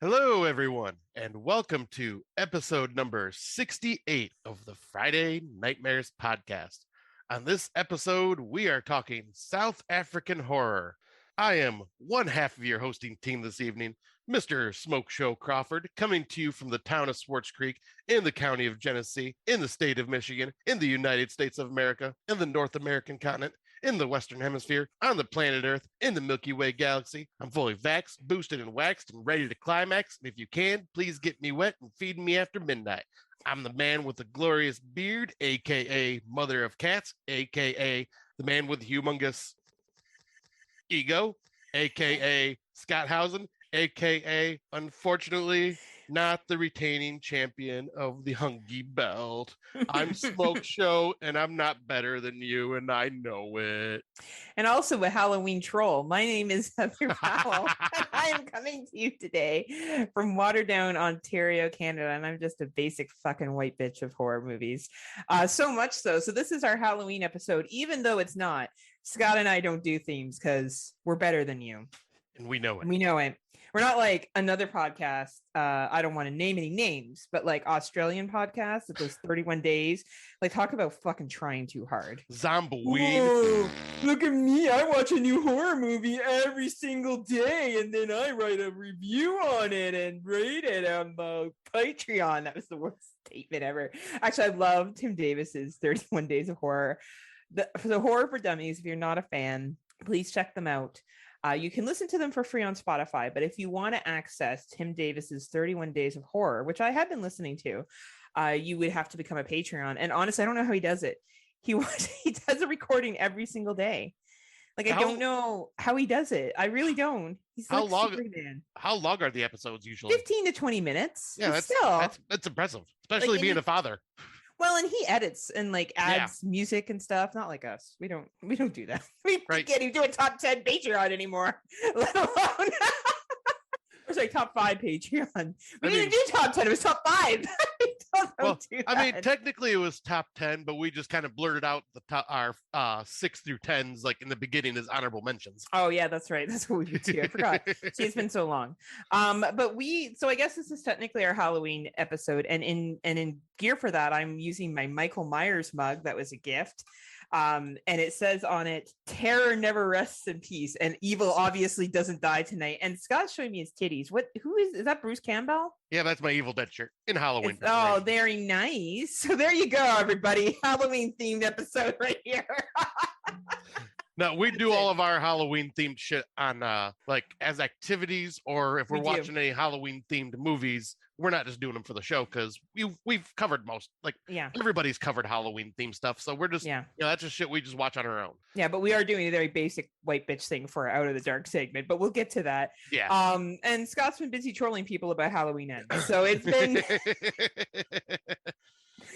Hello, everyone, and welcome to episode number 68 of the Friday Nightmares podcast. On this episode, we are talking South African horror. I am one half of your hosting team this evening, Mr. Smoke Show Crawford, coming to you from the town of Swartz Creek in the county of Genesee, in the state of Michigan, in the United States of America, in the North American continent, in the Western Hemisphere, on the planet Earth, in the Milky Way galaxy. I'm fully vaxxed, boosted, and waxed, and ready to climax. And if you can, please get me wet and feed me after midnight. I'm the man with the glorious beard, aka Mother of Cats, aka the man with humongous ego, aka Scott Housen, aka, unfortunately, not the retaining champion of the Hungy Belt. I'm Smoke Show, and I'm not better than you, and I know it. And also a Halloween troll. My name is Heather Powell. I am coming to you today from Waterdown, Ontario, Canada, and I'm just a basic fucking white bitch of horror movies. So much so. So this is our Halloween episode, even though it's not. Scott and I don't do themes because we're better than you. And we know it. We know it. We're not like another podcast. I don't want to name any names, but like Australian podcasts that does 31 days. Like, talk about fucking trying too hard. Zombie. Look at me. I watch a new horror movie every single day, and then I write a review on it and rate it on Patreon. That was the worst statement ever. Actually, I love Tim Davis's 31 Days of Horror. The Horror for Dummies, if you're not a fan, please check them out. You can listen to them for free on Spotify, but if you want to access Tim Davis's 31 Days of Horror, which I have been listening to, you would have to become a Patreon. And honestly, I don't know how he does it. He does a recording every single day. Like, I don't know how he does it. I really don't. He's like Superman. How long are the episodes usually? 15 to 20 minutes. Yeah, that's impressive, especially being a father. Well, and he edits and like adds music and stuff. Not like us. We don't do that. We can't even do a top 10 Patreon anymore, let alone or sorry, top 5 Patreon. We didn't do top 10. It was top 5. Technically it was top 10, but we just kind of blurted out our 6 through 10s like in the beginning as honorable mentions. Oh yeah, that's right. That's what we do too. I forgot. See, it's been so long. So I guess this is technically our Halloween episode, and in gear for that, I'm using my Michael Myers mug that was a gift. And it says on it, "Terror never rests in peace, and evil obviously doesn't die tonight." And Scott's showing me his titties. Who is that? Bruce Campbell? Yeah, that's my Evil Dead shirt in Halloween. Oh, very nice. So there you go, everybody. Halloween themed episode right here. No, we do all of our Halloween themed shit on like as activities, or if we're watching any Halloween themed movies, we're not just doing them for the show because we've covered most, like everybody's covered Halloween themed stuff. So we're just that's just shit we just watch on our own. Yeah, but we are doing a very basic white bitch thing for our Out of the Dark segment, but we'll get to that. Yeah. And Scott's been busy trolling people about Halloween ends. So it's been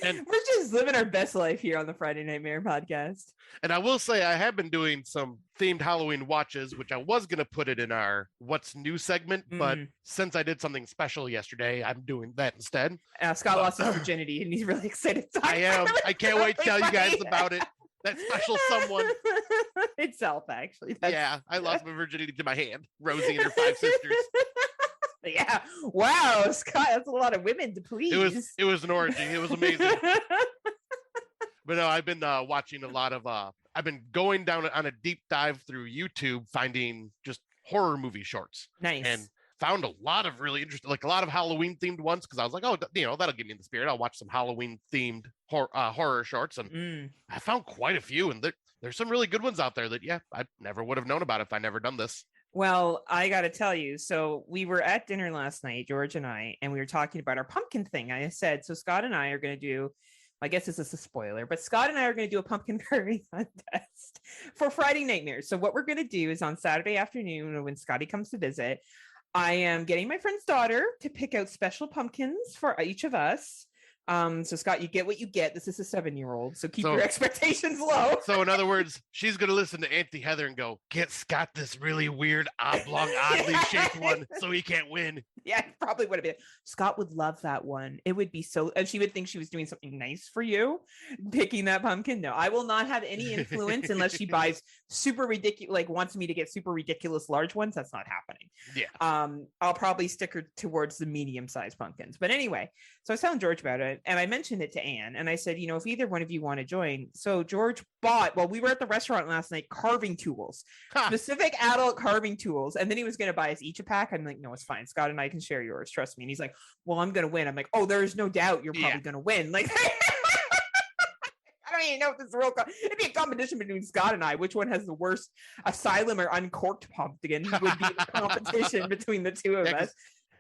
and we're just living our best life here on the Friday Nightmare podcast. And I will say I have been doing some themed Halloween watches, which I was going to put it in our What's New segment. But since I did something special yesterday, I'm doing that instead. Scott lost his virginity and he's really excited. I am. I can't wait to tell you guys about it. That special someone. Itself, actually. I lost my virginity to my hand. Rosie and her 5 sisters. Yeah. Wow, Scott, that's a lot of women to please. It was an orgy. It was amazing. But no, I've been watching a lot of I've been going down on a deep dive through YouTube, finding just horror movie shorts. Nice. And found a lot of really interesting, like a lot of Halloween themed ones, because I was like, oh, that'll get me in the spirit. I'll watch some Halloween themed horror shorts, and I found quite a few, and there's some really good ones out there that I never would have known about if I never done this. Well, I got to tell you, so we were at dinner last night, George and I, and we were talking about our pumpkin thing. I said, so Scott and I are going to do, I guess this is a spoiler, but Scott and I are going to do a pumpkin carving contest for Friday Nightmares. So what we're going to do is on Saturday afternoon, when Scotty comes to visit, I am getting my friend's daughter to pick out special pumpkins for each of us. So Scott, you get what you get. This is a 7-year-old, so keep your expectations low. So in other words, she's going to listen to Auntie Heather and go, get Scott this really weird, oblong, oddly shaped one so he can't win. Yeah, probably would have been. Scott would love that one. It would be so, and she would think she was doing something nice for you, picking that pumpkin. No, I will not have any influence unless she buys super ridiculous, like wants me to get super ridiculous large ones, that's not happening. Yeah. I'll probably stick her towards the medium-sized pumpkins. But anyway, so I was telling George about it, and I mentioned it to Anne, and I said, if either one of you want to join. So George bought, while we were at the restaurant last night, carving tools, specific adult carving tools, and then he was going to buy us each a pack. I'm like, no, it's fine. Scott and I can share yours. Trust me. And he's like, well, I'm going to win. I'm like, oh, there's no doubt you're probably going to win. Like, I don't even know if this is real. It'd be a competition between Scott and I. Which one has the worst asylum or uncorked pumpkin would be the competition between the two of us.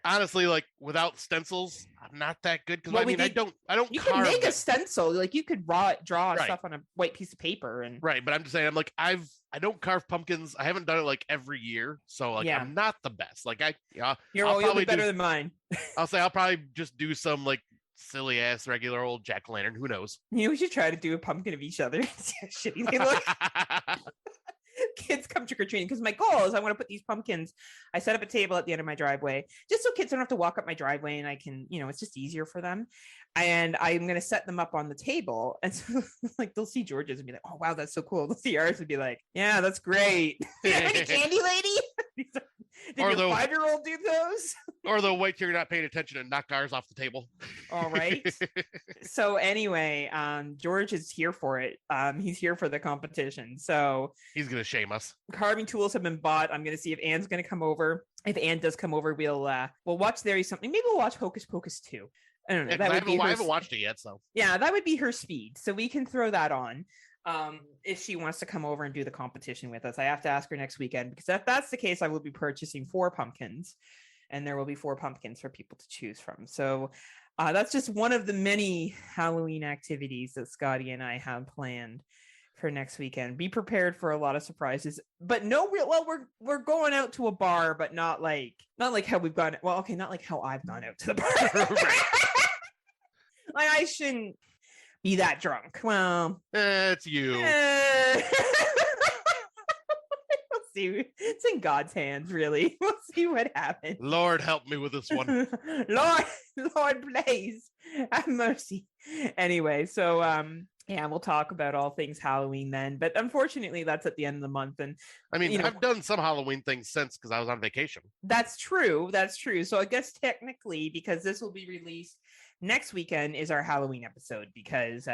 Honestly, like without stencils, I'm not that good because I don't. You can make a stencil, like you could draw right. stuff on a white piece of paper, and right. But I'm just saying, I'm like I don't carve pumpkins. I haven't done it like every year, so like I'm not the best. Like you'll be better than mine. I'll say I'll probably just do some like silly ass regular old jack-o'-lantern. Who knows? We should try to do a pumpkin of each other. See how shitty they look. Kids come trick-or-treating, because my goal is I want to put these pumpkins. I set up a table at the end of my driveway just so kids don't have to walk up my driveway, and I can, it's just easier for them. And I'm going to set them up on the table, and so like they'll see George's and be like, oh wow, that's so cool. They'll see ours and be like, yeah, that's great. Any candy lady? Did your 5-year-old do those? Or they'll wait till you're not paying attention and knock ours off the table. All right. So anyway, George is here for it. He's here for the competition. So he's gonna shame us. Carving tools have been bought. I'm gonna see if Anne's gonna come over. If Anne does come over, we'll watch There Is Something. Maybe we'll watch Hocus Pocus 2. I don't know. Yeah, I haven't watched it yet, so yeah, that would be her speed. So we can throw that on. If she wants to come over and do the competition with us. I have to ask her next weekend, because if that's the case, I will be purchasing 4 pumpkins, and there will be 4 pumpkins for people to choose from. So that's just one of the many Halloween activities that Scotty and I have planned for next weekend. Be prepared for a lot of surprises, but we're going out to a bar, but not like how we've gone. Well, okay, not like how I've gone out to the bar. Like I shouldn't be that drunk. Well, it's you. We'll see. It's in God's hands, really. We'll see what happens. Lord, help me with this one. Lord, please have mercy. Anyway, so yeah, we'll talk about all things Halloween then. But unfortunately, that's at the end of the month. And I mean, I've done some Halloween things since, because I was on vacation. That's true. So I guess technically, because this will be released next weekend, is our Halloween episode, because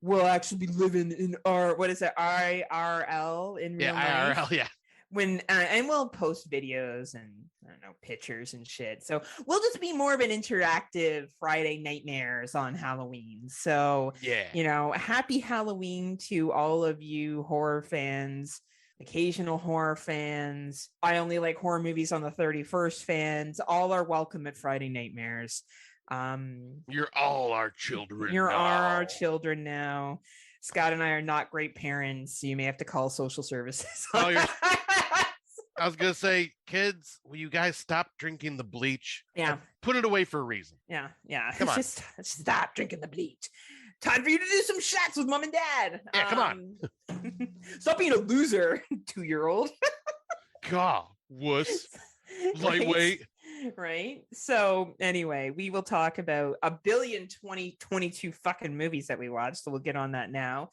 we'll actually be living in our, what is it, IRL in real life. IRL, yeah. When and we'll post videos and I don't know, pictures and shit. So we'll just be more of an interactive Friday nightmares on Halloween. So yeah, happy Halloween to all of you horror fans, occasional horror fans. I only like horror movies on the 31st fans. All are welcome at Friday Nightmares. You're all our children. You're our children now. Scott and I are not great parents, so you may have to call social services. I was gonna say, kids, will you guys stop drinking the bleach? Yeah, put it away for a reason. Yeah. Come on, just stop drinking the bleach. Time for you to do some shots with mom and dad. Yeah, come on. Stop being a loser, 2-year-old. God, wuss. Lightweight. Right. So anyway, we will talk about 1,022 fucking movies that we watched. So we'll get on that now.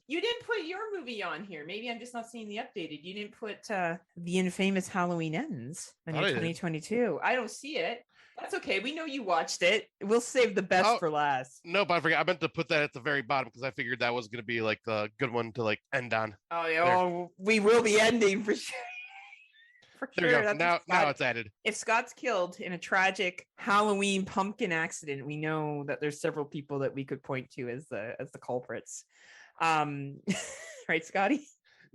You didn't put your movie on here. Maybe I'm just not seeing the updated. You didn't put The Infamous Halloween Ends in 2022. I don't see it. That's okay. We know you watched it. We'll save the best for last. No, but I forgot. I meant to put that at the very bottom, because I figured that was going to be like the good one to like end on. Oh, yeah. We will be ending for sure. There you go. Now it's added. If Scott's killed in a tragic Halloween pumpkin accident, we know that there's several people that we could point to as the culprits. Right, Scotty?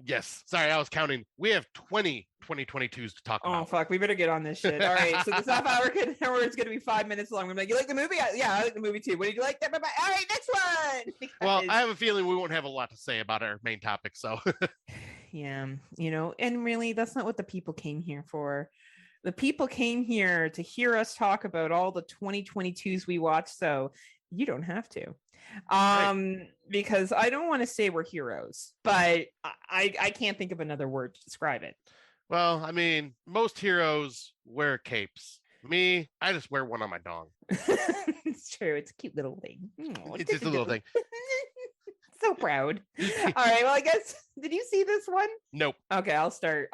Yes. Sorry, I was counting. We have 20 2022s to talk about. Oh, fuck. We better get on this shit. All right. So this half hour is going to be 5 minutes long. I'm like, you like the movie? Yeah, I like the movie too. What did you like? All right, next one. Because... Well, I have a feeling we won't have a lot to say about our main topic, so... Yeah, and really, that's not what the people came here for. The people came here to hear us talk about all the 2022s we watched, so you don't have to. Right. Because I don't want to say we're heroes, but I can't think of another word to describe it. Well, I mean, most heroes wear capes. Me, I just wear one on my dong. It's true. It's a cute little thing. It's just a little thing. So proud. All right. Well, I guess, did you see this one? Nope. Okay, I'll start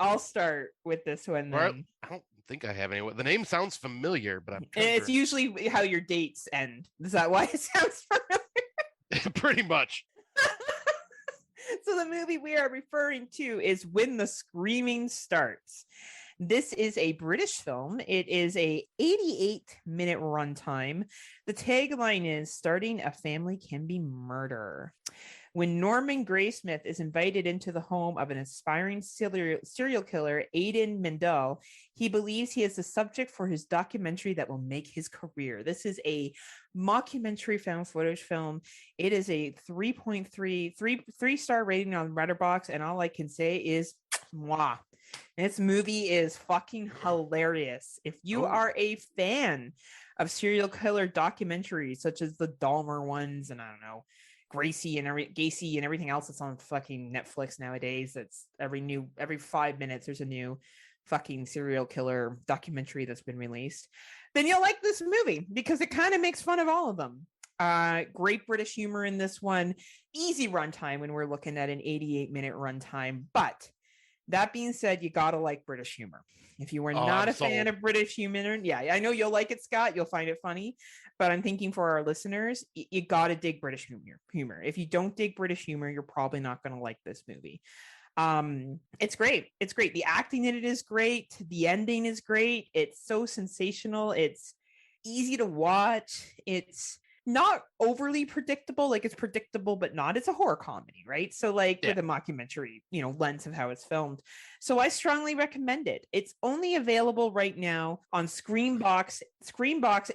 with this one Or then. I don't think I have any. The name sounds familiar, but I'm And trying it's usually how your dates end. Is that why it sounds familiar? to pretty much. So the movie we are referring to is When the Screaming Starts. This is a British film. It is a 88-minute runtime. The tagline is starting a family can be murder. When Norman Graysmith is invited into the home of an aspiring serial killer, Aidan Mendel, he believes he is the subject for his documentary that will make his career. This is a mockumentary found footage film. It is a 3.3 star rating on Letterboxd, and all I can say is mwah. This movie is fucking hilarious. If you are a fan of serial killer documentaries, such as the Dahmer ones, and I don't know, Gacy and everything else that's on fucking Netflix nowadays, that's every 5 minutes there's a new fucking serial killer documentary that's been released, then you'll like this movie because it kind of makes fun of all of them. Great British humor in this one. Easy runtime when we're looking at an 88-minute runtime, but that being said, you gotta like British humor. If you were not a fan of British humor, yeah, I know you'll like it, Scott. You'll find it funny, but I'm thinking for our listeners, you gotta dig British humor. If you don't dig British humor, you're probably not gonna like this movie. It's great. It's great. The acting in it is great. The ending is great. It's so sensational. It's easy to watch. It's not overly predictable, like it's predictable but not. It's a horror comedy, right? So like with a mockumentary, lens of how it's filmed. So I strongly recommend it. It's only available right now on Screenbox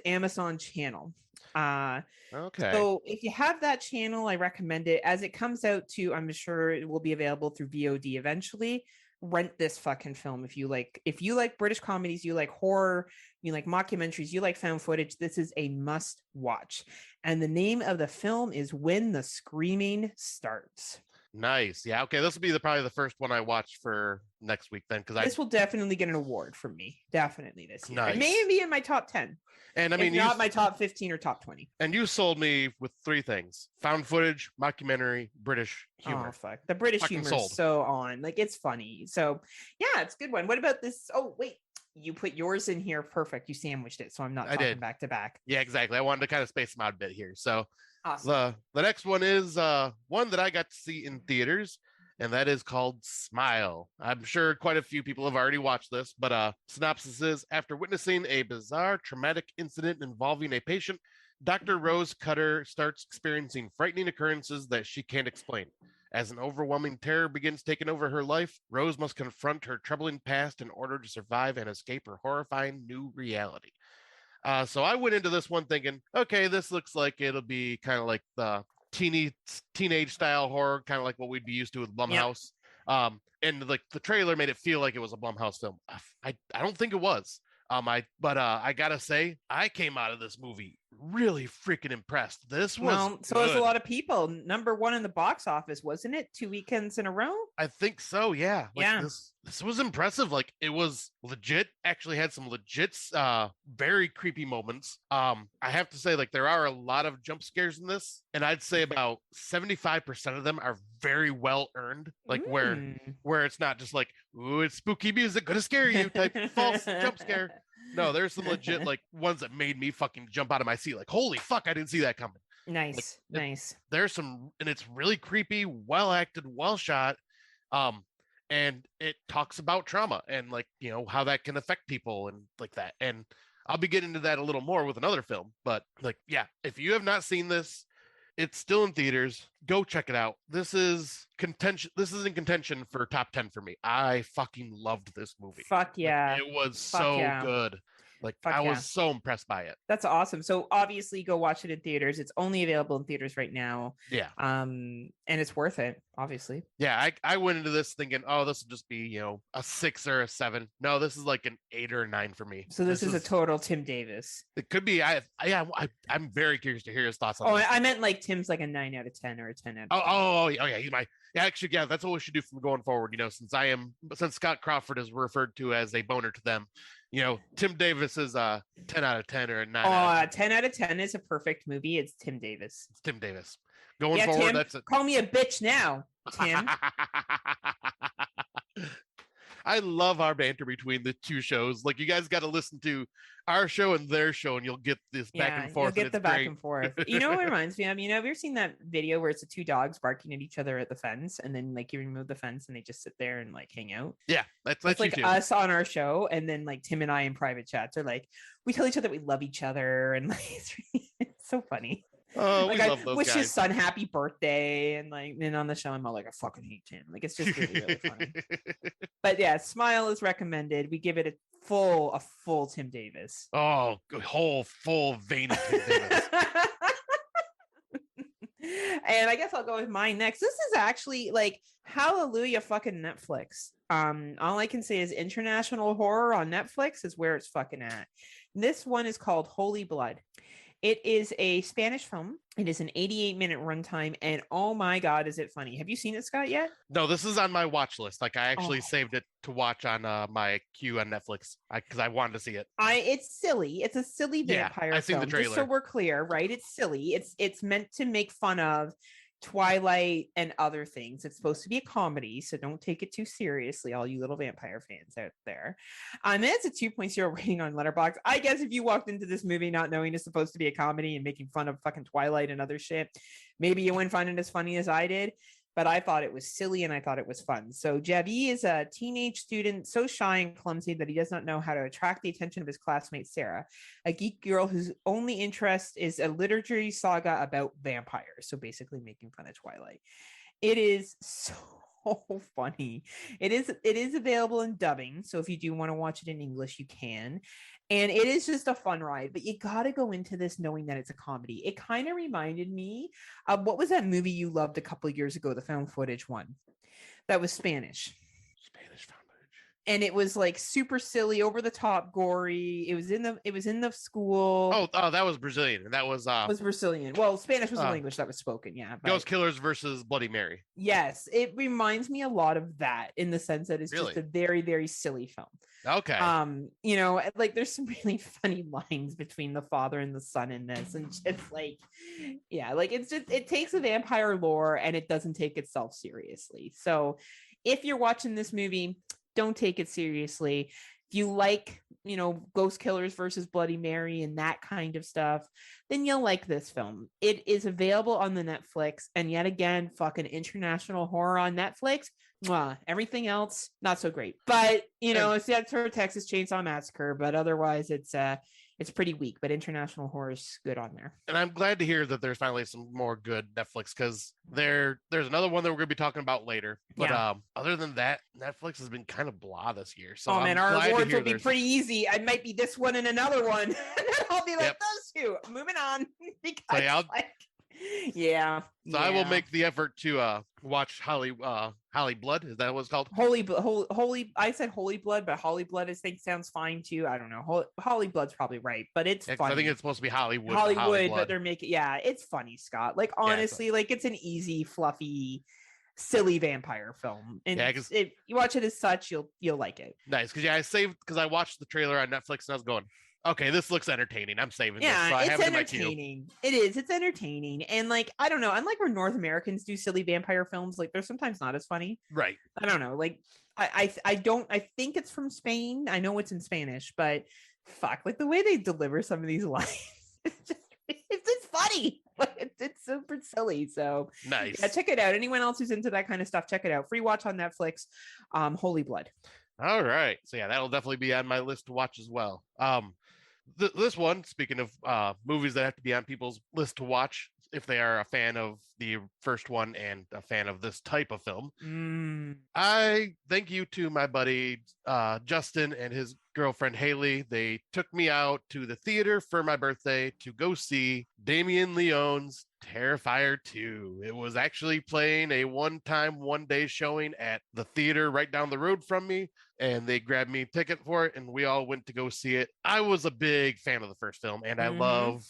Amazon channel. Okay. So if you have that channel, I recommend it. As it comes out to, I'm sure it will be available through VOD eventually. Rent this fucking film if you like British comedies, you like horror, you like mockumentaries, you like found footage. This is a must watch. And the name of the film is When the Screaming Starts. Nice. Yeah. Okay. This will be probably the first one I watch for next week then, because this will definitely get an award from me. Definitely this year. Nice. It may be in my top 10. And I mean, not my top 15 or top 20. And you sold me with 3 things: found footage, mockumentary, British humor. Oh, fuck. The British humor is so on. Like, it's funny. So, yeah, it's a good one. What about this? Oh, wait. You put yours in here. Perfect. You sandwiched it. So I'm not talking back to back. Yeah, exactly. I wanted to kind of space them out a bit here. So awesome. The next one is one that I got to see in theaters, and that is called Smile. I'm sure quite a few people have already watched this, but synopsis is: after witnessing a bizarre traumatic incident involving a patient, Dr. Rose Cutter starts experiencing frightening occurrences that she can't explain. As an overwhelming terror begins taking over her life, Rose must confront her troubling past in order to survive and escape her horrifying new reality. So I went into this one thinking, okay, this looks like it'll be kind of like the teenage style horror, kind of like what we'd be used to with Blumhouse. Yep. And like the trailer made it feel like it was a Blumhouse film. I don't think it was. I gotta say, I came out of this movie really freaking impressed. This was so was a lot of people. Number 1 in the box office, wasn't it? 2 weekends in a row. I think so. Yeah. Yeah. This was impressive. Like, it was legit. Actually, had some legit, very creepy moments. I have to say, like, there are a lot of jump scares in this, and I'd say about 75% of them are very well earned. Like where it's not just like, ooh, it's spooky music, gonna scare you type false jump scare. No, there's some legit like ones that made me fucking jump out of my seat. Like, holy fuck, I didn't see that coming. Nice, like, nice. There's some, and it's really creepy, well acted, well shot. And it talks about trauma and like, how that can affect people and like that. And I'll be getting into that a little more with another film. But like, yeah, if you have not seen this, it's still in theaters. Go check it out. This is contention. This is in contention for top 10 for me. I fucking loved this movie. Fuck yeah. Like, it was good. Like, I was so impressed by it. That's awesome. So obviously go watch it in theaters. It's only available in theaters right now. Yeah. And it's worth it, obviously. Yeah. I went into this thinking, oh, this will just be, a 6 or a 7. No, this is like an 8 or a 9 for me. So this is a total Tim Davis. It could be. I'm very curious to hear his thoughts on this. I meant like Tim's like a 9 out of 10 or a 10 out of 10. Oh yeah. He's my, actually, yeah, that's what we should do from going forward. Since Scott Crawford is referred to as a boner to them, Tim Davis is a 10 out of 10 or a 9 out of 10. 10 out of 10 is a perfect movie. It's Tim Davis. It's Tim Davis. Going Yeah, forward, Tim, that's it. call me a bitch now, Tim. I love our banter between the two shows. Like, you guys got to listen to our show and their show, and you'll get this back Yeah, and you'll forth, and get it's the back great. and forth. You know what it reminds me of? You know, have you ever seen that video where it's the two dogs barking at each other at the fence, and then like you remove the fence and they just sit there and like hang out? Yeah, that's That's you like too. us on our show, and then like Tim and I in private chats are like, we tell each other we love each other, and like it's so funny. Oh, Like we I love those wish guys. his son happy birthday, and like then on the show I'm all like, I fucking hate Tim. Like it's just really really funny. But yeah, Smile is recommended. We give it a full Tim Davis. Oh, whole full vein of Tim Davis. And I guess I'll go with mine next. This is actually like hallelujah fucking Netflix. All I can say is international horror on Netflix is where it's fucking at. This one is called Holy Blood. It is a Spanish film. It is an 88-minute runtime, and oh my god, is it funny? Have you seen it, Scott, yet? No, this is on my watch list. Like, I actually saved it to watch on my queue on Netflix because I wanted to see it. It's silly. It's a silly vampire I've seen film. the trailer. Just so we're clear, right? It's silly. It's meant to make fun of Twilight and other things. It's supposed to be a comedy, so don't take it too seriously, all you little vampire fans out there. It's a 2.0 rating on Letterboxd. I guess if you walked into this movie not knowing it's supposed to be a comedy and making fun of fucking Twilight and other shit, maybe you wouldn't find it as funny as I did. But I thought it was silly and I thought it was fun. So Javi is a teenage student, so shy and clumsy that he does not know how to attract the attention of his classmate Sarah, a geek girl whose only interest is a literary saga about vampires. So basically making fun of Twilight. It is so funny. It is available in dubbing. So if you do want to watch it in English, you can. And it is just a fun ride, but you got to go into this knowing that it's a comedy. It kind of reminded me of what was that movie you loved a couple of years ago, the found footage one that was Spanish. Spanish found footage. And it was like super silly, over the top, gory. It was in the school. Oh, that was Brazilian. And that was Brazilian. Well, Spanish was the language that was spoken, yeah. But Ghost Killers versus Bloody Mary. Yes, it reminds me a lot of that in the sense that it's just a very, very silly film. Okay. You know, like there's some really funny lines between the father and the son in this, and just like, yeah, like it's just, it takes a vampire lore and it doesn't take itself seriously. So if you're watching this movie, don't take it seriously. If you like, you know, Ghost Killers versus Bloody Mary and that kind of stuff, then you'll like this film. It is available on the Netflix, and yet again, fucking international horror on Netflix. Mwah. Everything else, not so great. But, you know, it's that sort of Texas Chainsaw Massacre, but otherwise it's pretty weak, but international horror is good on there. And I'm glad to hear that there's finally some more good Netflix, because there's another one that we're going to be talking about later. But other than that, Netflix has been kind of blah this year. So man, our awards will be pretty easy. I might be this one and another one. And then I'll be like, those two. Moving on. Because, yeah. So I will make the effort to watch Holly Blood. Is that what it's called? Holy. I said Holy Blood, but Holly Blood I think sounds fine too. I don't know. Holly Blood's probably right, but it's funny. I think it's supposed to be Hollywood. But they're making it's funny, Scott. Like honestly, like it's an easy, fluffy, silly vampire film, and if you watch it as such, you'll like it. Nice, because I watched the trailer on Netflix and I was going, okay, this looks entertaining. I'm saving this. Yeah, so I it's have it entertaining. It is. It's entertaining. And like, I don't know. Unlike where North Americans do silly vampire films, like they're sometimes not as funny. Right. I don't know. Like, I think it's from Spain. I know it's in Spanish, but fuck, like the way they deliver some of these lines, it's funny. It's super silly. So nice. Yeah, check it out. Anyone else who's into that kind of stuff, check it out. Free watch on Netflix. Holy Blood. All right. So yeah, that'll definitely be on my list to watch as well. This one, speaking of movies that have to be on people's list to watch if they are a fan of the first one and a fan of this type of film. I thank you to my buddy Justin and his girlfriend Haley. They took me out to the theater for my birthday to go see Damien Leone's Terrifier 2. It was actually playing a one-day showing at the theater right down the road from me, and they grabbed me a ticket for it, and we all went to go see it. I was a big fan of the first film, and I love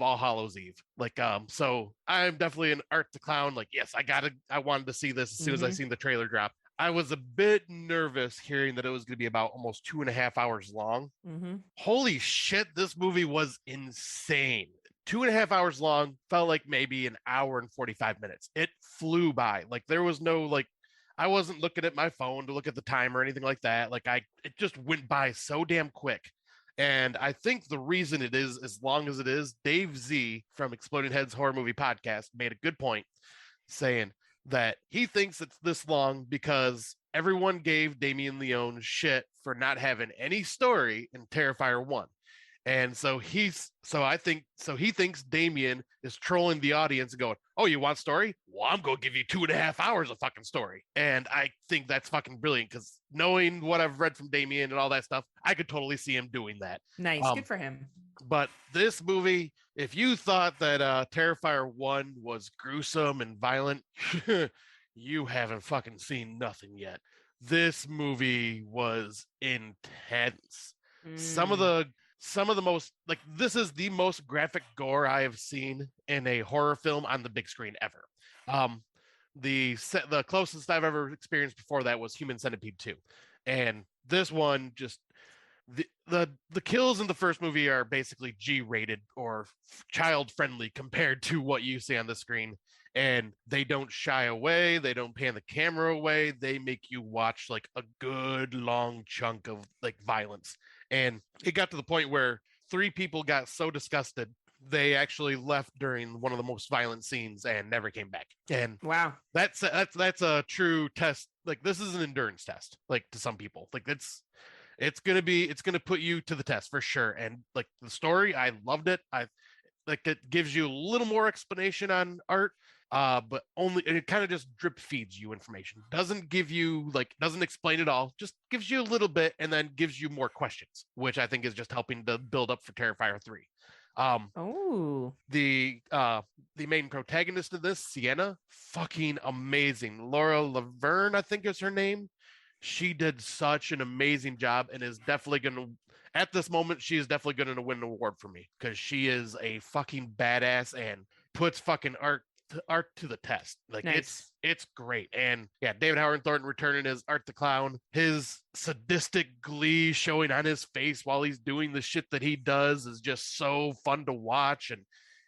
All Hallows Eve. Like, so I'm definitely an Art the Clown. Like, yes, I wanted to see this as soon as I seen the trailer drop. I was a bit nervous hearing that it was going to be about almost 2.5 hours long. Holy shit, this movie was insane. 2.5 hours long, felt like maybe an hour and 45 minutes. It flew by. Like there was no like I wasn't looking at my phone to look at the time or anything like that. It just went by so damn quick. And I think the reason it is as long as it is, Dave Z from Exploding Heads Horror Movie Podcast made a good point saying that he thinks it's this long because everyone gave Damien Leone shit for not having any story in Terrifier 1. And so he thinks Damien is trolling the audience and going, "Oh, you want story? Well, I'm gonna give you 2.5 hours of fucking story." And I think that's fucking brilliant because knowing what I've read from Damien and all that stuff, I could totally see him doing that. Nice, good for him. But this movie, if you thought that Terrifier 1 was gruesome and violent, you haven't fucking seen nothing yet. This movie was intense. Some of the most like this is the most graphic gore I have seen in a horror film on the big screen ever. The closest I've ever experienced before that was Human Centipede 2. And this one just the kills in the first movie are basically G-rated or child friendly compared to what you see on the screen, and they don't shy away, they don't pan the camera away, they make you watch like a good long chunk of like violence. And it got to the point where 3 people got so disgusted they actually left during one of the most violent scenes and never came back. And wow, that's a true test. Like this is an endurance test, like to some people. Like it's gonna put you to the test for sure. And like the story, I loved it. I like it gives you a little more explanation on art, but only it kind of just drip feeds you information. Doesn't give you doesn't explain it all, just gives you a little bit and then gives you more questions, which I think is just helping to build up for Terrifier 3. The main protagonist of this, Sienna, fucking amazing. Laura Laverne, I think is her name. She did such an amazing job and is definitely going to, at this moment, she is definitely going to win an award for me because she is a fucking badass and puts fucking art to the test. Like nice. it's great. And yeah, David Howard Thornton returning as Art the Clown, his sadistic glee showing on his face while he's doing the shit that he does is just so fun to watch. And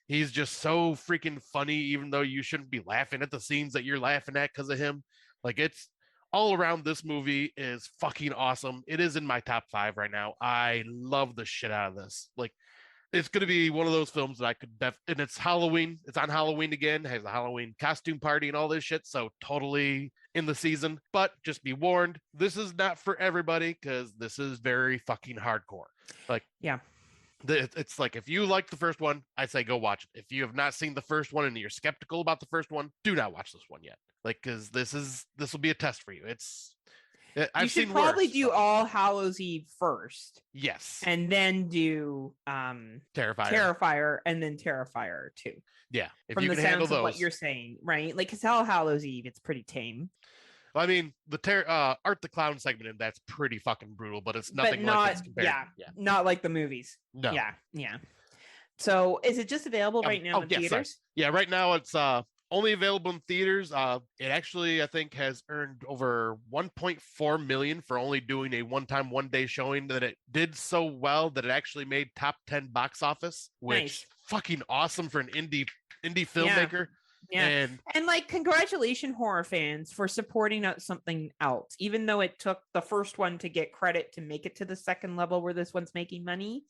he's just so freaking funny, even though you shouldn't be laughing at the scenes that you're laughing at because of him. Like it's all around, this movie is fucking awesome. It is in my top 5 right now. I love the shit out of this. Like it's going to be one of those films that I could and it's Halloween. It's on Halloween again, has a Halloween costume party and all this shit. So totally in the season, but just be warned, this is not for everybody because this is very fucking hardcore. Like, yeah. It's like if you like the first one, I say go watch it. If you have not seen the first one and you're skeptical about the first one, do not watch this one yet. Like, because this will be a test for you. You should probably do All Hallows Eve first. Yes. And then do Terrifier and then Terrifier 2. Yeah. If you can handle those. What you're saying, right? Like, because All Hallows Eve, it's pretty tame. I mean, the Art the Clown segment in that's pretty fucking brutal, but it's nothing like it's compared. Yeah, not like the movies. No. Yeah. So is it just available right now in theaters? Sorry. Yeah, right now it's only available in theaters. It actually, I think, has earned over 1.4 million for only doing a one-time, one-day showing. That it did so well that it actually made top 10 box office, which fucking awesome for an indie filmmaker. Yeah. And like, congratulations, horror fans, for supporting something else, even though it took the first one to get credit to make it to the second level where this one's making money.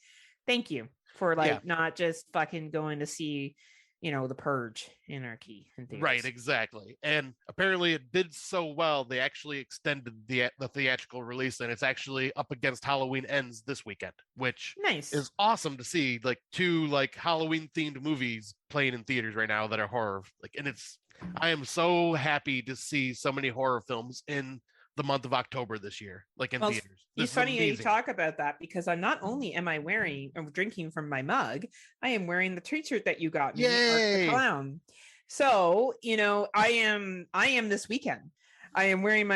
Thank you for not just fucking going to see, The Purge, Anarchy, and things. Right, exactly. And apparently it did so well, they actually extended the theatrical release, and it's actually up against Halloween Ends this weekend, which is awesome to see. Like 2 Halloween themed movies playing in theaters right now that are horror. I am so happy to see so many horror films in the month of October this year, in theaters. It's funny you talk about that because I'm not only am I drinking from my mug, I am wearing the t-shirt that you got me, Art the Clown. So, I am this weekend. I am wearing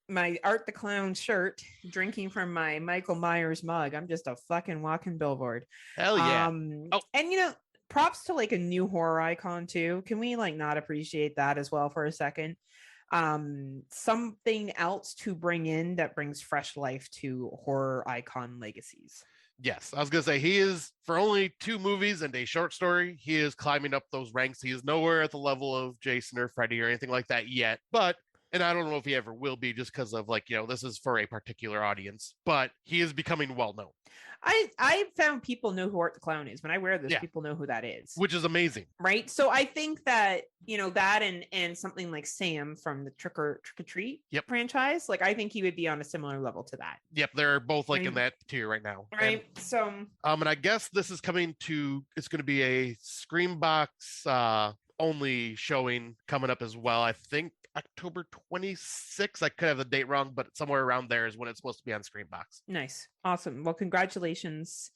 my Art the Clown shirt, drinking from my Michael Myers mug. I'm just a fucking walking billboard. Hell yeah. And props to a new horror icon too. Can we not appreciate that as well for a second? Something else to bring in that brings fresh life to horror icon legacies. Yes, I was gonna say he is, for only 2 movies and a short story, he is climbing up those ranks. He is nowhere at the level of Jason or Freddy or anything like that yet, but and I don't know if he ever will be, just because of, like, this is for a particular audience, but he is becoming well known. I found people know who Art the Clown is. When I wear this, Yeah, people know who that is. which is amazing. Right. So I think that, that and something like Sam from the Trick or Treat franchise, like I think he would be on a similar level to that. Yep, they're both like in that tier right now. Right. And I guess this is it's going to be a Screambox only showing coming up as well. I think October 26th. I could have the date wrong, but somewhere around there is when it's supposed to be on Screambox. Nice. Awesome. Well, congratulations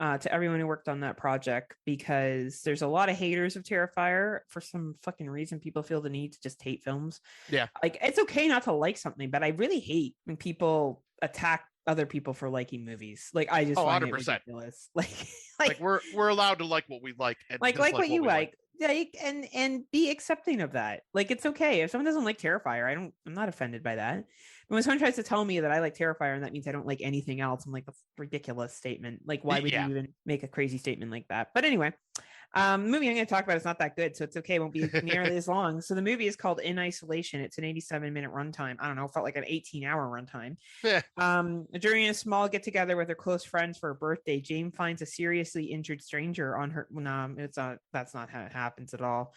to everyone who worked on that project, because there's a lot of haters of Terrifier. For some fucking reason, people feel the need to just hate films. Yeah. Like, it's okay not to like something, but I really hate when people attack other people for liking movies. Like, I just find 100%. It ridiculous. Like we're allowed to like what we like, and like what you like. Yeah, and be accepting of that. Like, it's okay if someone doesn't like Terrifier. I'm not offended by that. But when someone tries to tell me that I like Terrifier and that means I don't like anything else, I'm like, that's a ridiculous statement. Like, why would you even make a crazy statement like that? But anyway, the movie I'm going to talk about is not that good, so it's okay. It won't be nearly as long. So the movie is called In Isolation. It's an 87-minute runtime. I don't know, it felt like an 18-hour runtime. During a small get-together with her close friends for her birthday, Jane finds a seriously injured stranger on her. That's not how it happens at all.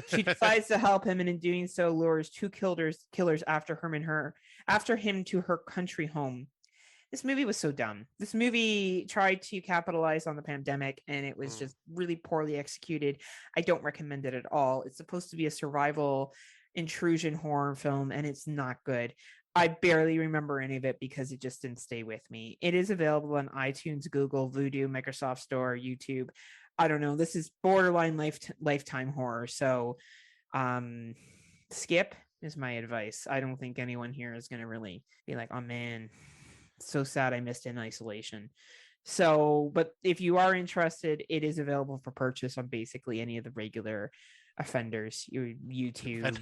She decides to help him, and in doing so, lures two killers after him to her country home. This movie was so dumb. This movie tried to capitalize on the pandemic, and it was just really poorly executed. I don't recommend it at all. It's supposed to be a survival intrusion horror film, and it's not good. I barely remember any of it because it just didn't stay with me. It is available on iTunes, Google, Vudu, Microsoft Store, YouTube. I don't know. This is borderline lifetime horror. So skip is my advice. I don't think anyone here is going to really be like, oh man, so sad I missed In Isolation. So, but if you are interested, it is available for purchase on basically any of the regular offenders, your YouTube,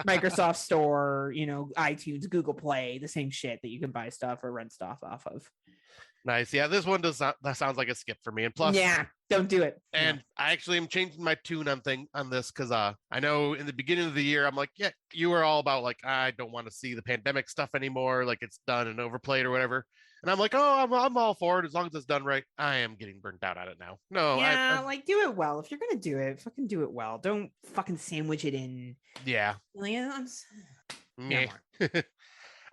Microsoft Store, iTunes, Google Play, the same shit that you can buy stuff or rent stuff off of. Nice. Yeah, this one that sounds like a skip for me. And plus, yeah, don't do it. And I actually am changing my tune on this because I know in the beginning of the year I'm like, yeah, you were all about like, I don't want to see the pandemic stuff anymore, like it's done and overplayed or whatever. And I'm like, oh, I'm all for it as long as it's done right. I am getting burnt out on it now. No, yeah, like do it well. If you're gonna do it, fucking do it well. Don't fucking sandwich it in. Yeah. Yeah.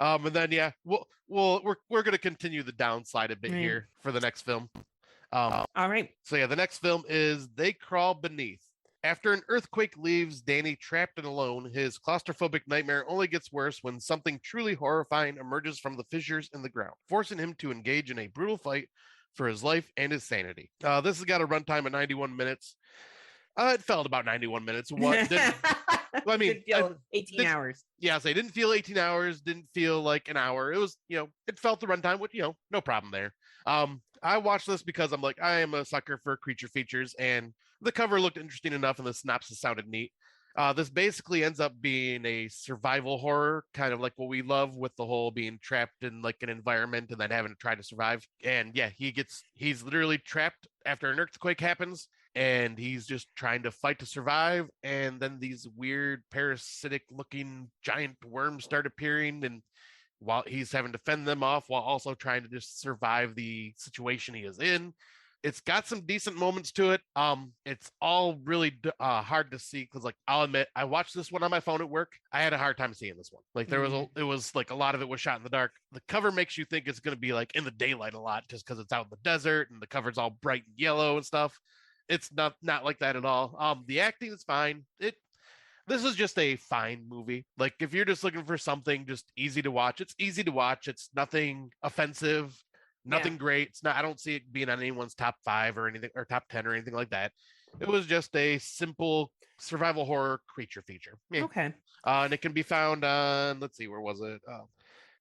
And then we're gonna continue the downside a bit here for the next film. All right. So yeah, the next film is They Crawl Beneath. After an earthquake leaves Danny trapped and alone, his claustrophobic nightmare only gets worse when something truly horrifying emerges from the fissures in the ground, forcing him to engage in a brutal fight for his life and his sanity. This has got a runtime of 91 minutes. It felt about 91 minutes. What? I mean, didn't feel 18 hours. Yeah, so I didn't feel 18 hours, didn't feel like an hour. It was, it felt the runtime, which, no problem there. I watched this because I'm like, I am a sucker for creature features, and the cover looked interesting enough, and the synopsis sounded neat. This basically ends up being a survival horror, kind of like what we love with the whole being trapped in like an environment and then having to try to survive. And yeah, he's literally trapped after an earthquake happens, and he's just trying to fight to survive. And then these weird parasitic looking giant worms start appearing, and while he's having to fend them off while also trying to just survive the situation he is in. It's got some decent moments to it. It's all really hard to see because, like, I'll admit, I watched this one on my phone at work. I had a hard time seeing this one. Like, it was like a lot of it was shot in the dark. The cover makes you think it's going to be like in the daylight a lot, just because it's out in the desert and the cover's all bright and yellow and stuff. It's not like that at all. The acting is fine. This is just a fine movie. Like, if you're just looking for something just easy to watch, it's easy to watch. It's nothing offensive. Nothing great. It's not. I don't see it being on anyone's top 5 or anything, or top 10 or anything like that. It was just a simple survival horror creature feature. Yeah. Okay. And it can be found on, let's see, where was it?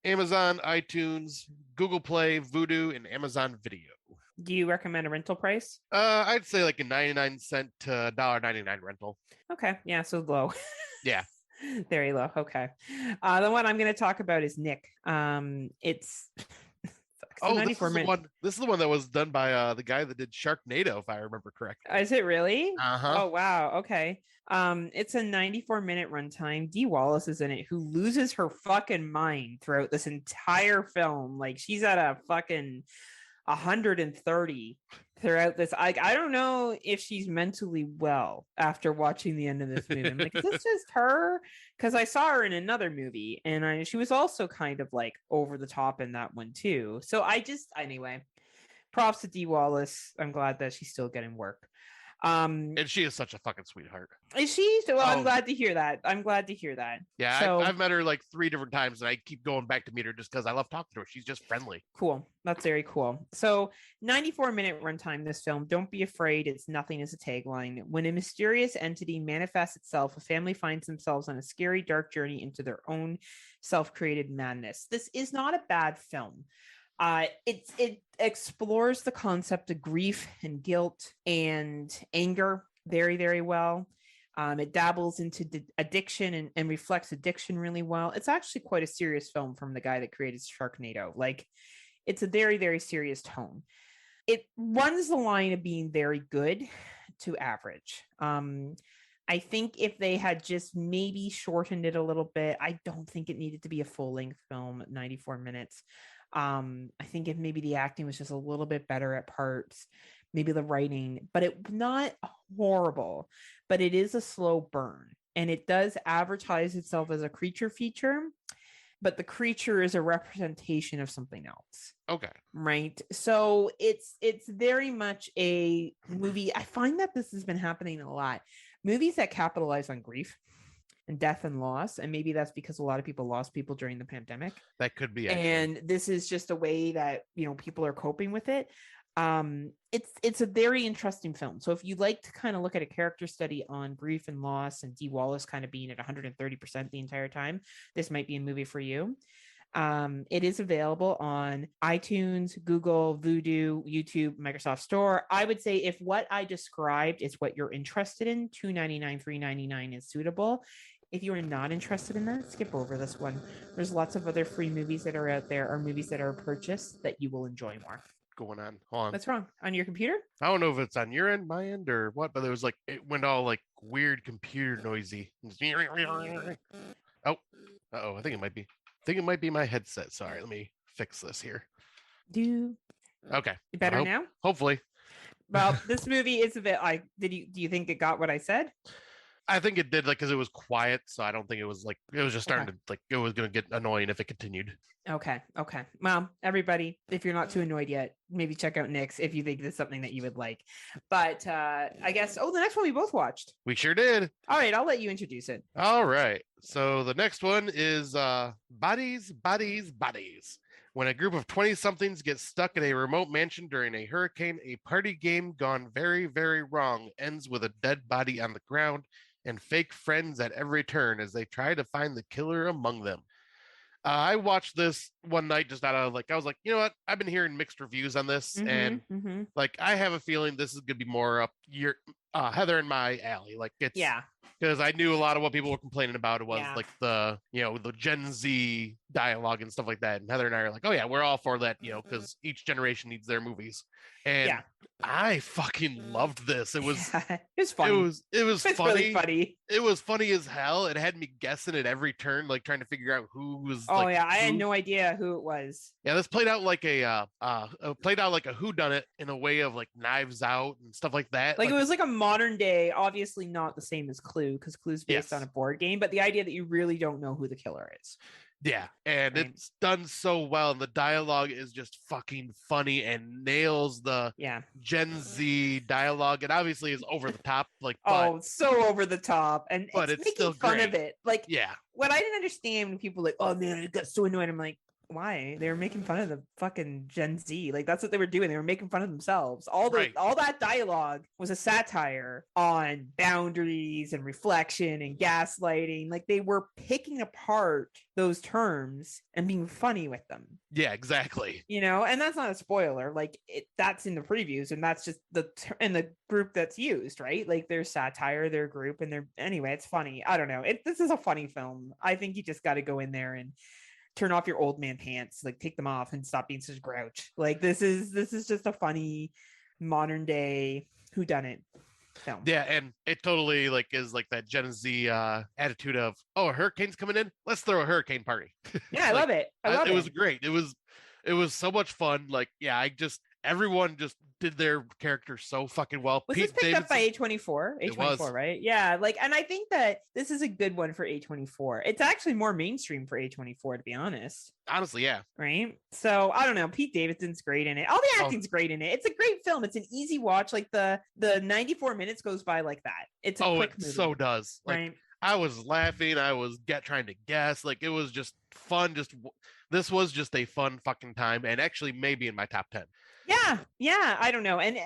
Amazon, iTunes, Google Play, Vudu, and Amazon Video. Do you recommend a rental price? I'd say like a 99-cent to $1.99 rental. Okay. Yeah. So low. Yeah. Very low. Okay. The one I'm going to talk about is Nick. It's So Oh, this 94 is the minutes. one. This is the one that was done by the guy that did Sharknado, if I remember correctly. Is it really? Uh-huh. Oh wow. Okay. It's a 94-minute runtime. Dee Wallace is in it, who loses her fucking mind throughout this entire film. Like she's at a fucking 130 throughout this. I don't know if she's mentally well after watching the end of this movie. I'm like, is this just her? Because I saw her in another movie, and she was also kind of like over the top in that one too. So anyway, props to Dee Wallace. I'm glad that she's still getting work. And she is such a fucking sweetheart. Is she? Well, I'm Oh, glad to hear that. I'm glad to hear that. yeah, So I've met her like 3 different times, and I keep going back to meet her just because I love talking to her. She's just friendly. cool. That's very cool. So 94-minute runtime, this film. Don't be afraid. It's nothing as a tagline. When a mysterious entity manifests itself, a family finds themselves on a scary, dark journey into their own self-created madness. This is not a bad film. It explores the concept of grief and guilt and anger very, very well. It dabbles into addiction and reflects addiction really well. It's actually quite a serious film from the guy that created Sharknado. Like, it's a very, very serious tone. It runs the line of being very good to average. I think if they had just maybe shortened it a little bit, I don't think it needed to be a full-length film, 94 minutes. I think if maybe the acting was just a little bit better at parts, maybe the writing, but it not horrible, but it is a slow burn, and it does advertise itself as a creature feature, but the creature is a representation of something else. Okay. Right. So it's very much a movie. I find that this has been happening a lot. Movies that capitalize on grief and death and loss, and maybe that's because a lot of people lost people during the pandemic. That could be actually. And this is just a way that people are coping with it. It's a very interesting film. So if you like to kind of look at a character study on grief and loss, and Dee Wallace kind of being at 130% the entire time, this might be a movie for you. It is available on iTunes, Google, Vudu, YouTube, Microsoft Store. I would say if what I described is what you're interested in, $2.99, $3.99 is suitable. If you are not interested in that, skip over this one. There's lots of other free movies that are out there, or movies that are purchased that you will enjoy more. Going on. Hold on. What's wrong? On your computer? I don't know if it's on your end, my end, or what, but it was like it went all like weird computer noisy. Oh, I think it might be. I think it might be my headset. Sorry, let me fix this here. Okay. Better now? Hopefully. Well, this movie is a bit like. Do you think it got what I said? I think it did, like, because it was quiet, so I don't think it was like it was just starting to like it was going to get annoying if it continued. Okay. Well, everybody, if you're not too annoyed yet, maybe check out Nick's if you think this is something that you would like. But I guess the next one we both watched. We sure did. All right, I'll let you introduce it. All right. So the next one is Bodies. When a group of 20-somethings get stuck in a remote mansion during a hurricane, a party game gone very, very wrong ends with a dead body on the ground and fake friends at every turn as they try to find the killer among them. I watched this one night just out of like, I was like, you know what? I've been hearing mixed reviews on this, and like, I have a feeling this is going to be more up your Heather and my alley. Like, it's because I knew a lot of what people were complaining about. It was like the Gen Z dialogue and stuff like that. And Heather and I are like, oh yeah, we're all for that, because each generation needs their movies. And I fucking loved this. It was funny. It was funny. Really funny. It was funny as hell. It had me guessing at every turn, like trying to figure out who was. I had no idea who it was. Yeah, this played out like a whodunit in a way of like Knives Out and stuff like that. Like it was like a modern day, obviously not the same as Clue, because Clue's based on a board game, but the idea that you really don't know who the killer is. Yeah, and it's done so well, and the dialogue is just fucking funny and nails the Gen Z dialogue. It obviously is over the top, like so over the top, and but it's making still fun of it. Like, what I didn't understand when people were like, oh man, I got so annoyed. I'm like, why? They were making fun of the fucking Gen Z. Like, that's what they were doing. They were making fun of themselves. All that dialogue was a satire on boundaries and reflection and gaslighting. Like, they were picking apart those terms and being funny with them. Yeah, exactly. And that's not a spoiler. Like, that's in the previews, and that's just in the group that's used, right? Like, there's satire, their group, and anyway, it's funny. I don't know. This is a funny film. I think you just got to go in there and turn off your old man pants, like take them off and stop being such a grouch. Like this is just a funny modern day whodunit film. Yeah, and it totally like is like that Gen Z attitude of, oh, a hurricane's coming in, let's throw a hurricane party. Yeah, I love it. I love it it. was great. It was so much fun. Like, yeah, everyone just did their characters so fucking well. Was Pete this picked up by Davidson, A24? it was. A24, right? Yeah, like, and I think that this is a good one for A24. It's actually more mainstream for A24, to be honest. Honestly, yeah. Right? So, I don't know. Pete Davidson's great in it. All the acting's great in it. It's a great film. It's an easy watch. Like, the 94 minutes goes by like that. It's a quick movie. So does. Like, right? I was laughing. I was trying to guess. Like, it was just fun. This was just a fun fucking time, and actually maybe in my top 10. Yeah, I don't know. And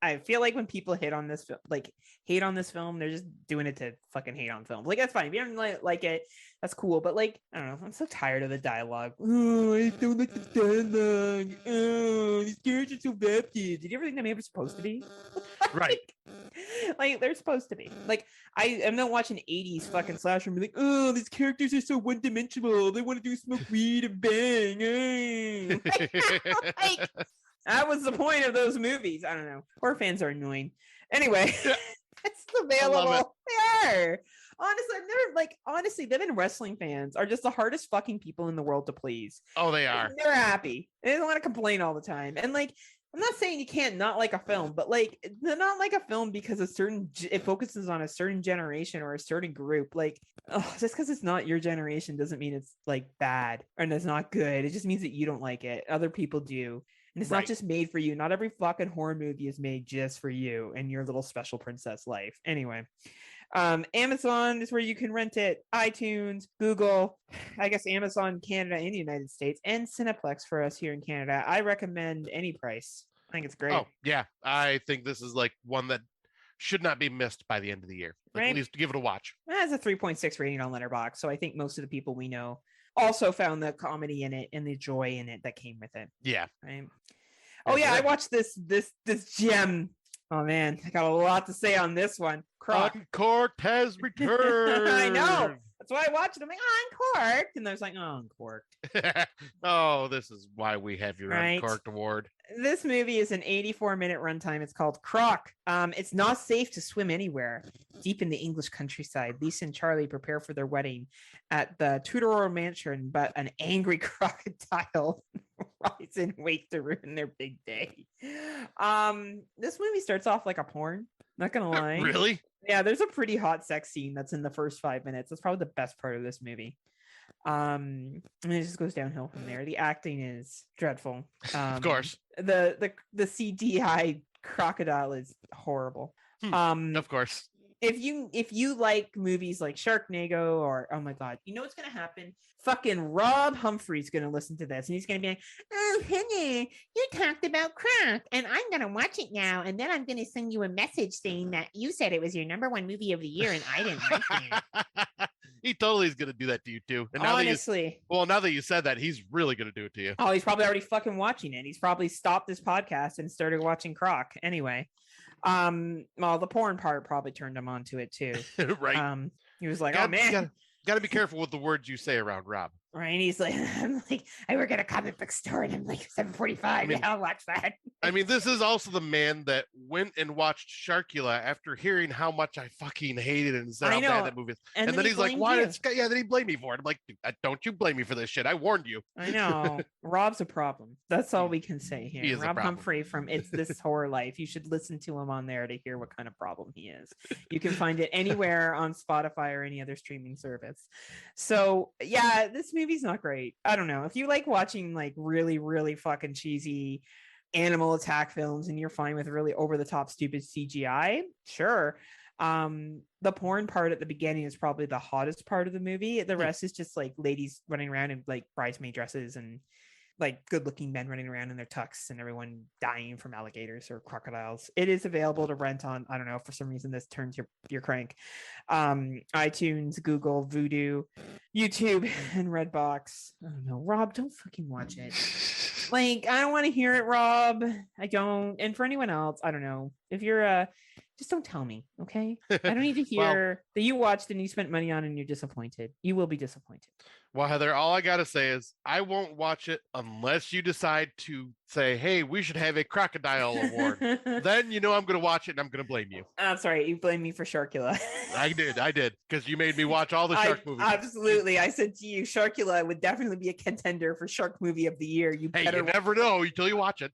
I feel like when people hate on this film, they're just doing it to fucking hate on film. Like, that's fine. If you don't like it, that's cool. But like, I don't know. I'm so tired of the dialogue. Oh, I don't like the dialogue. Oh, these characters are so vapid. Did you ever think that maybe supposed to be? Right. Like they're supposed to be. Like, I'm not watching 80s fucking slasher and be like, oh, these characters are so one-dimensional. They want to do smoke weed and bang. Like, that was the point of those movies. I don't know. Horror fans are annoying. Anyway, it's available. They are. Honestly, them and wrestling fans are just the hardest fucking people in the world to please. Oh, they are. They're happy. They don't want to complain all the time. And like, I'm not saying you can't not like a film, but like, they're not like a film because it focuses on a certain generation or a certain group. Like, just because it's not your generation doesn't mean it's like bad and it's not good. It just means that you don't like it. Other people do. And it's not just made for you. Not every fucking horror movie is made just for you and your little special princess life. Anyway, Amazon is where you can rent it. iTunes, Google, I guess Amazon Canada and the United States, and Cineplex for us here in Canada. I recommend any price. I think it's great. Oh, yeah. I think this is like one that should not be missed by the end of the year. Like, at least give it a watch. It has a 3.6 rating on Letterboxd, so I think most of the people we know also found the comedy in it and the joy in it that came with it. Yeah. Right. Oh yeah, I watched this gem. Oh man, I got a lot to say on this one. Croc. Uncorked has returned. I know. That's why I watched it. I'm like, Uncorked. And I was like, Uncorked. Oh, this is why we have your Uncorked award. This movie is an 84-minute runtime. It's called Croc. It's not safe to swim anywhere. Deep in the English countryside, Lisa and Charlie prepare for their wedding at the Tudor mansion, but an angry crocodile lies in wait to ruin their big day. This movie starts off like a porn. Not gonna lie. Really? Yeah, there's a pretty hot sex scene that's in the first 5 minutes. That's probably the best part of this movie. And it just goes downhill from there. The acting is dreadful. Of course. The CGI crocodile is horrible. Of course. If you like movies like Sharknado or, oh my god, you know what's gonna happen? Fucking Rob Humphrey's gonna listen to this and he's gonna be like, oh honey, you talked about Croc and I'm gonna watch it now and then I'm gonna send you a message saying that you said it was your #1 movie of the year and I didn't like it. He totally is gonna do that to you too. And now honestly, now that you said that, he's really gonna do it to you. Oh, he's probably already fucking watching it. He's probably stopped this podcast and started watching Croc anyway. Well, the porn part probably turned him on to it too. Right. He was like, oh man, gotta be careful with the words you say around Rob. Right. And he's like, I'm like, I work at a comic book store and I'm like 7:45. Yeah, I'll watch that. I mean, this is also the man that went and watched Sharkula after hearing how much I fucking hated it and said how bad that movie is. And then he's like, why? Then he blamed me for it. I'm like, don't you blame me for this shit. I warned you. I know. Rob's a problem. That's all we can say here. He is Rob Humphrey from It's This Horror Life. You should listen to him on there to hear what kind of problem he is. You can find it anywhere on Spotify or any other streaming service. So yeah, this movie's not great. I don't know. If you like watching like really, really fucking cheesy animal attack films and you're fine with really over the top stupid CGI, sure. The porn part at the beginning is probably the hottest part of the movie. The rest is just like ladies running around in like bridesmaid dresses and like good looking men running around in their tux and everyone dying from alligators or crocodiles. It is available to rent on, I don't know, for some reason this turns your crank. iTunes, Google, Vudu, YouTube, and Redbox. I don't know. Rob, don't fucking watch it. Like, I don't want to hear it, Rob. I don't. And for anyone else, I don't know. If you're a Just don't tell me, okay? I don't need to Well, hear that you watched and you spent money on and you're disappointed. You will be disappointed. well, Heather, all I gotta say is I won't watch it unless you decide to say, "Hey, we should have a crocodile award." Then you know I'm gonna watch it and I'm gonna blame you. That's right. You blame me for Sharkula. I did, because you made me watch all the shark movies. Absolutely. I said to you, Sharkula would definitely be a contender for Shark Movie of the Year. You Hey, better you never know until you watch it.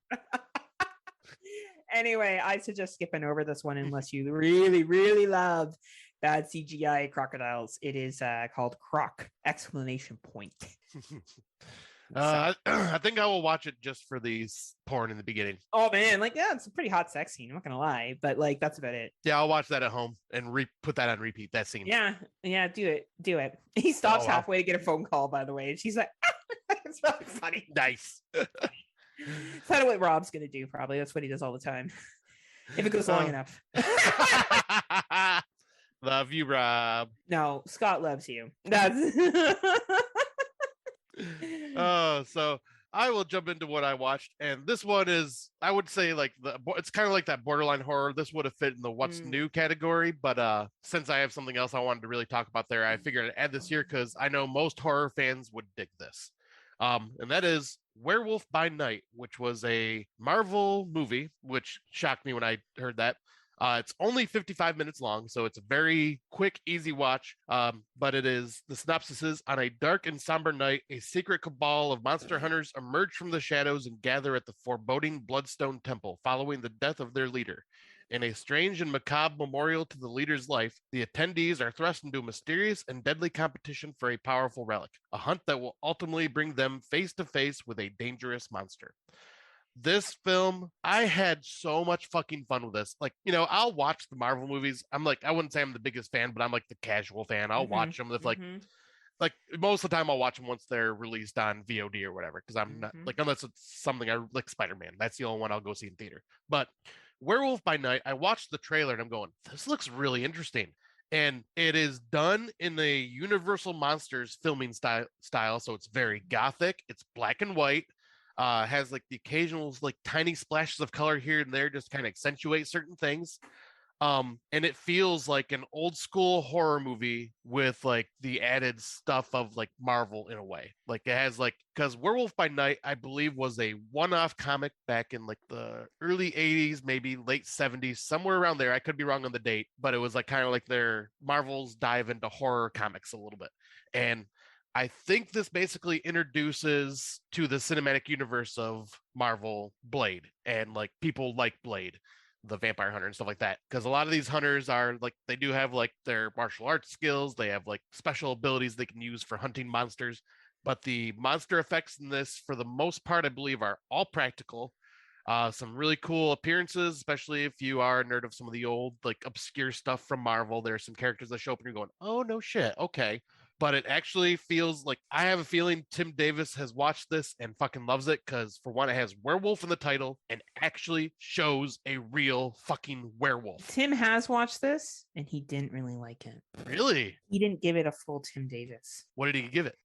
Anyway, I suggest skipping over this one unless you really, really love bad CGI crocodiles. It is called Croc! Exclamation point. I think I will watch it just for these porn in the beginning. Oh man, like yeah, it's a pretty hot sex scene. I'm not gonna lie, but like that's about it. Yeah, I'll watch that at home and put that on repeat. That scene. Yeah, do it. He stops Oh, wow. halfway to get a phone call, by the way, and she's like, "It's really funny." Nice. It's kind of what Rob's gonna do. Probably that's what he does all the time. If it goes long enough. Love you, Rob. No, Scott loves you. That's So I will jump into what I watched, and this one is, I would say, like it's kind of like that borderline horror. This would have fit in the what's new category, but since I have something else I wanted to really talk about there, I figured I'd add this here because I know most horror fans would dig this. And that is Werewolf by Night, which was a Marvel movie, which shocked me when I heard that. It's only 55 minutes long, so it's a very quick, easy watch. But the synopsis is: on a dark and somber night, a secret cabal of monster hunters emerge from the shadows and gather at the foreboding Bloodstone Temple, following the death of their leader. In a strange and macabre memorial to the leader's life, the attendees are thrust into a mysterious and deadly competition for a powerful relic, a hunt that will ultimately bring them face to face with a dangerous monster. This film, I had so much fucking fun with this. Like, I'll watch the Marvel movies. I'm like, I wouldn't say I'm the biggest fan, but I'm like the casual fan. I'll watch them if like most of the time I'll watch them once they're released on VOD or whatever, because I'm not like, unless it's something I like, Spider-Man. That's the only one I'll go see in theater. But Werewolf by Night, I watched the trailer and I'm going, this looks really interesting. And it is done in a Universal Monsters filming style, so it's very gothic. It's black and white. Has like the occasional like tiny splashes of color here and there, just kind of accentuate certain things. And it feels like an old school horror movie with like the added stuff of like Marvel in a way. Like it has like, because Werewolf by Night, I believe, was a one-off comic back in like the early 80s, maybe late 70s, somewhere around there. I could be wrong on the date, but it was like kind of like their Marvel's dive into horror comics a little bit. And I think this basically introduces to the cinematic universe of Marvel Blade, and like people like Blade, the vampire hunter and stuff like that. Because a lot of these hunters are like, they do have like their martial arts skills. They have like special abilities they can use for hunting monsters. But the monster effects in this, for the most part, I believe, are all practical. Some really cool appearances, especially if you are a nerd of some of the old, like obscure stuff from Marvel. There are some characters that show up and you're going, oh, no shit. Okay. But it actually feels like, I have a feeling Tim Davis has watched this and fucking loves it, because for one, it has werewolf in the title and actually shows a real fucking werewolf. Tim has watched this and he didn't really like it. Really? He didn't give it a full Tim Davis. What did he give it?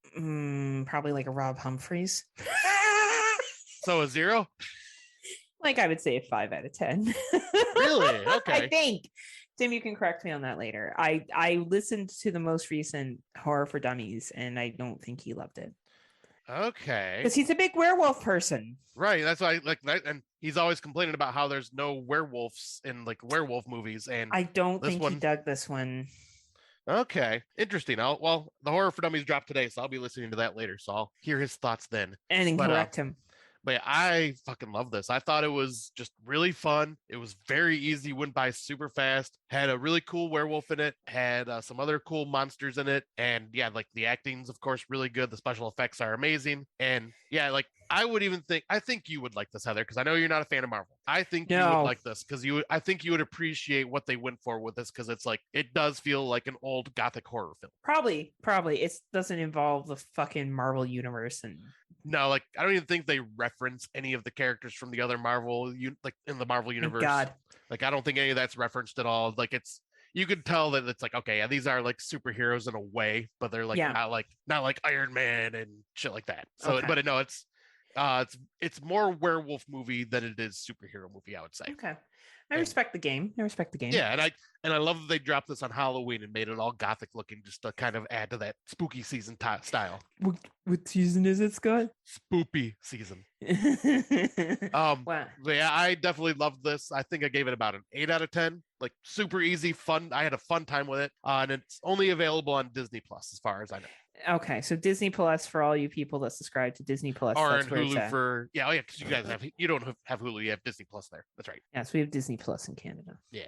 Probably like a Rob Humphreys. So a 0? Like I would say a 5 out of 10. Really? Okay. I think. Tim, you can correct me on that later. I listened to the most recent Horror for Dummies and I don't think he loved it. Okay. Because he's a big werewolf person. Right. That's why I like that. And he's always complaining about how there's no werewolves in like werewolf movies. And I don't think he dug this one. Okay. Interesting. The Horror for Dummies dropped today, so I'll be listening to that later. So I'll hear his thoughts then. And then correct him. But yeah, I fucking love this. I thought it was just really fun. It was very easy, went by super fast. Had a really cool werewolf in it. Had some other cool monsters in it. And yeah, like the acting's of course really good. The special effects are amazing. And yeah, like I think you would like this, Heather, because I know you're not a fan of Marvel. I think you would like this because I think you would appreciate what they went for with this, because it's like, it does feel like an old gothic horror film. Probably. It doesn't involve the fucking Marvel universe. And no, like I don't even think they reference any of the characters from the other Marvel, like in the Marvel universe. God. Like I don't think any of that's referenced at all. Like you could tell that it's like, okay, yeah, these are like superheroes in a way, but they're like not like Iron Man and shit like that. So, but no, it's It's more werewolf movie than it is superhero movie, I would say. Okay. I And respect the game. I respect the game. yeah, and I love that they dropped this on Halloween and made it all gothic looking, just to kind of add to that spooky season style. What season is it, Scott? Spoopy season. Wow. But yeah, I definitely loved this. I think I gave it about an 8 out of 10. Like super easy, fun. I had a fun time with it. And it's only available on Disney Plus, as far as I know. Okay, so Disney Plus for all you people that subscribe to Disney Plus. Or that's in where it's Hulu at. for because you guys you don't have Hulu, you have Disney Plus there. That's right. Yes, we have Disney Plus in Canada. Yeah,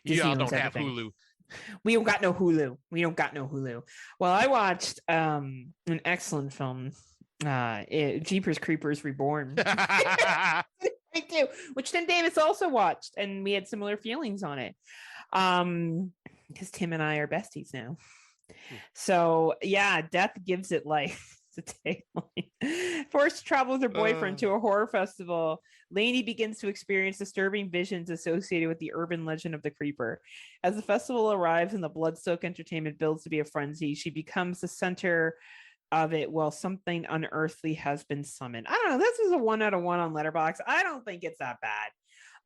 Disney y'all don't owns have everything. Hulu. We don't got no Hulu. Well, I watched an excellent film, Jeepers Creepers Reborn. I do, which Tim Davis also watched, and we had similar feelings on it. Because Tim and I are besties now. So yeah, death gives it life. It's a tagline. Forced to travel with her boyfriend to a horror festival, Lainey begins to experience disturbing visions associated with the urban legend of the creeper. As the festival arrives and the blood-soaked entertainment builds to be a frenzy, she becomes the center of it while something unearthly has been summoned. I don't know. This is a 1 out of 1 on Letterboxd. I don't think it's that bad.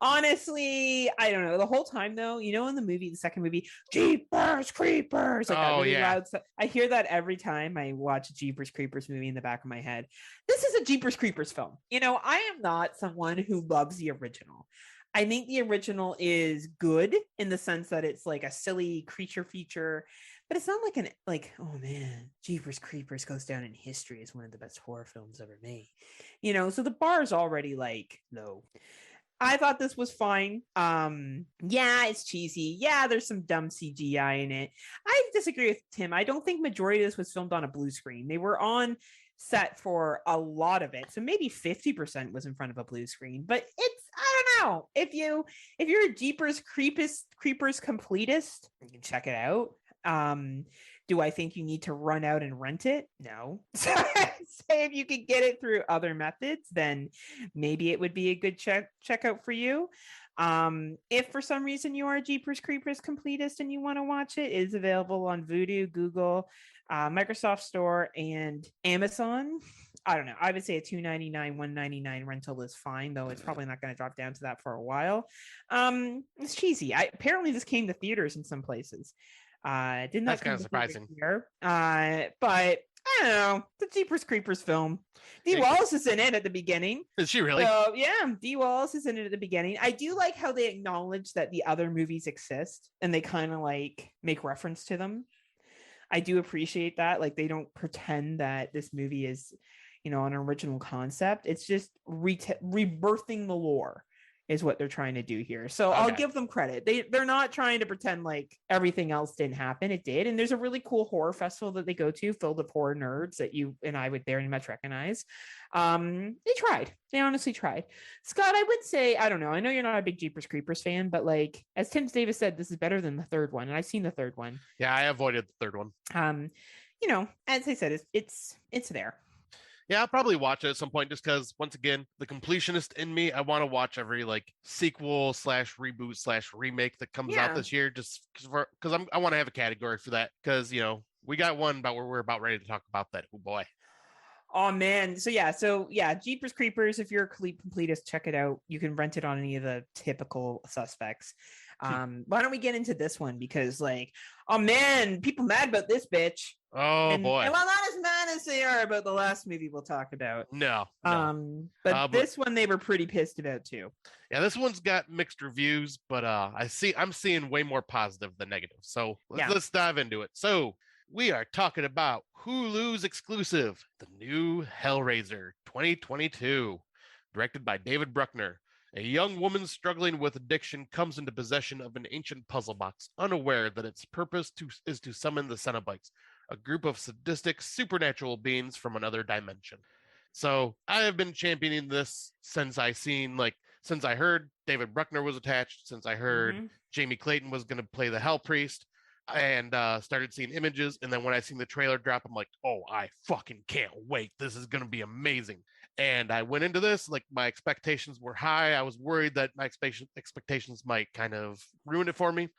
Honestly, I don't know. The whole time, though, in the movie, the second movie, Jeepers Creepers, like that really loud stuff. I hear that every time I watch a Jeepers Creepers movie in the back of my head. This is a Jeepers Creepers film. I am not someone who loves the original. I think the original is good in the sense that it's like a silly creature feature, but it's not oh man, Jeepers Creepers goes down in history as one of the best horror films ever made. So the bar is already low. I thought this was fine. Yeah, it's cheesy. Yeah, there's some dumb CGI in it. I disagree with Tim. I don't think majority of this was filmed on a blue screen. They were on set for a lot of it. So maybe 50% was in front of a blue screen. But I don't know. If you're a Jeepers Creepers completist, you can check it out. Do I think you need to run out and rent it? No. Say if you could get it through other methods, then maybe it would be a good checkout for you. If for some reason you are a Jeepers Creepers completist and you want to watch it, it is available on Vudu, Google, Microsoft Store, and Amazon. I don't know. I would say a $2.99, $1.99 rental is fine, though it's probably not going to drop down to that for a while. It's cheesy. Apparently this came to theaters in some places. Didn't That's kind of surprising. Here. But I don't know. The Jeepers Creepers film. Dee Wallace is in it at the beginning. Is she really? So yeah, Dee Wallace is in it at the beginning. I do like how they acknowledge that the other movies exist and they kind of make reference to them. I do appreciate that. They don't pretend that this movie is, an original concept. It's just rebirthing the lore is what they're trying to do here. So okay. I'll give them credit. They're not trying to pretend like everything else didn't happen. It did. And there's a really cool horror festival that they go to filled with horror nerds that you and I would very much recognize. They tried. They honestly tried. Scott, I would say, I don't know. I know you're not a big Jeepers Creepers fan, but as Tim Davis said, this is better than the third one. And I've seen the third one. Yeah, I avoided the third one. As I said, it's there. Yeah, I'll probably watch it at some point just because, once again, the completionist in me, I want to watch every sequel / reboot / remake that comes out this year just because I want to have a category for that because, we got one about where we're about ready to talk about that. Oh, boy. Oh, man. So yeah, Jeepers Creepers, if you're a completist, check it out. You can rent it on any of the typical suspects. Why don't we get into this one? Because oh man, people mad about this bitch. Oh boy. And well, not as mad as they are about the last movie we'll talk about. No. But this one they were pretty pissed about too. Yeah, this one's got mixed reviews, but I'm seeing way more positive than negative. So let's dive into it. So we are talking about Hulu's exclusive, the new Hellraiser 2022, directed by David Bruckner. A young woman struggling with addiction comes into possession of an ancient puzzle box, unaware that its purpose is to summon the Cenobites, a group of sadistic supernatural beings from another dimension. So I have been championing this since I heard David Bruckner was attached, since I heard Jamie Clayton was going to play the Hell Priest, and started seeing images. And then when I seen the trailer drop, I'm like, oh, I fucking can't wait. This is going to be amazing. And I went into this, my expectations were high. I was worried that my expectations might kind of ruin it for me.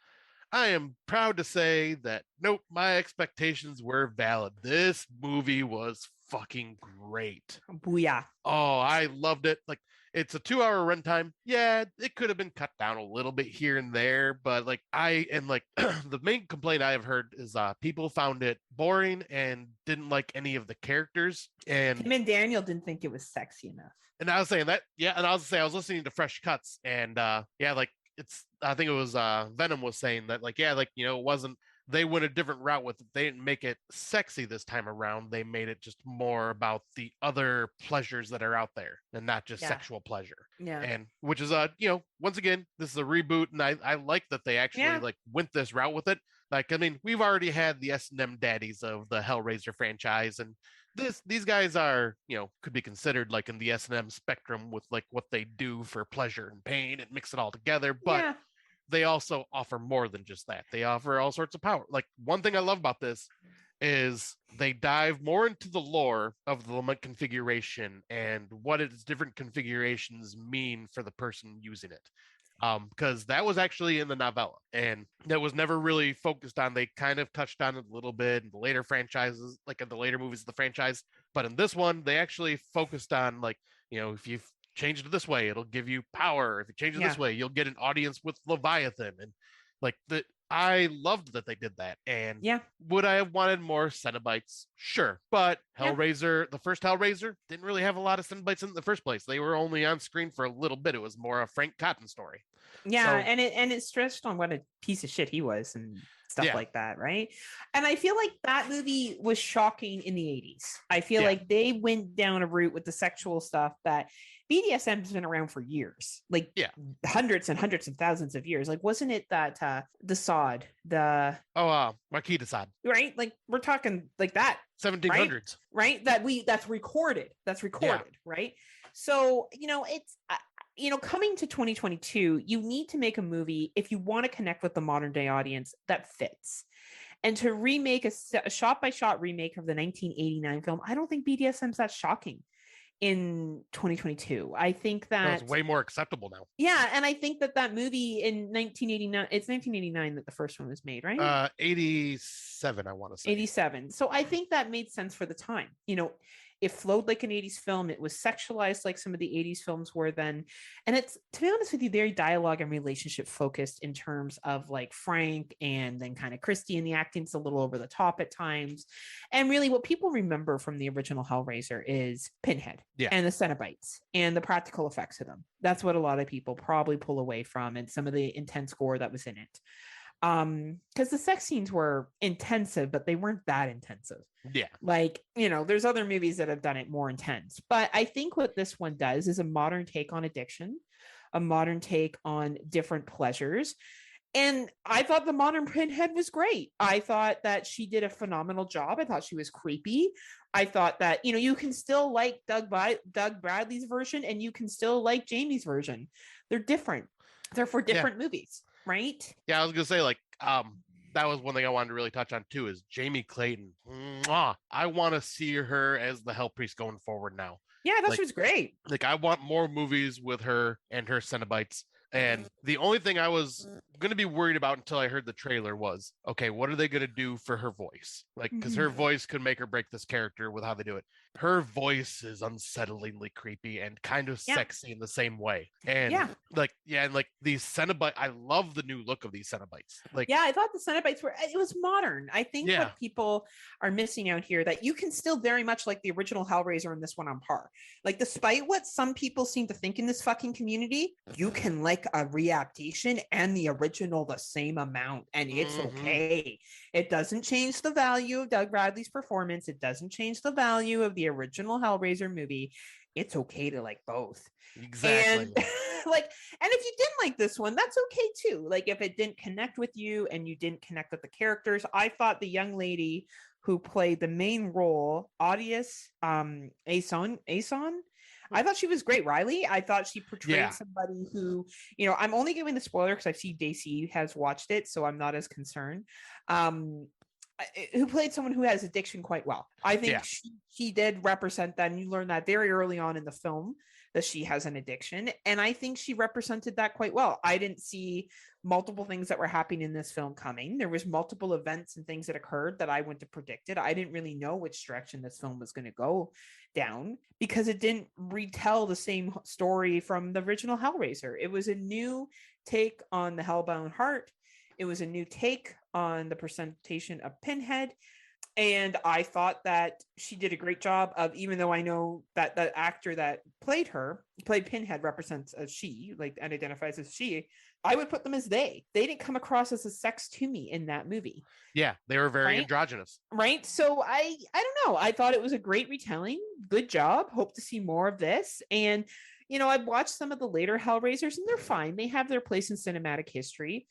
I am proud to say that, nope, my expectations were valid. This movie was fucking great. Booyah. Oh, I loved it. Like, it's a 2 hour runtime. Yeah, it could have been cut down a little bit here and there, but like the main complaint I have heard is people found it boring and didn't like any of the characters. Tim and Daniel didn't think it was sexy enough. And I was saying that, yeah, and I was listening to Fresh Cuts, and yeah, like I think it was Venom was saying that, like, yeah, like, it wasn't, they went a different route with it. They didn't make it sexy this time around. They made it just more about the other pleasures that are out there and not just sexual pleasure. Yeah. And which is once again, this is a reboot, and I like that they actually like went this route with it. Like, I mean, we've already had the S&M daddies of the Hellraiser franchise, and these guys are, could be considered like in the S&M spectrum with like what they do for pleasure and pain and mix it all together, but they also offer more than just that. They offer all sorts of power. Like, one thing I love about this is they dive more into the lore of the lament configuration and what its different configurations mean for the person using it. Because that was actually in the novella, and that was never really focused on. They kind of touched on it a little bit in the later franchises, like in the later movies of the franchise. But in this one, they actually focused on, like, if you change it this way, it'll give you power. If you change it this way, you'll get an audience with Leviathan. And like, I loved that they did that. And would I have wanted more Cenobites? Sure. But Hellraiser, the first Hellraiser, didn't really have a lot of Cenobites in the first place. They were only on screen for a little bit. It was more a Frank Cotton story. Yeah, so, and it stressed on what a piece of shit he was and stuff like that, right? And I feel like that movie was shocking in the 80s. I feel like they went down a route with the sexual stuff that BDSM has been around for years, like hundreds and hundreds of thousands of years. Like, wasn't it that the Sod, Marquis de Sade, right? Like, we're talking like that 1700s, right? That's recorded, right? So, it's coming to 2022, you need to make a movie if you want to connect with the modern day audience that fits. And to remake a shot by shot remake of the 1989 film, I don't think BDSM's that shocking in 2022. I think that it's way more acceptable now. Yeah, and I think that movie in 1989, it's 1989 that the first one was made, right? 87, I want to say. 87. So I think that made sense for the time. It flowed like an 80s film. It was sexualized like some of the 80s films were then. And it's, to be honest with you, very dialogue and relationship focused in terms of like Frank and then kind of Christy, and the acting's a little over the top at times. And really what people remember from the original Hellraiser is Pinhead and the Cenobites and the practical effects of them. That's what a lot of people probably pull away from, and some of the intense gore that was in it. Because the sex scenes were intensive, but they weren't that intensive. Yeah. Like, there's other movies that have done it more intense. But I think what this one does is a modern take on addiction, a modern take on different pleasures. And I thought the modern Pinhead was great. I thought that she did a phenomenal job. I thought she was creepy. I thought that, you can still like Doug Bradley's version, and you can still like Jamie's version. They're different. They're for different movies. Right? Yeah, I was gonna say, like, that was one thing I wanted to really touch on too, is Jamie Clayton. Mwah! I want to see her as the Hell Priest going forward now. Yeah, I thought she was great. Like, I want more movies with her and her Cenobites. And the only thing I was going to be worried about until I heard the trailer was, okay, what are they going to do for her voice? Like, because her voice could make or break this character with how they do it. Her voice is unsettlingly creepy and kind of sexy in the same way. And and like these Cenobites, I love the new look of these Cenobites. Like, I thought the Cenobites it was modern. I think what people are missing out here, that you can still very much like the original Hellraiser and this one on par. Like, despite what some people seem to think in this fucking community, you can like a readaptation and the original the same amount, and it's okay. It doesn't change the value of Doug Bradley's performance. It doesn't change the value of the original Hellraiser movie. It's okay to like both. Exactly. And and if you didn't like this one, that's okay too. Like, if it didn't connect with you and you didn't connect with the characters, I thought the young lady who played the main role, Audius Ason, I thought she was great. Riley, I thought she portrayed somebody who, I'm only giving the spoiler because I see Daisy has watched it, so I'm not as concerned. Who played someone who has addiction quite well. I think she did represent that, and you learn that very early on in the film, that she has an addiction. And I think she represented that quite well. I didn't see multiple things that were happening in this film coming. There was multiple events and things that occurred that I wouldn't have predicted. I didn't really know which direction this film was going to go down because it didn't retell the same story from the original Hellraiser. It was a new take on the Hellbound Heart. It was a new take on the presentation of Pinhead. And I thought that she did a great job of, even though I know that the actor that played Pinhead, represents as she, like, and identifies as she, I would put them as they. They didn't come across as a sex to me in that movie. Yeah, they were very Right? androgynous. Right. So I don't know. I thought it was a great retelling. Good job. Hope to see more of this. And I've watched some of the later Hellraisers and they're fine. They have their place in cinematic history.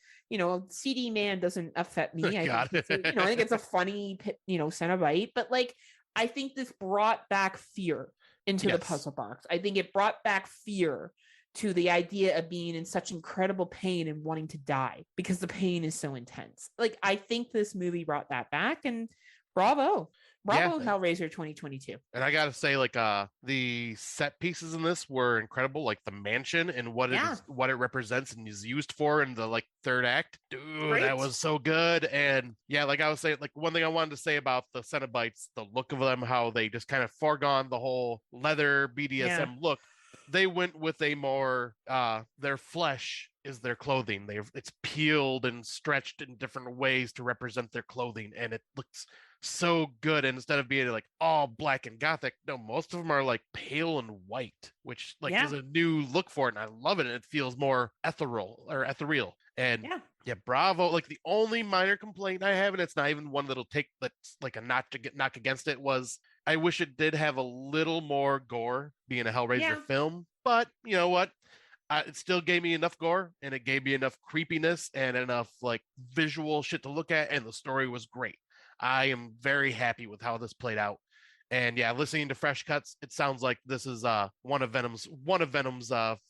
CD Man doesn't affect me. I think it's a funny, Cenobite, but like, I think this brought back fear into the puzzle box. I think it brought back fear to the idea of being in such incredible pain and wanting to die because the pain is so intense. Like, I think this movie brought that back, and bravo. Hellraiser 2022. And I gotta say, like, the set pieces in this were incredible, like the mansion and what it represents and is used for in the like third act. Dude, that was so good. And yeah, like I was saying, like, one thing I wanted to say about the Cenobites, the look of them, how they just kind of foregone the whole leather BDSM look. They went with a more their flesh is their clothing. It's peeled and stretched in different ways to represent their clothing, and it looks so good. And instead of being like all black and gothic, no, most of them are like pale and white, which like is a new look for it, and I love it. And it feels more ethereal. And yeah, bravo. Like, the only minor complaint I have, and it's not even one that'll take that's like a knock against it, was I wish it did have a little more gore, being a Hellraiser film. But you know what? It still gave me enough gore, and it gave me enough creepiness and enough like visual shit to look at, and the story was great. I am very happy with how this played out. And yeah, listening to Fresh Cuts, it sounds like this is one of Venom's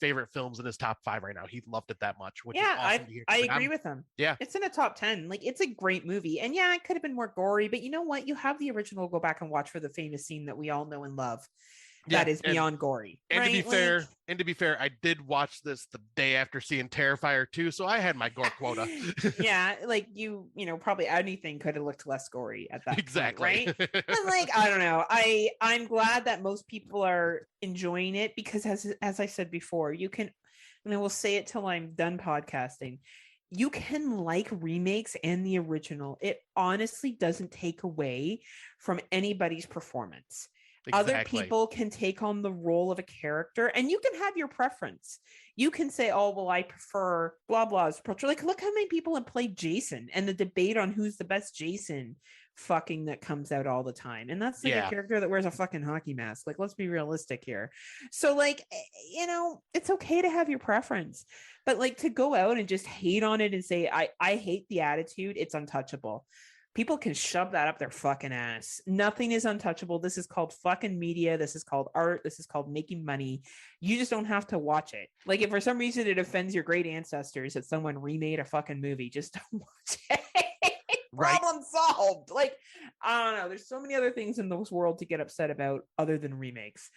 favorite films in his top 5 right now. He loved it that much, which is awesome to hear. I agree with him. Yeah, it's in a top 10. Like, it's a great movie, and yeah, it could have been more gory, but you know what? You have the original. Go back and watch for the famous scene that we all know and love. That is beyond gory. And to be fair, I did watch this the day after seeing Terrifier 2, so I had my gore quota. Yeah, like probably anything could have looked less gory at that exactly. Point, right? But like, I don't know. I'm glad that most people are enjoying it because as I said before, you can, and I will say it till I'm done podcasting, you can like remakes and the original. It honestly doesn't take away from anybody's performance. Exactly. Other people can take on the role of a character, and you can have your preference. You can say, oh, well, I prefer blah, blah's approach. Like, look how many people have played Jason, and the debate on who's the best Jason fucking that comes out all the time. And that's like a character that wears a fucking hockey mask. Like, let's be realistic here. So like, it's okay to have your preference, but like, to go out and just hate on it and say, I hate the attitude, it's untouchable. People can shove that up their fucking ass. Nothing is untouchable. This is called fucking media. This is called art. This is called making money. You just don't have to watch it. Like, if for some reason it offends your great ancestors that someone remade a fucking movie, just don't watch it. Problem solved. Like, I don't know. There's so many other things in this world to get upset about other than remakes.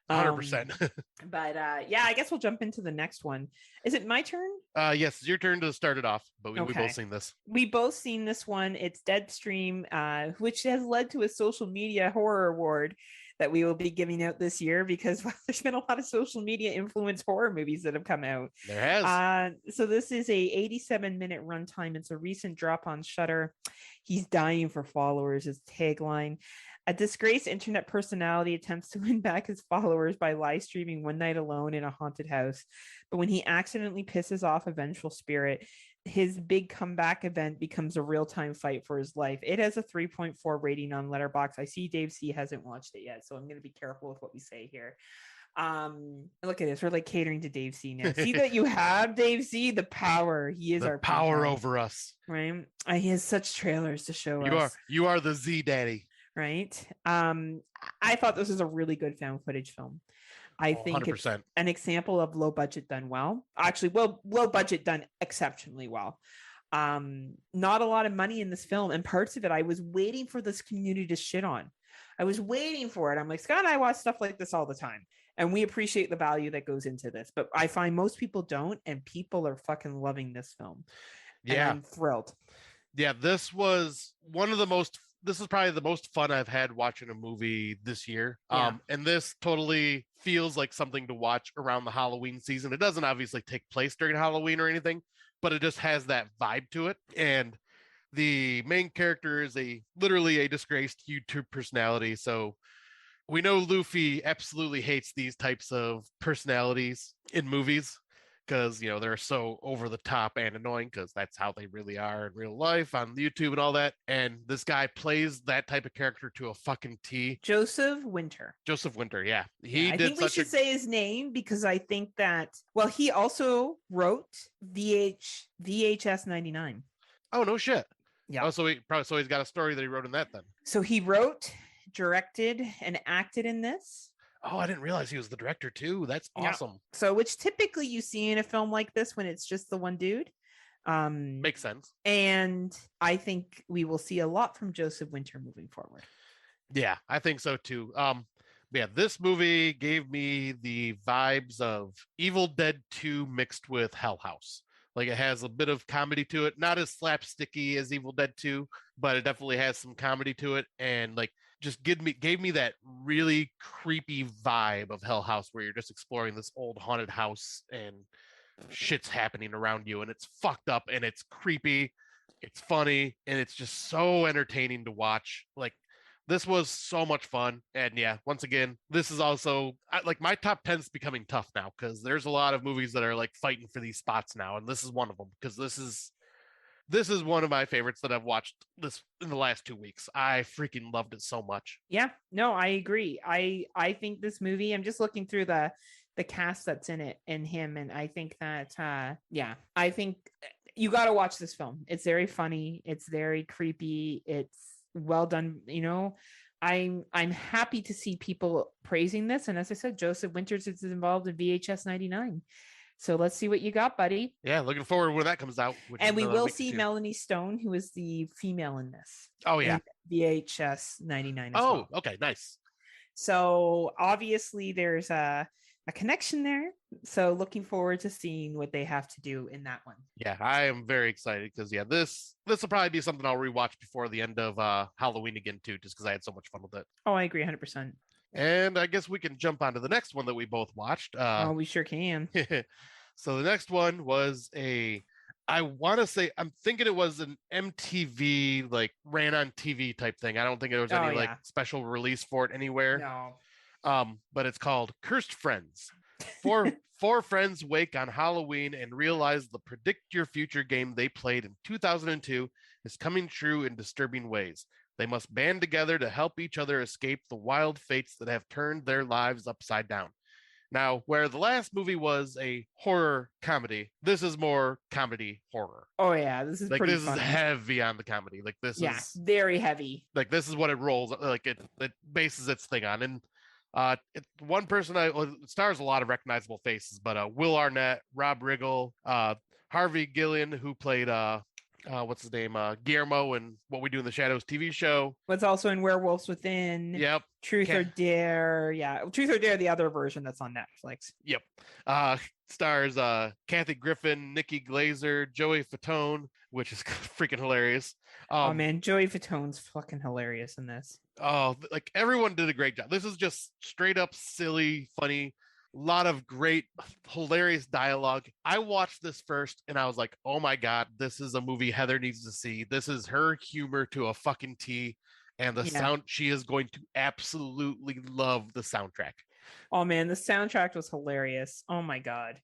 100%. But yeah, I guess we'll jump into the next one. Is it my turn? Yes, it's your turn to start it off, but we both seen this. We both seen this one. It's Deadstream, which has led to a social media horror award that we will be giving out this year because there's been a lot of social media influenced horror movies that have come out. There has. So this is a 87-minute runtime. It's a recent drop on Shudder. He's dying for followers is tagline. A disgraced internet personality attempts to win back his followers by live streaming one night alone in a haunted house. But when he accidentally pisses off a vengeful spirit, his big comeback event becomes a real-time fight for his life. It has a 3.4 rating on Letterboxd. I see Dave C hasn't watched it yet, so I'm going to be careful with what we say here. Look at this. We're like catering to Dave C now. See that you have Dave C, the power. He is our power over us. Right? He has such trailers to show us. You are the Z daddy. Right. I thought this was a really good found footage film. I think 100%. It's an example of low budget done well. Actually, low budget done exceptionally well. Not a lot of money in this film, and parts of it I was waiting for this community to shit on. I was waiting for it. I'm like, Scott and I watch stuff like this all the time. And we appreciate the value that goes into this, but I find most people don't, and people are fucking loving this film. And Yeah. I'm thrilled. Yeah, this was one of the most this is probably the most fun I've had watching a movie this year. Yeah. And this totally feels like something to watch around the Halloween season. It doesn't obviously take place during Halloween or anything, but it just has that vibe to it. And the main character is literally a disgraced YouTube personality. So we know Luffy absolutely hates these types of personalities in movies because they're so over the top and annoying because that's how they really are in real life on YouTube and all that. And this guy plays that type of character to a fucking T. Joseph Winter. Joseph Winter, yeah. He I think we should say his name because I think that he also wrote VHS 99. Oh, no shit. Yeah. Oh, so he's got a story that he wrote in that then. So he wrote, directed, and acted in this. Oh, I didn't realize he was the director too. That's awesome. Yeah. So, which typically you see in a film like this when it's just the one dude. Makes sense. And I think we will see a lot from Joseph Winter moving forward. Yeah, I think so too. Yeah, this movie gave me the vibes of Evil Dead 2 mixed with Hell House. Like it has a bit of comedy to it, not as slapsticky as Evil Dead 2, but it definitely has some comedy to it, and like just gave me that really creepy vibe of Hell House where you're just exploring this old haunted house and shit's happening around you and it's fucked up and it's creepy, it's funny, and it's just so entertaining to watch. Like this was so much fun. And yeah, once again, this is also like my top 10 is becoming tough now because there's a lot of movies that are like fighting for these spots now, and this is one of them because this is one of my favorites that I've watched this in the last 2 weeks. I freaking loved it so much. Yeah, no, I agree. I think this movie, I'm just looking through the cast that's in it and him, and I think that I think you got to watch this film. It's very funny, it's very creepy, it's well done. I'm happy to see people praising this, and as I said, Joseph Winters is involved in VHS 99. So let's see what you got, buddy. Yeah, looking forward when that comes out. And we will see Melanie Stone, who is the female in this. Oh, yeah. VHS 99 as well. Okay, nice. So obviously there's a connection there. So looking forward to seeing what they have to do in that one. Yeah, I am very excited because, yeah, this will probably be something I'll rewatch before the end of Halloween again, too, just because I had so much fun with it. Oh, I agree 100%. And I guess we can jump on to the next one that we both watched. We sure can. So the next one was I'm thinking it was an MTV, like ran on TV type thing. I don't think there was any like special release for it anywhere. No. But it's called Cursed Friends. Four friends wake on Halloween and realize the predict your future game they played in 2002 is coming true in disturbing ways. They must band together to help each other escape the wild fates that have turned their lives upside down. Now, where the last movie was a horror comedy, this is more comedy horror. Oh yeah, this is like pretty this funny. Is heavy on the comedy. Like this is very heavy. Like this is what it rolls. Like it bases its thing on. And one person it stars a lot of recognizable faces, but Will Arnett, Rob Riggle, Harvey Gillian, who played what's his name? Guillermo in What We Do in the Shadows TV show. What's also in Werewolves Within. Yep. Truth or Dare. Yeah. Truth or Dare, the other version that's on Netflix. Yep. Stars Kathy Griffin, Nikki Glazer, Joey Fatone, which is freaking hilarious. Oh man, Joey Fatone's fucking hilarious in this. Oh, like everyone did a great job. This is just straight up silly, funny. A lot of great, hilarious dialogue. I watched this first and I was like, oh my God, this is a movie Heather needs to see. This is her humor to a fucking T. And the sound, she is going to absolutely love the soundtrack. Oh man, the soundtrack was hilarious. Oh my God.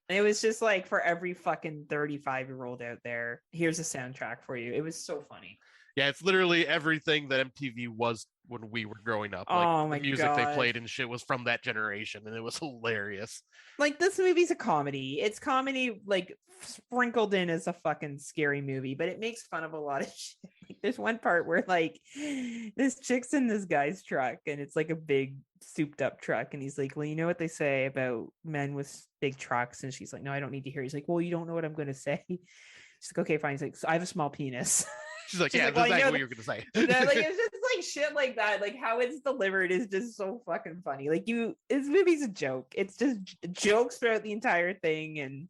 It was just like for every fucking 35-year-old out there, here's a soundtrack for you. It was so funny. Yeah, it's literally everything that MTV was when we were growing up. Like, oh my the music God. They played and shit was from that generation, and it was hilarious. Like, this movie's a comedy. It's comedy, like, sprinkled in as a fucking scary movie, but it makes fun of a lot of shit. Like, there's one part where, like, this chick's in this guy's truck, and it's, like, a big, souped-up truck, and he's like, well, you know what they say about men with big trucks? And she's like, no, I don't need to hear. He's like, well, you don't know what I'm going to say? She's like, okay, fine. He's like, so I have a small penis. She's like, yeah, that's exactly what you're going to say. Like, it's just like shit like that, like how it's delivered is just so fucking funny. Like this movie's a joke. It's just jokes throughout the entire thing, and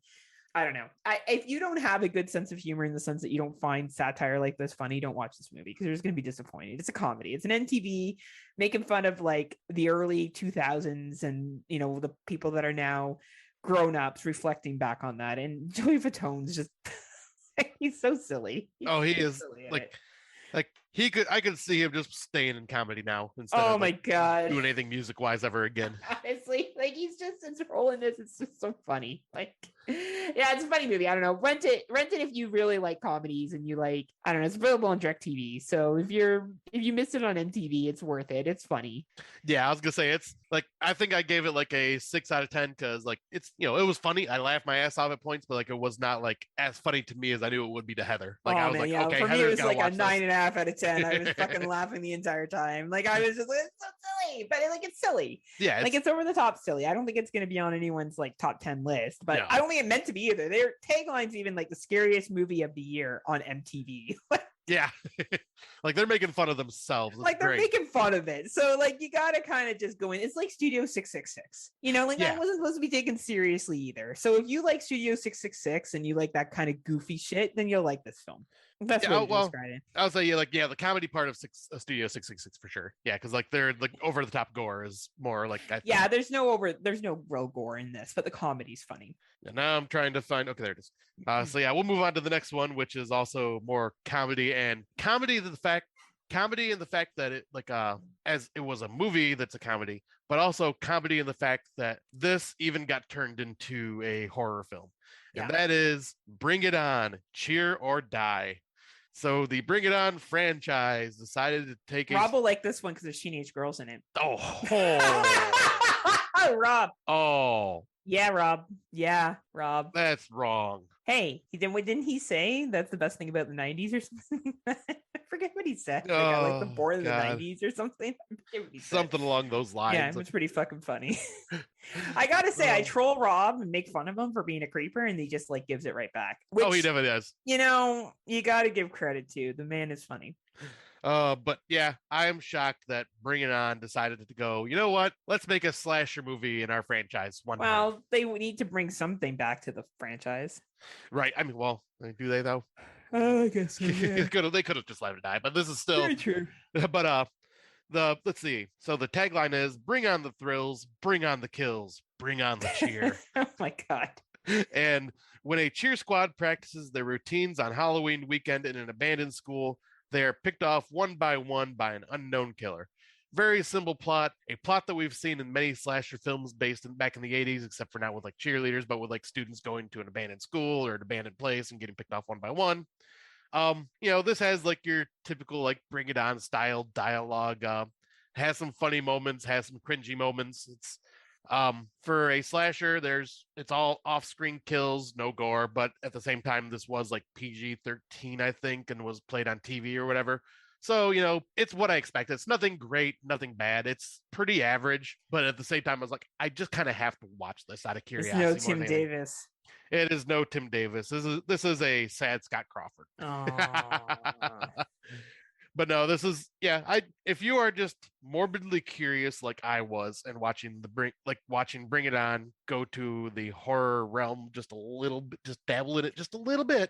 I don't know. If you don't have a good sense of humor in the sense that you don't find satire like this funny, don't watch this movie because you're just going to be disappointed. It's a comedy. It's an NTV making fun of like the early 2000s and, you know, the people that are now grown-ups reflecting back on that. And Joey Fatone's just, he's so silly. He is like I could see him just staying in comedy now instead of my God, doing anything music wise ever again. Honestly, like he's just his role in this. It's just so funny. Like, yeah, it's a funny movie. I don't know. Rent it if you really like comedies and you like. I don't know. It's available on DirecTV. So if you missed it on MTV, it's worth it. It's funny. Yeah, I was gonna say it's like I think I gave it like a 6 out of 10 because like it's it was funny. I laughed my ass off at points, but like it was not like as funny to me as I knew it would be to Heather. Like I was like, okay, for me Heather's it was like a 9.5 this. out of 10. I was fucking laughing the entire time. Like I was just like, it's so silly, but like it's silly. Yeah, like it's over the top silly. I don't think it's gonna be on anyone's like top 10 list, but No. I don't think it meant to be either. Their tagline's even like the scariest movie of the year on MTV. Yeah, like they're making fun of themselves. It's like they're great. making fun of it. So like you gotta kind of just go in. It's like Studio 666. You know, like Yeah. that wasn't supposed to be taken seriously either. So if you like Studio 666 and you like that kind of goofy shit, then you'll like this film. That's Yeah, what describe it. I'll say the comedy part of Studio 666 for sure. Yeah, because like they're like over the top gore is more like yeah. There's no real gore in this, but the comedy's funny. And now I'm trying to find. Okay, there it is. So yeah, we'll move on to the next one, which is also more comedy and comedy in the fact that it like as it was a movie that's a comedy, but also comedy in the fact that this even got turned into a horror film, and that is Bring It On, Cheer or Die. So the Bring It On franchise decided to take Rob will like this one because there's teenage girls in it. Rob. Oh. Yeah, Rob. Yeah, Rob. That's wrong. Hey, didn't he say that's the best thing about the 90s or something? I forget what he said. Like, I like the born in the 90s or something. Something along those lines. Yeah, it was pretty fucking funny. I gotta say, I troll Rob and make fun of him for being a creeper, and he just like gives it right back. Which, he definitely does. You know, you gotta give credit to. The man is funny. But yeah, I'm shocked that Bring It On decided to go, you know what? Let's make a slasher movie in our franchise one time. They need to bring something back to the franchise. Right. I mean, well, do they though? I guess so, yeah. They could have just let it die, but this is still very true. But let's see. So the tagline is bring on the thrills, bring on the kills, bring on the cheer. Oh my God. And when a cheer squad practices their routines on Halloween weekend in an abandoned school, they are picked off one by one by an unknown killer. Very simple plot, a plot that we've seen in many slasher films back in the 80s, except for not with like cheerleaders, but with like students going to an abandoned school or an abandoned place and getting picked off one by one. This has like your typical like Bring It On style dialogue, has some funny moments, has some cringy moments. It's for a slasher, it's all off-screen kills, no gore, but at the same time this was like PG-13 I think and was played on TV or whatever. So, it's what I expect. It's nothing great, nothing bad. It's pretty average, but at the same time I was like, I just kind of have to watch this out of curiosity. It's no Tim Davis. It is no Tim Davis. This is a sad Scott Crawford. But no, this is if you are just morbidly curious like I was and watching Bring It On go to the horror realm just a little bit, just dabble in it just a little bit,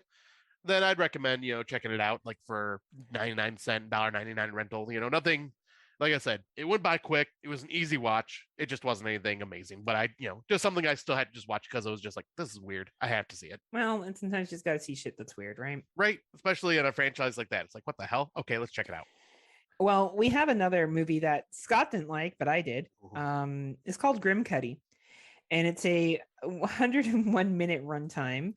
then I'd recommend, checking it out like for 99 cent, $1.99 rental. Nothing, like I said, it went by quick. It was an easy watch. It just wasn't anything amazing, but just something I still had to just watch because I was just like, this is weird. I have to see it. Well, and sometimes you just got to see shit that's weird, right? Right. Especially in a franchise like that. It's like, what the hell? Okay, let's check it out. Well, we have another movie that Scott didn't like, but I did. It's called Grim Cuddy. And it's a 101-minute runtime.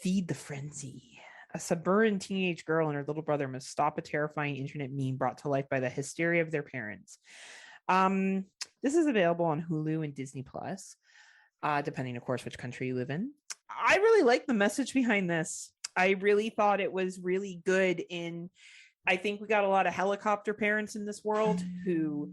Feed the Frenzy. A suburban teenage girl and her little brother must stop a terrifying internet meme brought to life by the hysteria of their parents. This is available on Hulu and Disney Plus, depending, of course, which country you live in. I really like the message behind this. I really thought it was really good in I think we got a lot of helicopter parents in this world who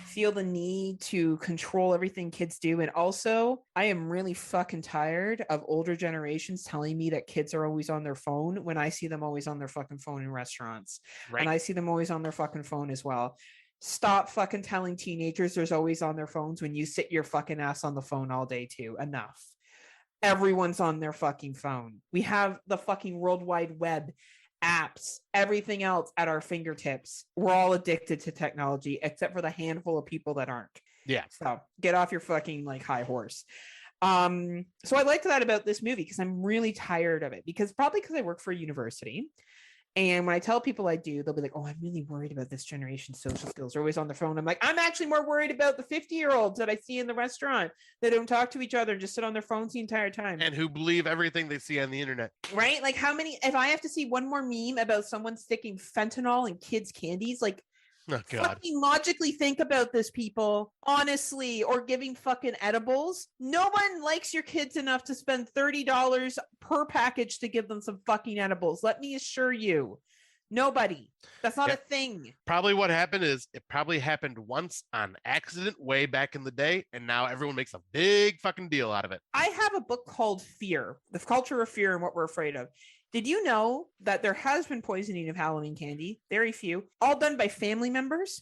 feel the need to control everything kids do. And also, I am really fucking tired of older generations telling me that kids are always on their phone when I see them always on their fucking phone in restaurants. Right. And I see them always on their fucking phone as well. Stop fucking telling teenagers there's always on their phones when you sit your fucking ass on the phone all day too. Enough. Everyone's on their fucking phone. We have the fucking World Wide Web, apps, everything else at our fingertips. We're all addicted to technology, except for the handful of people that aren't. Yeah. So get off your fucking like high horse. So I liked that about this movie because I'm really tired of it. Because I work for a university. And when I tell people I do, they'll be like, oh, I'm really worried about this generation's social skills. They're always on their phone. I'm like, I'm actually more worried about the 50-year-olds that I see in the restaurant that don't talk to each other and just sit on their phones the entire time. And who believe everything they see on the internet. Right? Like how many, if I have to see one more meme about someone sticking fentanyl in kids' candies, like, oh, God. Fucking logically think about this, people. Honestly, or giving fucking edibles. No one likes your kids enough to spend $30 per package to give them some fucking edibles. Let me assure you. Nobody. That's not a thing. Probably what happened is it probably happened once on accident way back in the day, and now everyone makes a big fucking deal out of it. I have a book called Fear, The Culture of Fear and What We're Afraid of. Did you know that there has been poisoning of Halloween candy? Very few. All done by family members.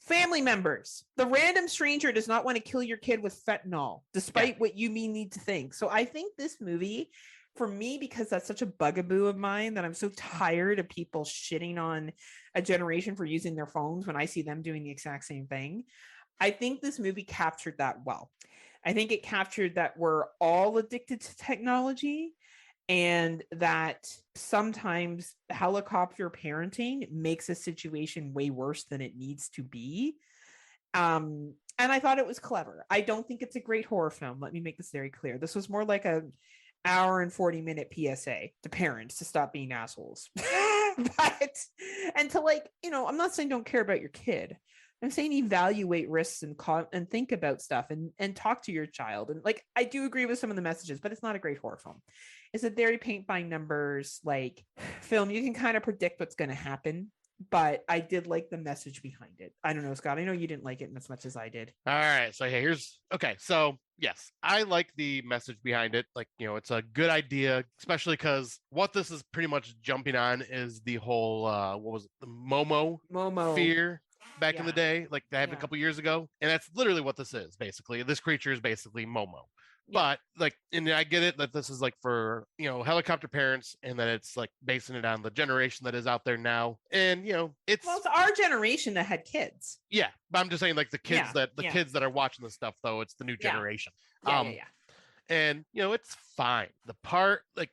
Family members. The random stranger does not want to kill your kid with fentanyl, despite what you need to think. So I think this movie, for me, because that's such a bugaboo of mine that I'm so tired of people shitting on a generation for using their phones when I see them doing the exact same thing. I think this movie captured that well. I think it captured that we're all addicted to technology, and that sometimes helicopter parenting makes a situation way worse than it needs to be. And I thought it was clever. I don't think it's a great horror film. Let me make this very clear. This was more like a hour and 40-minute PSA to parents to stop being assholes. And to, like, I'm not saying don't care about your kid. I'm saying evaluate risks and think about stuff and talk to your child. And like, I do agree with some of the messages, but it's not a great horror film. It's a very paint by numbers like film. You can kind of predict what's going to happen, but I did like the message behind it. I don't know, Scott. I know you didn't like it as much as I did. All right. So so yes, I like the message behind it. Like, it's a good idea, especially because what this is pretty much jumping on is the whole, what was it? The Momo fear back in the day, like that happened a couple years ago. And that's literally what this is, basically. This creature is basically Momo. But like, and I get it that this is like for, helicopter parents, and that it's like basing it on the generation that is out there now. And, it's our generation that had kids. Yeah. But I'm just saying, like, the kids kids that are watching this stuff, though, it's the new generation. And, it's fine. The part, like,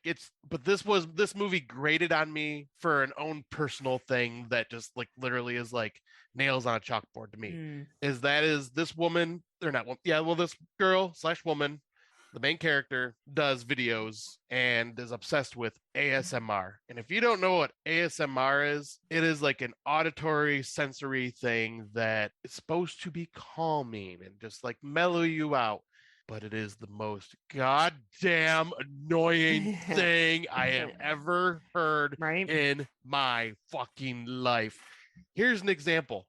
but this movie grated on me for an own personal thing that just, like, literally is like nails on a chalkboard to me. Is this woman, or not, this girl/woman, the main character, does videos and is obsessed with ASMR. And if you don't know what ASMR is, it is like an auditory sensory thing that is supposed to be calming and just like mellow you out. But it is the most goddamn annoying thing I have ever heard in my fucking life. Here's an example.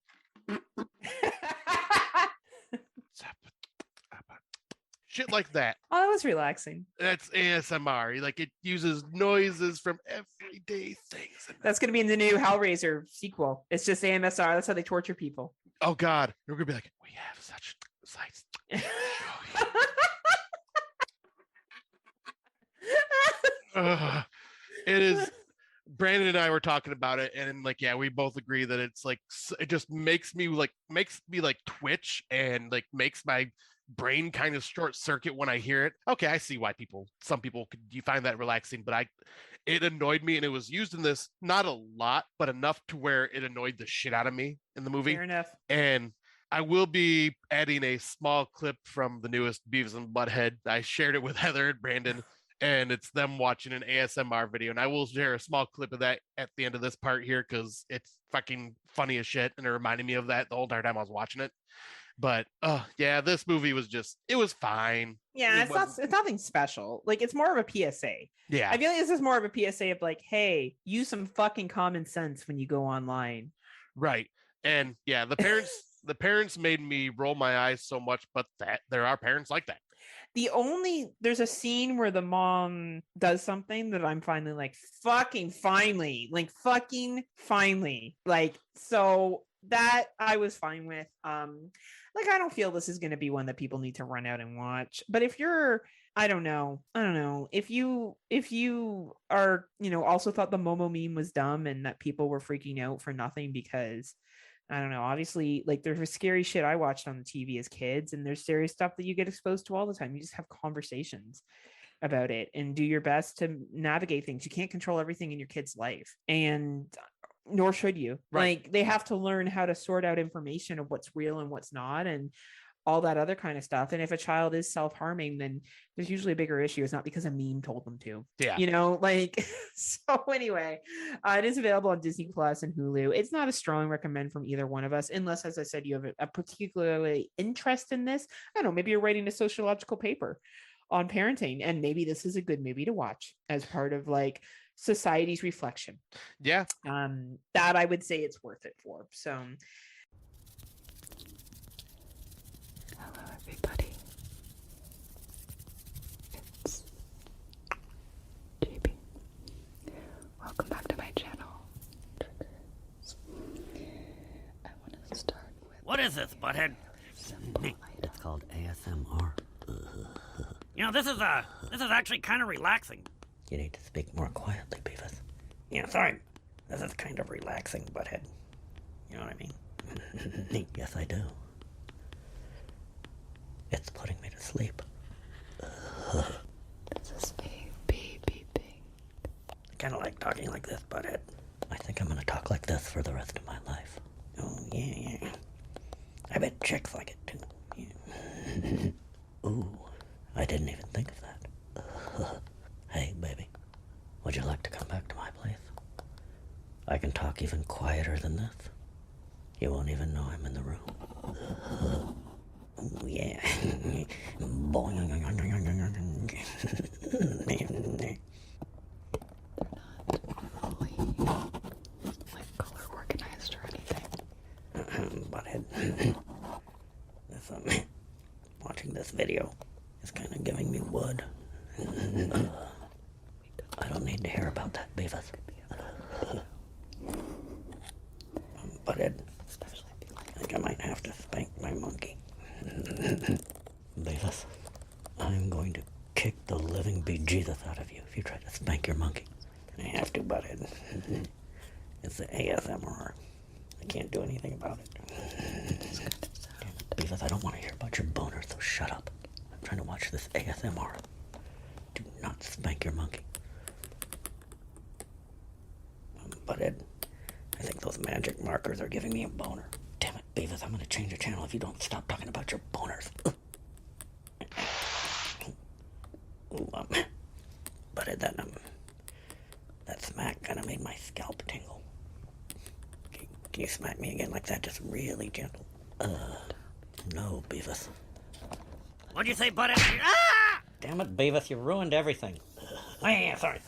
Shit like that. Oh, that was relaxing. That's ASMR. Like, it uses noises from everyday things. That's going to be in the new Hellraiser sequel. It's just AMSR. That's how they torture people. Oh, God. We're going to be like, we have such sites. It is. Brandon and I were talking about it, and like, we both agree that it's like, it just makes me twitch, and like makes my brain kind of short circuit when I hear it. Okay, I see why some people you find that relaxing, but it annoyed me, and it was used in this, not a lot, but enough to where it annoyed the shit out of me in the movie. Fair enough. And I will be adding a small clip from the newest Beavis and Butthead. I shared it with Heather and Brandon, and it's them watching an ASMR video. And I will share a small clip of that at the end of this part here, because it's fucking funny as shit, and it reminded me of that the whole entire time I was watching it. But yeah, this movie was it was fine. Yeah, it's nothing special. Like, it's more of a PSA. Yeah. I feel like this is more of a PSA of like, hey, use some fucking common sense when you go online. Right. And yeah, the parents made me roll my eyes so much, but that there are parents like that. There's a scene where the mom does something that I'm finally like, fucking finally, like, so that I was fine with. Like, I don't feel this is going to be one that people need to run out and watch, but if you're, I don't know, if you are, also thought the Momo meme was dumb and that people were freaking out for nothing because, I don't know, obviously, like, there's scary shit I watched on the TV as kids, and there's serious stuff that you get exposed to all the time. You just have conversations about it and do your best to navigate things. You can't control everything in your kid's life, and nor should you. Right. Like, they have to learn how to sort out information of what's real and what's not, and all that other kind of stuff. And if a child is self-harming, then there's usually a bigger issue. It's not because a meme told them to. Yeah. Like, so anyway, it is available on Disney Plus and Hulu. It's not a strong recommend from either one of us, unless, as I said, you have a particularly interest in this. I don't know, maybe you're writing a sociological paper on parenting, and maybe this is a good movie to watch as part of like society's reflection. Yeah. That I would say it's worth it for. So hello everybody. It's JB. Welcome back to my channel. I want to start with... What is this, butthead? It's called ASMR. This is actually kind of relaxing. You need to speak more quietly, Beavis. Yeah, sorry. This is kind of relaxing, butthead. You know what I mean? Yes, I do. It's putting me to sleep. This is me, baby pig. Kind of like talking like this, butthead. I think I'm gonna talk like this for the rest of my life. Oh, yeah. I bet chicks like it, too. Yeah. Ooh, I didn't even think of that. Hey, baby, would you like to come back to my place? I can talk even quieter than this. You won't even know I'm in the room. Oh, yeah. Like color organized or anything. Butthead. Watching this video is kind of giving me wood. I don't need to hear about that, Beavis. Butthead, I think I might have to spank my monkey. Beavis, I'm going to kick the living bejesus out of you if you try to spank your monkey. I have to, butthead. It's the ASMR. I can't do anything about it. Beavis, I don't want to hear about your boner, so shut up. I'm trying to watch this ASMR. Do not spank your monkey. Butthead, I think those magic markers are giving me a boner. Damn it, Beavis, I'm going to change your channel if you don't stop talking about your boners. Ooh, butthead, that smack kind of made my scalp tingle. Can you smack me again like that, just really gentle? No, Beavis. What'd you say, butthead? Ah! Damn it, Beavis, you ruined everything. Oh, yeah, sorry.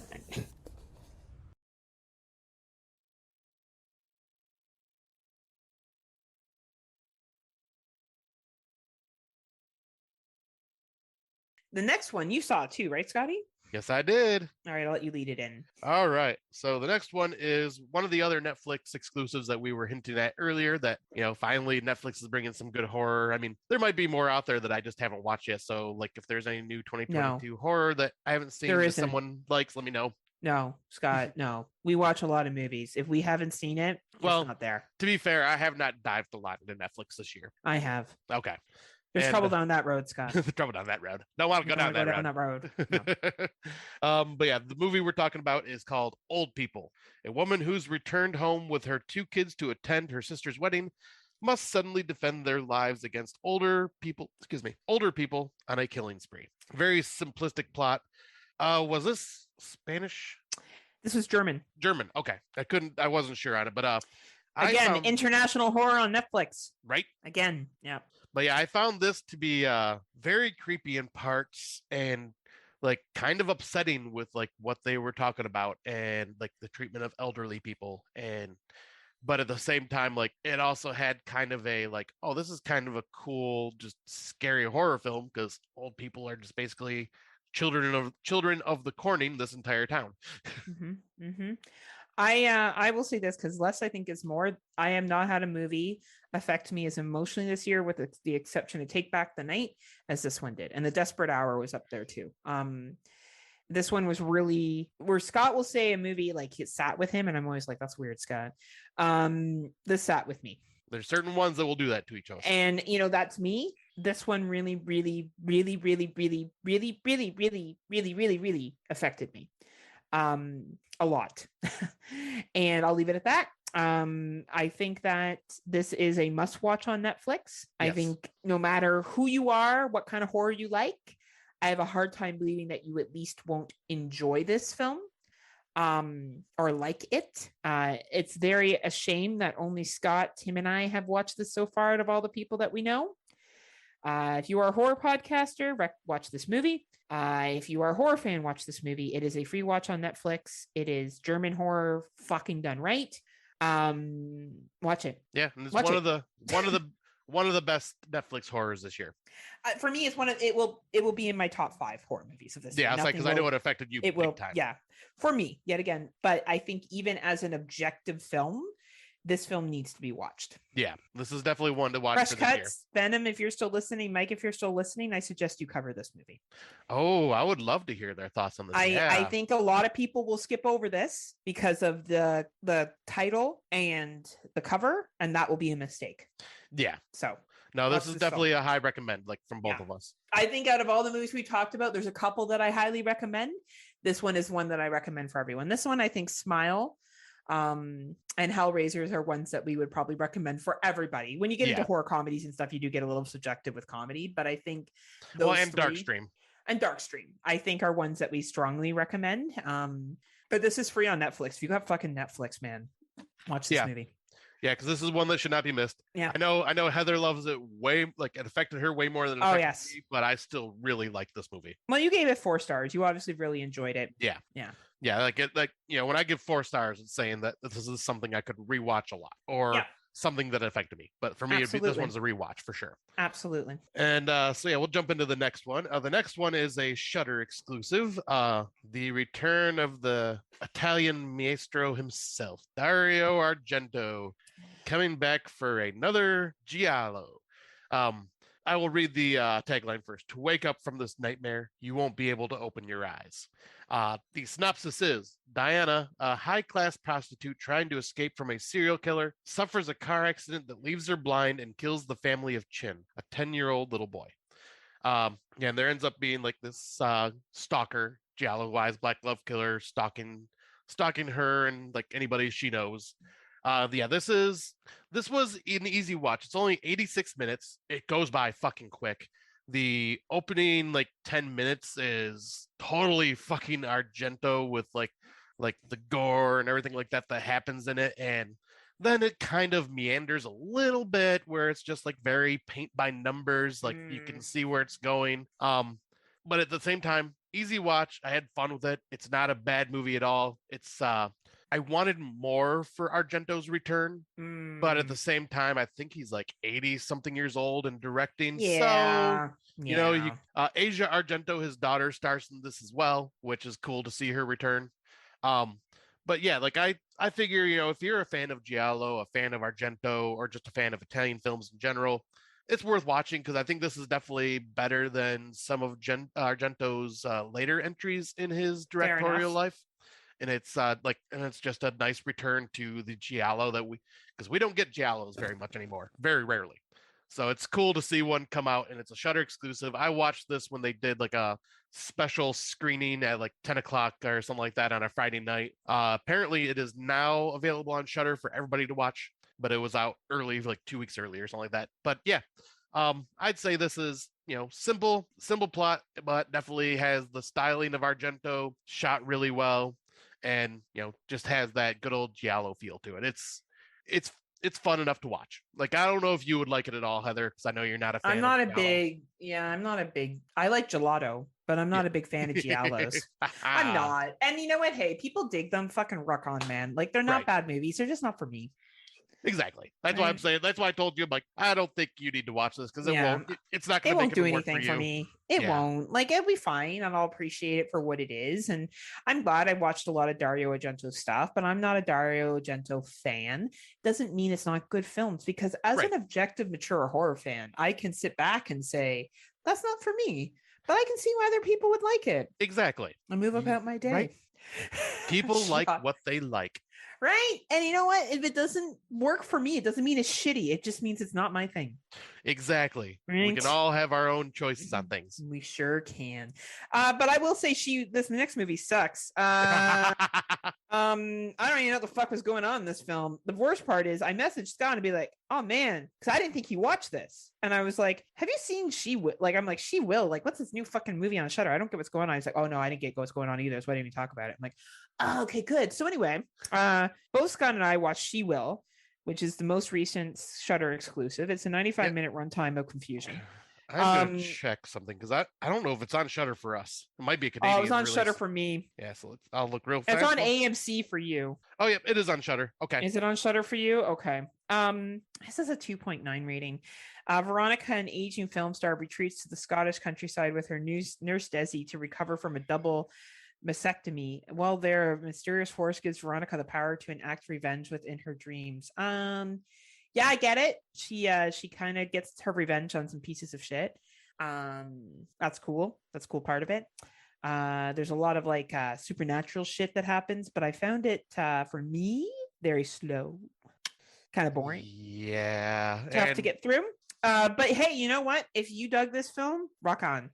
the next one you saw too, right, Scotty? Yes, I did. All right, I'll let you lead it in. All right. So the next one is one of the other Netflix exclusives that we were hinting at earlier that, finally Netflix is bringing some good horror. I mean, there might be more out there that I just haven't watched yet. So like if there's any new 2022 horror that I haven't seen that someone likes, let me know. No, Scott, no. We watch a lot of movies. If we haven't seen it, it's not there. To be fair, I have not dived a lot into Netflix this year. I have. Okay. There's trouble down that road, Scott. Trouble down that road. Don't want to go down that road. No. But yeah, the movie we're talking about is called Old People. A woman who's returned home with her 2 kids to attend her sister's wedding must suddenly defend their lives against older people on a killing spree. Very simplistic plot. Was this Spanish? This was German. German. Okay. I wasn't sure on it, but again, international horror on Netflix. Right. Again. Yeah. But yeah, I found this to be very creepy in parts and like kind of upsetting with like what they were talking about and like the treatment of elderly people. And but at the same time, like it also had kind of a like, oh, this is kind of a cool, just scary horror film because old people are just basically children of the Corning this entire town. Mm-hmm. Mm-hmm. I will say this because less I think is more. I have not had a movie affect me as emotionally this year, with the exception of Take Back the Night, as this one did, and The Desperate Hour was up there too. This one was really where Scott will say a movie like it sat with him, and I'm always like, that's weird, Scott. This sat with me. There's certain ones that will do that to each other. And that's me. This one really, really, really, really, really, really, really, really, really, really, really affected me. A lot. And I'll leave it at that. I think that this is a must watch on Netflix. I think no matter who you are, what kind of horror you like, I have a hard time believing that you at least won't enjoy this film or like it. It's very a shame that only Scott, Tim, and I have watched this so far out of all the people that we know. If you are a horror podcaster, watch this movie. If you are a horror fan, watch this movie. It is a free watch on Netflix. It is German horror fucking done right. Watch it. Yeah, and it's Watch one it. of the best Netflix horrors this year. For me, it's it will be in my top 5 horror movies of this year. Yeah, it's like because I know it affected you. It big will, time. yeah, for me yet again. But I think even as an objective film, this film needs to be watched. Yeah, this is definitely one to watch. Fresh for this year. Cuts, Venom, if you're still listening, Mike, if you're still listening, I suggest you cover this movie. Oh, I would love to hear their thoughts on this. I think a lot of people will skip over this because of the title and the cover, and that will be a mistake. Yeah. So no, this is definitely a high recommend, like from both of us. I think out of all the movies we talked about, there's a couple that I highly recommend. This one is one that I recommend for everyone. This one, I think Smile and Hellraisers are ones that we would probably recommend for everybody. When you get into horror comedies and stuff, you do get a little subjective with comedy, but I think those Darkstream I think are ones that we strongly recommend. But this is free on Netflix. If you got fucking Netflix, man, watch this movie. Yeah, because this is one that should not be missed. Yeah, I know Heather loves it way, like it affected her way more than it affected me, but I still really like this movie. Well, you gave it 4 stars. You obviously really enjoyed it. Yeah. When I give 4 stars, it's saying that this is something I could rewatch a lot, or something that affected me. But for me, this one's a rewatch for sure. Absolutely. And we'll jump into the next one. The next one is a Shudder exclusive. The return of the Italian maestro himself, Dario Argento, coming back for another giallo. I will read the tagline first. To wake up from this nightmare, you won't be able to open your eyes. The synopsis is Diana, a high-class prostitute trying to escape from a serial killer, suffers a car accident that leaves her blind and kills the family of Chin, a 10-year-old little boy. And there ends up being like this stalker, giallo-wise black glove killer stalking her and like anybody she knows. This was an easy watch. It's only 86 minutes. It goes by fucking quick. The opening like 10 minutes is totally fucking Argento with like the gore and everything like that happens in it, and then it kind of meanders a little bit where it's just like very paint by numbers, like you can see where it's going. But at the same time, easy watch. I had fun with it. It's not a bad movie at all. It's I wanted more for Argento's return, but at the same time, I think he's like 80 something years old and directing. Yeah. So, Asia Argento, his daughter, stars in this as well, which is cool to see her return. But yeah, like I figure, if you're a fan of giallo, a fan of Argento, or just a fan of Italian films in general, it's worth watching because I think this is definitely better than some of Argento's later entries in his directorial life. And it's it's just a nice return to the giallo because we don't get giallos very much anymore, very rarely. So it's cool to see one come out, and it's a Shudder exclusive. I watched this when they did like a special screening at like 10 o'clock or something like that on a Friday night. Apparently it is now available on Shudder for everybody to watch, but it was out early, like 2 weeks early or something like that. But yeah, I'd say this is, simple plot, but definitely has the styling of Argento, shot really well, and just has that good old giallo feel to it. it's fun enough to watch. Like, I don't know if you would like it at all, Heather, because I know you're not a fan. I'm not of a giallos. big, yeah, I'm not a big, I like gelato, but I'm not a big fan of giallos. I'm not. And you know what? Hey, people dig them. Fucking rock on, man. Like, they're not Right. bad movies. They're just not for me. Exactly. That's why I'm Right. saying. That's why I told you. I'm like, I don't think you need to watch this because it Yeah. won't. It's not It going to make won't do it work anything for for you. me. It Yeah. won't. Like, it'll be fine, and I'll appreciate it for what it is. And I'm glad I watched a lot of Dario Argento stuff, but I'm not a Dario Argento fan. Doesn't mean it's not good films, because as Right. an objective, mature horror fan, I can sit back and say, that's not for me. But I can see why other people would like it. Exactly. I move about my day. Right. People like Shut- what they like. Right. And you know what? If it doesn't work for me, it doesn't mean it's shitty. It just means it's not my thing. Exactly. We Right. can all have our own choices on things. We sure can. But I will say this next movie sucks. I don't even know what the fuck was going on in this film. The worst part is I messaged Scott and be like, oh man, because I didn't think he watched this. And I was like, have you seen She Will? Like, I'm like, She Will. Like, what's this new fucking movie on Shudder? I don't get what's going on. He's like, oh no, I didn't get what's going on either. So I didn't even talk about it. I'm like, oh, okay, good. So anyway, both Scott and I watched She Will, which is the most recent Shudder exclusive. It's a 95-minute runtime of confusion. I'm gonna check something because I don't know if it's on Shudder for us. It might be a Canadian. Oh, it was on release. Shudder for me. Yeah, so I'll look real fast. It's on AMC for you. Oh yeah, it is on Shudder. Okay. Is it on Shudder for you? Okay. This is a 2.9 rating. Veronica, an aging film star, retreats to the Scottish countryside with her nurse Desi to recover from a double mastectomy. While there, a mysterious force gives Veronica the power to enact revenge within her dreams. Yeah, I get it. She kind of gets her revenge on some pieces of shit. That's cool. That's a cool part of it. There's a lot of like supernatural shit that happens, but I found it for me very slow, kind of boring. Yeah, Tough to get through. But hey, you know what? If you dug this film, rock on.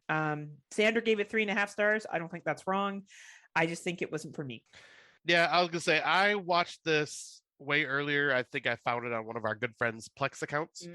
Sandra gave it 3.5 stars. I don't think that's wrong. I just think it wasn't for me. Yeah, I was gonna say I watched this way earlier. I think I found it on one of our good friends' Plex accounts.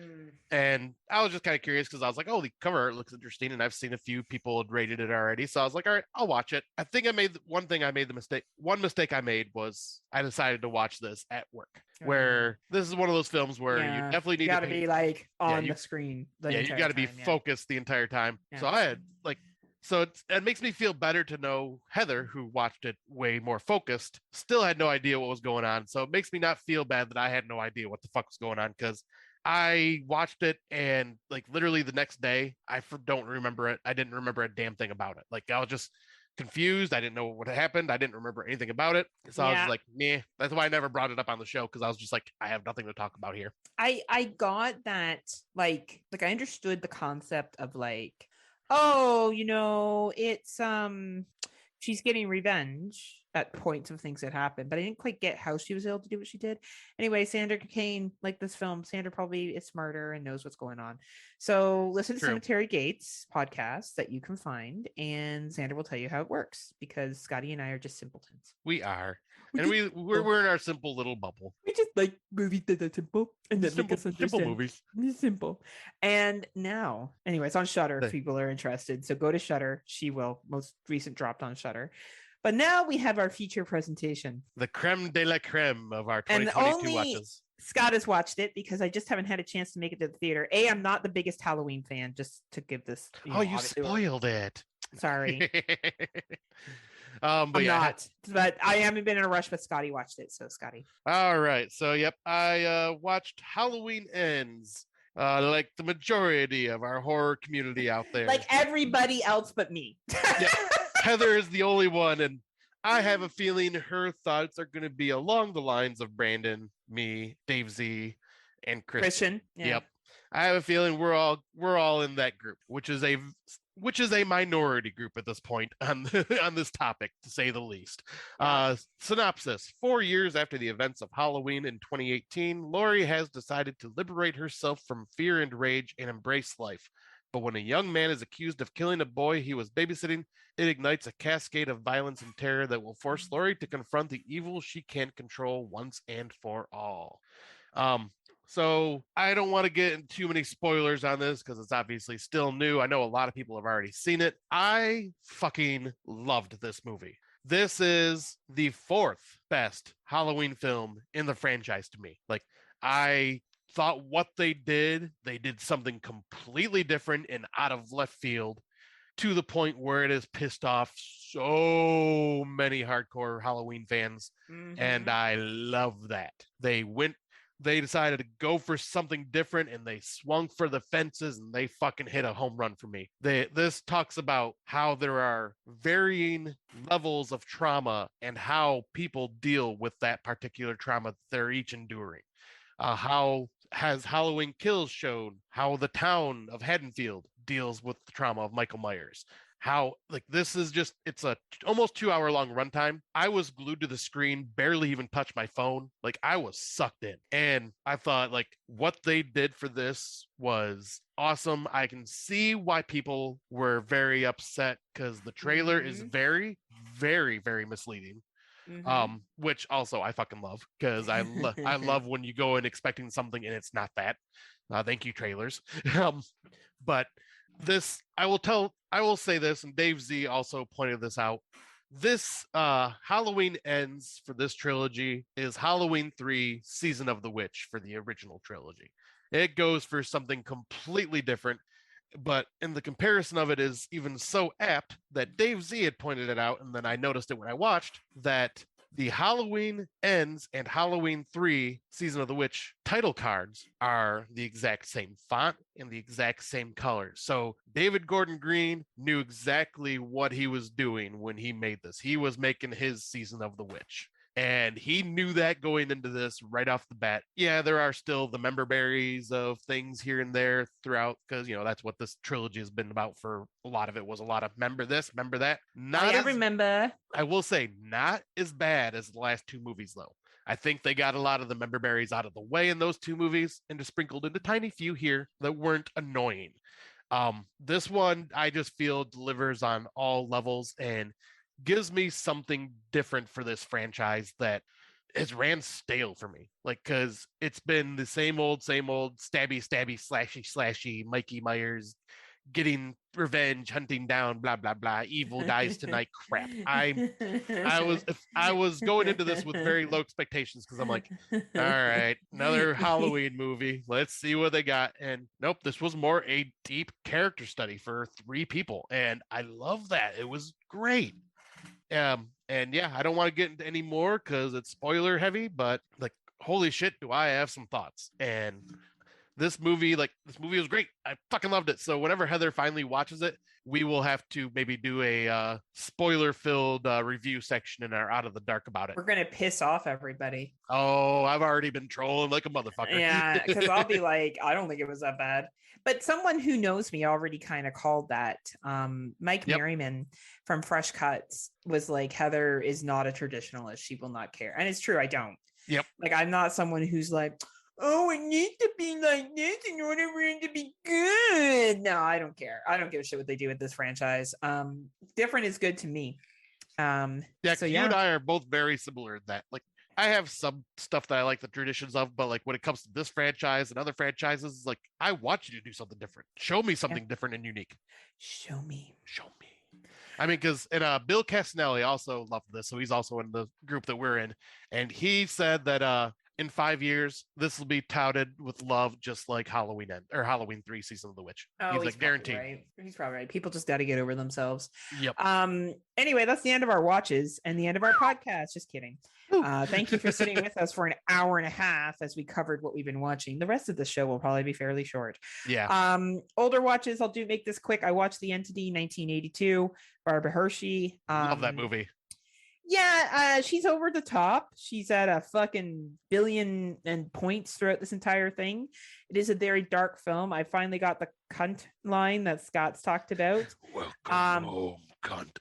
And I was just kind of curious because I was like, oh, the cover art looks interesting. And I've seen a few people had rated it already. So I was like, all right, I'll watch it. I think I made one mistake I made was I decided to watch this at work, where this is one of those films where you definitely need to be like on the screen. You got to be focused the entire time. So I had like, so it makes me feel better to know Heather, who watched it way more focused, still had no idea what was going on. So it makes me not feel bad that I had no idea what the fuck was going on, because I watched it and like literally the next day, I don't remember it. I didn't remember a damn thing about it. Like I was just confused. I didn't know what happened. I didn't remember anything about it. So I was just like, meh. That's why I never brought it up on the show, because I was just like, I have nothing to talk about here. I got that like I understood the concept of like, oh, you know, it's she's getting revenge at points of things that happened, but I didn't quite get how she was able to do what she did. Anyway, Sandra Kane, like this film, Sandra probably is smarter and knows what's going on. So listen to Cemetery Gates podcast that you can find, and Sandra will tell you how it works, because Scotty and I are just simpletons. We are. And we're in our simple little bubble. We just like movies that are simple and that make us understand. Simple movies. Simple. And now, anyway, it's on Shudder if people are interested. So go to Shudder. She Will. Most recent dropped on Shudder. But now we have our feature presentation. The creme de la creme of our 2022 watches. Scott has watched it because I just haven't had a chance to make it to the theater. I'm not the biggest Halloween fan, just to give this. You spoiled it. Sorry. But I'm not, but I haven't been in a rush, but Scotty watched it. So Scotty. All right. So, yep. I watched Halloween Ends, like the majority of our horror community out there. Like everybody else but me. Yeah. Heather is the only one. And I have a feeling her thoughts are going to be along the lines of Brandon, me, Dave Z, and Christian. Yeah. Yep. I have a feeling we're all in that group, which is a minority group at this point on this topic, to say the least. Synopsis: 4 years after the events of Halloween in 2018, Laurie has decided to liberate herself from fear and rage and embrace life. But when a young man is accused of killing a boy he was babysitting, it ignites a cascade of violence and terror that will force Laurie to confront the evil she can't control once and for all. So I don't want to get into too many spoilers on this because it's obviously still new. I know a lot of people have already seen it. I fucking loved this movie. This is the 4th best Halloween film in the franchise to me. Like, I thought what they did something completely different and out of left field, to the point where it has pissed off so many hardcore Halloween fans. And I love that. They decided to go for something different, and they swung for the fences, and they fucking hit a home run for me. This talks about how there are varying levels of trauma and how people deal with that particular trauma that they're each enduring. How has Halloween Kills shown how the town of Haddonfield deals with the trauma of Michael Myers? How, like, this is just, it's a almost 2 hour long runtime. I was glued to the screen, barely even touched my phone. Like, I was sucked in. And I thought, like, what they did for this was awesome. I can see why people were very upset, because the trailer is very, very, very misleading. Which also I fucking love, because I love when you go in expecting something and it's not that. Thank you, trailers. But this, I will say this, and Dave Z also pointed this out. This Halloween Ends for this trilogy is Halloween 3 Season of the Witch for the original trilogy. It goes for something completely different, but in the comparison of it is even so apt that Dave Z had pointed it out, and then I noticed it when I watched, that the Halloween Ends and Halloween 3 Season of the Witch title cards are the exact same font and the exact same colors. So David Gordon Green knew exactly what he was doing when he made this. He was making his Season of the Witch. And he knew that going into this right off the bat. Yeah, there are still the member berries of things here and there throughout, because, you know, that's what this trilogy has been about. For a lot of it was a lot of member this, member that. I remember. I will say, not as bad as the last two movies, though. I think they got a lot of the member berries out of the way in those two movies and just sprinkled in a tiny few here that weren't annoying. This one, I just feel, delivers on all levels and gives me something different for this franchise that has ran stale for me. Like, because it's been the same old, stabby, slashy, Mikey Myers getting revenge, hunting down, blah blah blah, evil dies tonight crap. I was going into this with very low expectations, because I'm like, all right, another Halloween movie, let's see what they got. And nope, this was more a deep character study for three people, and I love that. It was great. And yeah, I don't want to get into any more because it's spoiler heavy, but like, holy shit, do I have some thoughts. And this movie was great. I fucking loved it. So whenever Heather finally watches it, we will have to maybe do a spoiler-filled review section in our Out of the Dark about it. We're gonna piss off everybody. Oh, I've already been trolling like a motherfucker. Yeah, because I'll be like, I don't think it was that bad. But someone who knows me already kind of called that. Mike Merriman from Fresh Cuts was like, Heather is not a traditionalist. She will not care. And it's true, I don't. Yep. Like, I'm not someone who's like, oh, it needs to be like this in order for it to be good. No, I don't care. I don't give a shit what they do with this franchise. Different is good to me. Yeah, so you and I are both very similar in that. Like, I have some stuff that I like the traditions of, but like when it comes to this franchise and other franchises, like, I want you to do something different. Show me something different and unique. Show me. I mean, because Bill Castanelli also loved this, so he's also in the group that we're in, and he said that in 5 years this will be touted with love, just like Halloween Halloween 3 Season of the Witch. Oh, he's like, guaranteed. Right. He's probably right. People just got to get over themselves. Yep. Anyway, that's the end of our watches and the end of our podcast. Just kidding. Thank you for sitting with us for an hour and a half as we covered what we've been watching. The rest of the show will probably be fairly short. Yeah. Older watches, I'll make this quick. I watched The Entity 1982, Barbara Hershey. Love that movie. Yeah, she's over the top. She's at a fucking billion and points throughout this entire thing. It is a very dark film. I finally got the cunt line that Scott's talked about. Welcome home, cunt.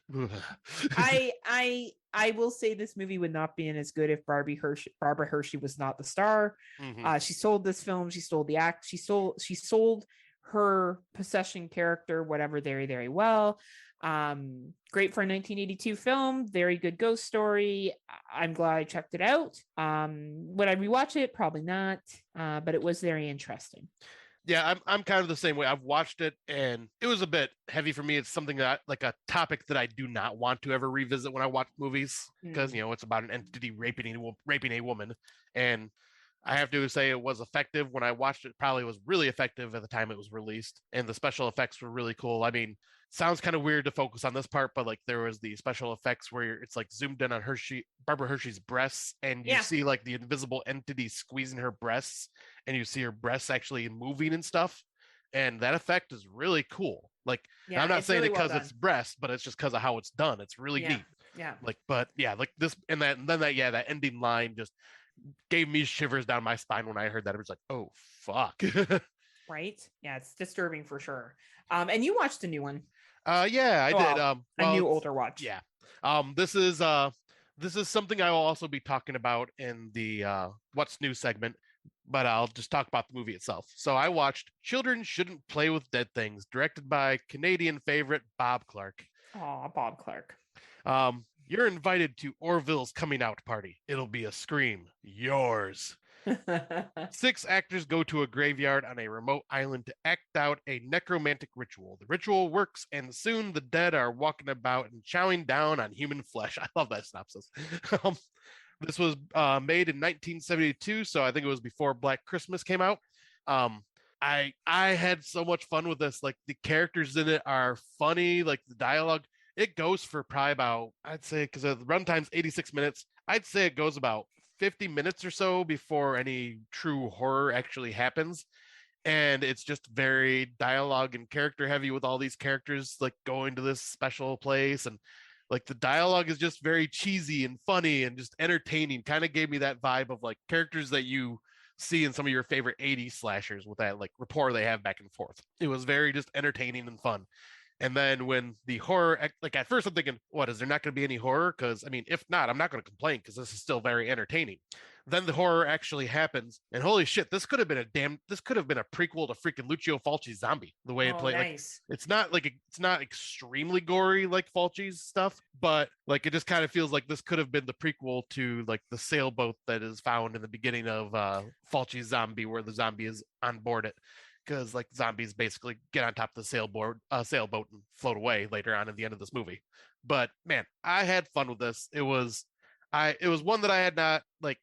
I will say this movie would not be as good if Barbara Hershey was not the star. Mm-hmm. She sold this film. She sold the act. She sold her possession character, whatever, very, very well. Great for a 1982 film. Very good ghost story. I'm glad I checked it out. Would I rewatch it? Probably not. But it was very interesting. Yeah, I'm kind of the same way. I've watched it and it was a bit heavy for me. It's something that, like, a topic that I do not want to ever revisit when I watch movies, because, you know, it's about an entity raping a woman. And I have to say it was effective when I watched it. Probably was really effective at the time it was released, and the special effects were really cool. I mean, sounds kind of weird to focus on this part, but like there was the special effects where it's like zoomed in on Barbara Hershey's breasts, and you Yeah. see like the invisible entity squeezing her breasts, and you see her breasts actually moving and stuff, and that effect is really cool. Like, Yeah, I'm not it's saying really it well because done. it's breast, but it's just because of how it's done. It's really Yeah. neat. Yeah. Like, but yeah, like this and then that, yeah, that ending line just gave me shivers down my spine when I heard that. I was like, oh fuck. Right? Yeah, it's disturbing for sure. And you watched a new one. Yeah, I did. Well, a Well, new older watch. yeah. This is something I will also be talking about in the What's New segment, but I'll just talk about the movie itself. So I watched Children Shouldn't Play with Dead Things, directed by Canadian favorite Bob Clark. Aw, Bob Clark. You're invited to Orville's coming out party. It'll be a scream. Yours. 6 actors go to a graveyard on a remote island to act out a necromantic ritual. The ritual works, and soon the dead are walking about and chowing down on human flesh. I love that synopsis. This was made in 1972, so I think it was before Black Christmas came out. I had so much fun with this. Like, the characters in it are funny. Like, the dialogue, it goes for probably about, I'd say, because the runtime's 86 minutes, I'd say it goes about 50 minutes or so before any true horror actually happens. And it's just very dialogue and character heavy with all these characters like going to this special place, and like the dialogue is just very cheesy and funny and just entertaining. Kind of gave me that vibe of like characters that you see in some of your favorite 80s slashers with that like rapport they have back and forth. It was very just entertaining and fun. And then when the horror, like at first I'm thinking, what, is there not going to be any horror? Because I mean, if not, I'm not going to complain because this is still very entertaining. Then the horror actually happens, and holy shit, this could have been a prequel to freaking Lucio Fulci's Zombie. The way it Oh, played, nice. like it's not extremely gory like Fulci's stuff, but like it just kind of feels like this could have been the prequel to like the sailboat that is found in the beginning of Fulci's Zombie, where the zombie is on board it, because like zombies basically get on top of the sailboat and float away later on at the end of this movie. But man, I had fun with this. It was one that I had not like.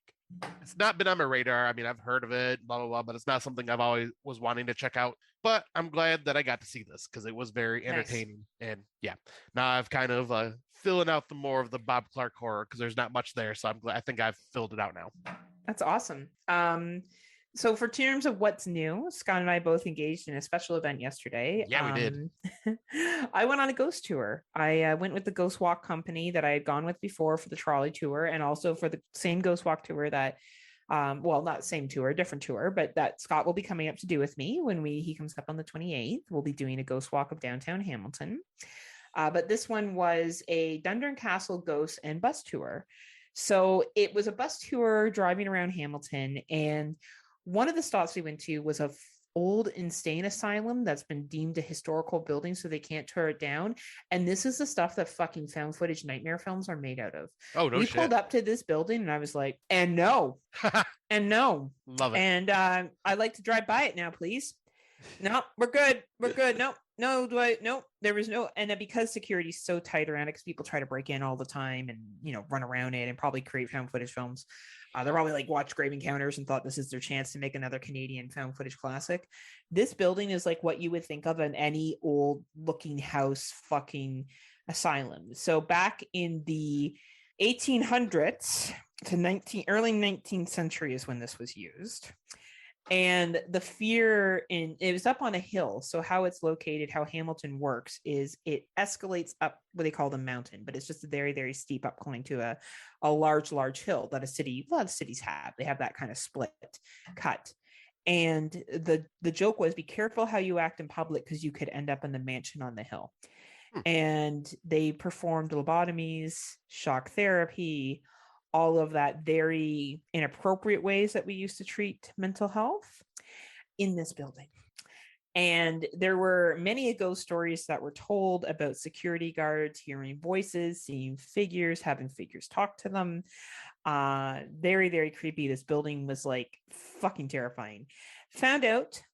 It's not been on my radar. I mean, I've heard of it, blah blah blah, but it's not something I've always was wanting to check out. But I'm glad that I got to see this because it was very entertaining. Nice. And yeah, now I've kind of filling out the more of the Bob Clark horror because there's not much there. So I'm glad. I think I've filled it out now. That's awesome. So for terms of what's new, Scott and I both engaged in a special event yesterday. Yeah, we did. I went on a ghost tour. I went with the Ghost Walk company that I had gone with before for the trolley tour, and also for the same Ghost Walk tour that, well, not same tour, different tour, but that Scott will be coming up to do with me when he comes up on the 28th. We'll be doing a ghost walk of downtown Hamilton. But this one was a Dundurn Castle ghost and bus tour. So it was a bus tour driving around Hamilton, and one of the stops we went to was a old insane asylum that's been deemed a historical building, so they can't tear it down. And this is the stuff that fucking found footage nightmare films are made out of. Oh, no we shit. Pulled up to this building, and I was like, and no, and no. Love it. And I'd like to drive by it now, please. No, we're good. We're good. No, there was no, and because security's so tight around it, because people try to break in all the time and, you know, run around it and probably create found footage films. They're probably like watched Grave Encounters and thought this is their chance to make another Canadian found footage classic. This building is like what you would think of in any old looking house fucking asylum. So back in the 1800s to early 19th century is when this was used. And the fear it was up on a hill. So how it's located, how Hamilton works is it escalates up what they call the mountain, but it's just a very, very steep upcline to a large, large hill that a lot of cities have. They have that kind of split cut. And the joke was, be careful how you act in public because you could end up in the mansion on the hill. And they performed lobotomies, shock therapy, all of that very inappropriate ways that we used to treat mental health in this building. And there were many ghost stories that were told about security guards hearing voices, seeing figures, having figures talk to them. Very, very creepy. This building was like fucking terrifying. Found out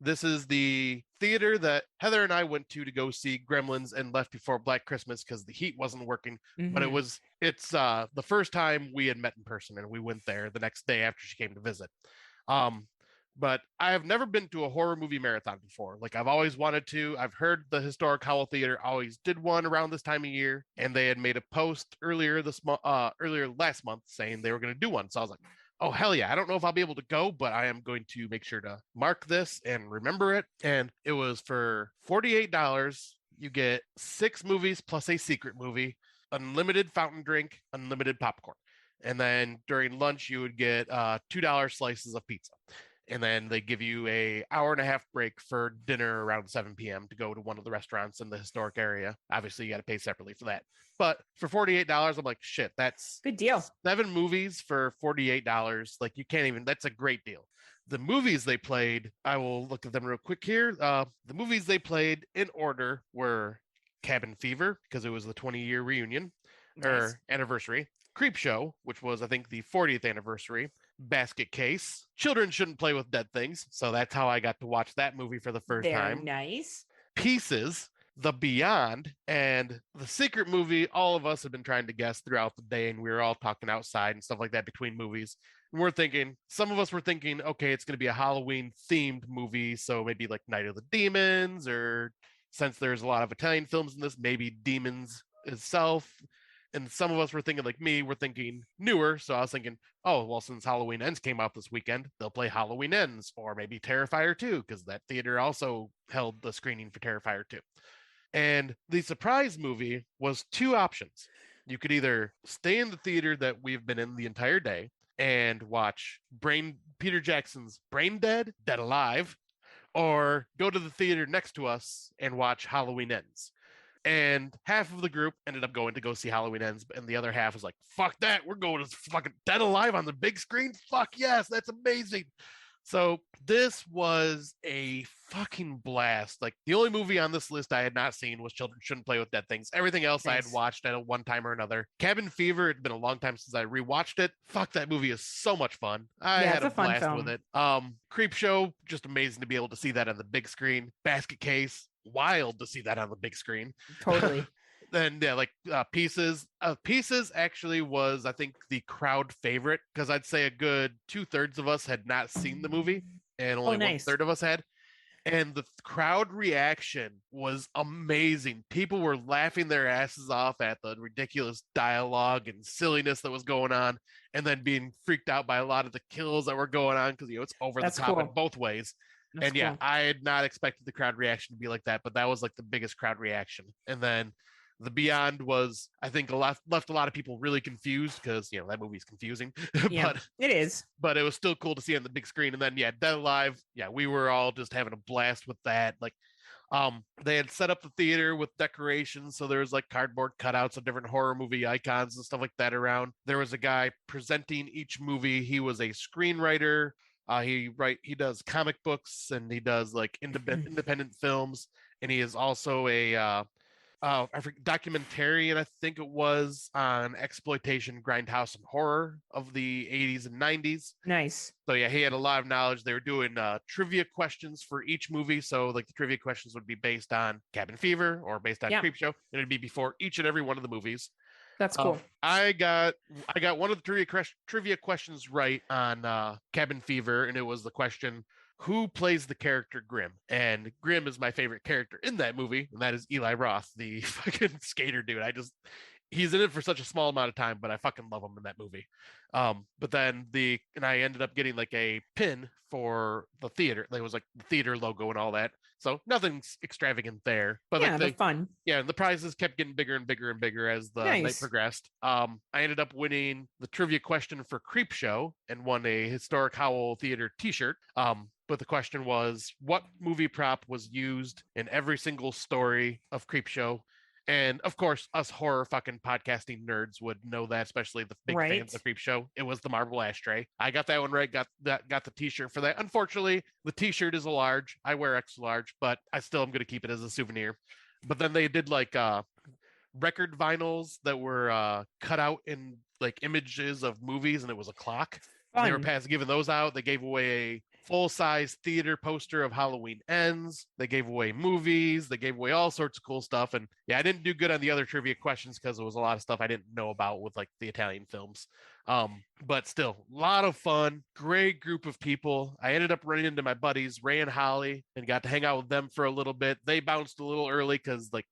This is the theater that Heather and I went to go see Gremlins and Left Before Black Christmas because the heat wasn't working. But Mhm. it's the first time we had met in person, and we went there the next day after she came to visit. Um, but I have never been to a horror movie marathon before. Like I've always wanted to. I've heard the Historic Howell Theater always did one around this time of year, and they had made a post earlier last month saying they were going to do one. So I was like, oh hell yeah, I don't know if I'll be able to go, but I am going to make sure to mark this and remember it. And it was for $48. You get 6 movies plus a secret movie, unlimited fountain drink, unlimited popcorn. And then during lunch you would get $2 slices of pizza. And then they give you a hour and a half break for dinner around 7 p.m. to go to one of the restaurants in the historic area. Obviously, you got to pay separately for that. But for $48, I'm like, shit, that's Good deal. 7 movies for $48. Like, you can't even, that's a great deal. The movies they played, I will look at them real quick here. The movies they played in order were Cabin Fever, because it was the 20-year reunion Nice. or anniversary. Creepshow, which was, I think, the 40th anniversary. Basket Case. Children Shouldn't Play with Dead Things. So that's how I got to watch that movie for the first Very time. nice. Pieces, The Beyond, and the secret movie all of us have been trying to guess throughout the day, and we were all talking outside and stuff like that between movies. And we're thinking, some of us were thinking, okay, it's going to be a Halloween themed movie, so maybe like Night of the Demons, or since there's a lot of Italian films in this, maybe Demons itself. And some of us were thinking, like me, we're thinking newer. So I was thinking, oh, well, since Halloween Ends came out this weekend, they'll play Halloween Ends, or maybe Terrifier 2, because that theater also held the screening for Terrifier 2. And the surprise movie was 2 options. You could either stay in the theater that we've been in the entire day and watch Peter Jackson's Brain Dead, Dead Alive, or go to the theater next to us and watch Halloween Ends. And half of the group ended up going to go see Halloween Ends, and the other half was like, fuck that, we're going to fucking Dead Alive on the big screen. Fuck yes, that's amazing. So this was a fucking blast. Like, the only movie on this list I had not seen was Children Shouldn't Play with Dead Things. Everything else I had Nice. watched at one time or another. Cabin Fever, it'd been a long time since I rewatched it. Fuck, that movie is so much fun. I Yeah, had it's a a fun blast film. with it. Creepshow, just amazing to be able to see that on the big screen. Basket Case, wild to see that on the big screen. Totally. Then yeah, like Pieces. Pieces actually was, I think, the crowd favorite, because I'd say a good 2/3 of us had not seen the movie, and only nice. 1/3 of us had. And the crowd reaction was amazing. People were laughing their asses off at the ridiculous dialogue and silliness that was going on, and then being freaked out by a lot of the kills that were going on, because it's over That's the top in cool. both ways. That's And yeah, cool. I had not expected the crowd reaction to be like that, but that was like the biggest crowd reaction. And then the Beyond was, I think, left a lot of people really confused, because that movie's confusing. Yeah, it is. But it was still cool to see on the big screen. And then yeah, Dead Alive, yeah, we were all just having a blast with that. Like, they had set up the theater with decorations, so there was like cardboard cutouts of different horror movie icons and stuff like that around. There was a guy presenting each movie. He was a screenwriter. He does comic books, and he does like independent films, and he is also a documentarian, I think it was, on exploitation, grindhouse, and horror of the 80s and 90s. Nice. So yeah, he had a lot of knowledge. They were doing trivia questions for each movie. So like the trivia questions would be based on Cabin Fever or based on Yeah. Creepshow, and it'd be before each and every one of the movies. That's cool. I got one of the trivia questions right on Cabin Fever, and it was the question, who plays the character Grim? And Grim is my favorite character in that movie, and that is Eli Roth, the fucking skater dude. He's in it for such a small amount of time, but I fucking love him in that movie. But then I ended up getting like a pin for the theater. There was like the theater logo and all that. So nothing's extravagant there. But Yeah, like but fun. yeah, and the prizes kept getting bigger and bigger and bigger as the night Nice. progressed. I ended up winning the trivia question for Creepshow and won a Historic Howell Theater t-shirt. But the question was, what movie prop was used in every single story of Creepshow? And of course, us horror fucking podcasting nerds would know that, especially the big fans of Creepshow. It was the marble ashtray. I got that one right. Got the t-shirt for that. Unfortunately, the t-shirt is a large. I wear extra large, but I still am going to keep it as a souvenir. But then they did like record vinyls that were cut out in like images of movies, and it was a clock. They were giving those out. They gave away full-size theater poster of Halloween Ends. They gave away movies. They gave away all sorts of cool stuff. And yeah, I didn't do good on the other trivia questions because it was a lot of stuff I didn't know about with like the Italian films. But still, a lot of fun. Great group of people. I ended up running into my buddies Ray and Holly and got to hang out with them for a little bit. They bounced a little early because like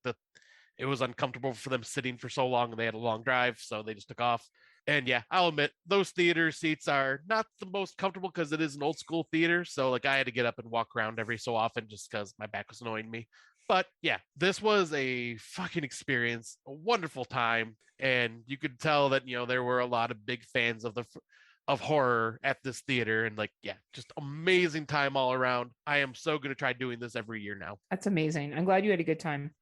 it was uncomfortable for them sitting for so long and they had a long drive, so they just took off. And yeah, I'll admit those theater seats are not the most comfortable because it is an old school theater. So like I had to get up and walk around every so often just because my back was annoying me. But yeah, this was a fucking experience, a wonderful time, and you could tell that there were a lot of big fans of horror at this theater, and like yeah, just amazing time all around. I am so going to try doing this every year now. That's amazing. I'm glad you had a good time.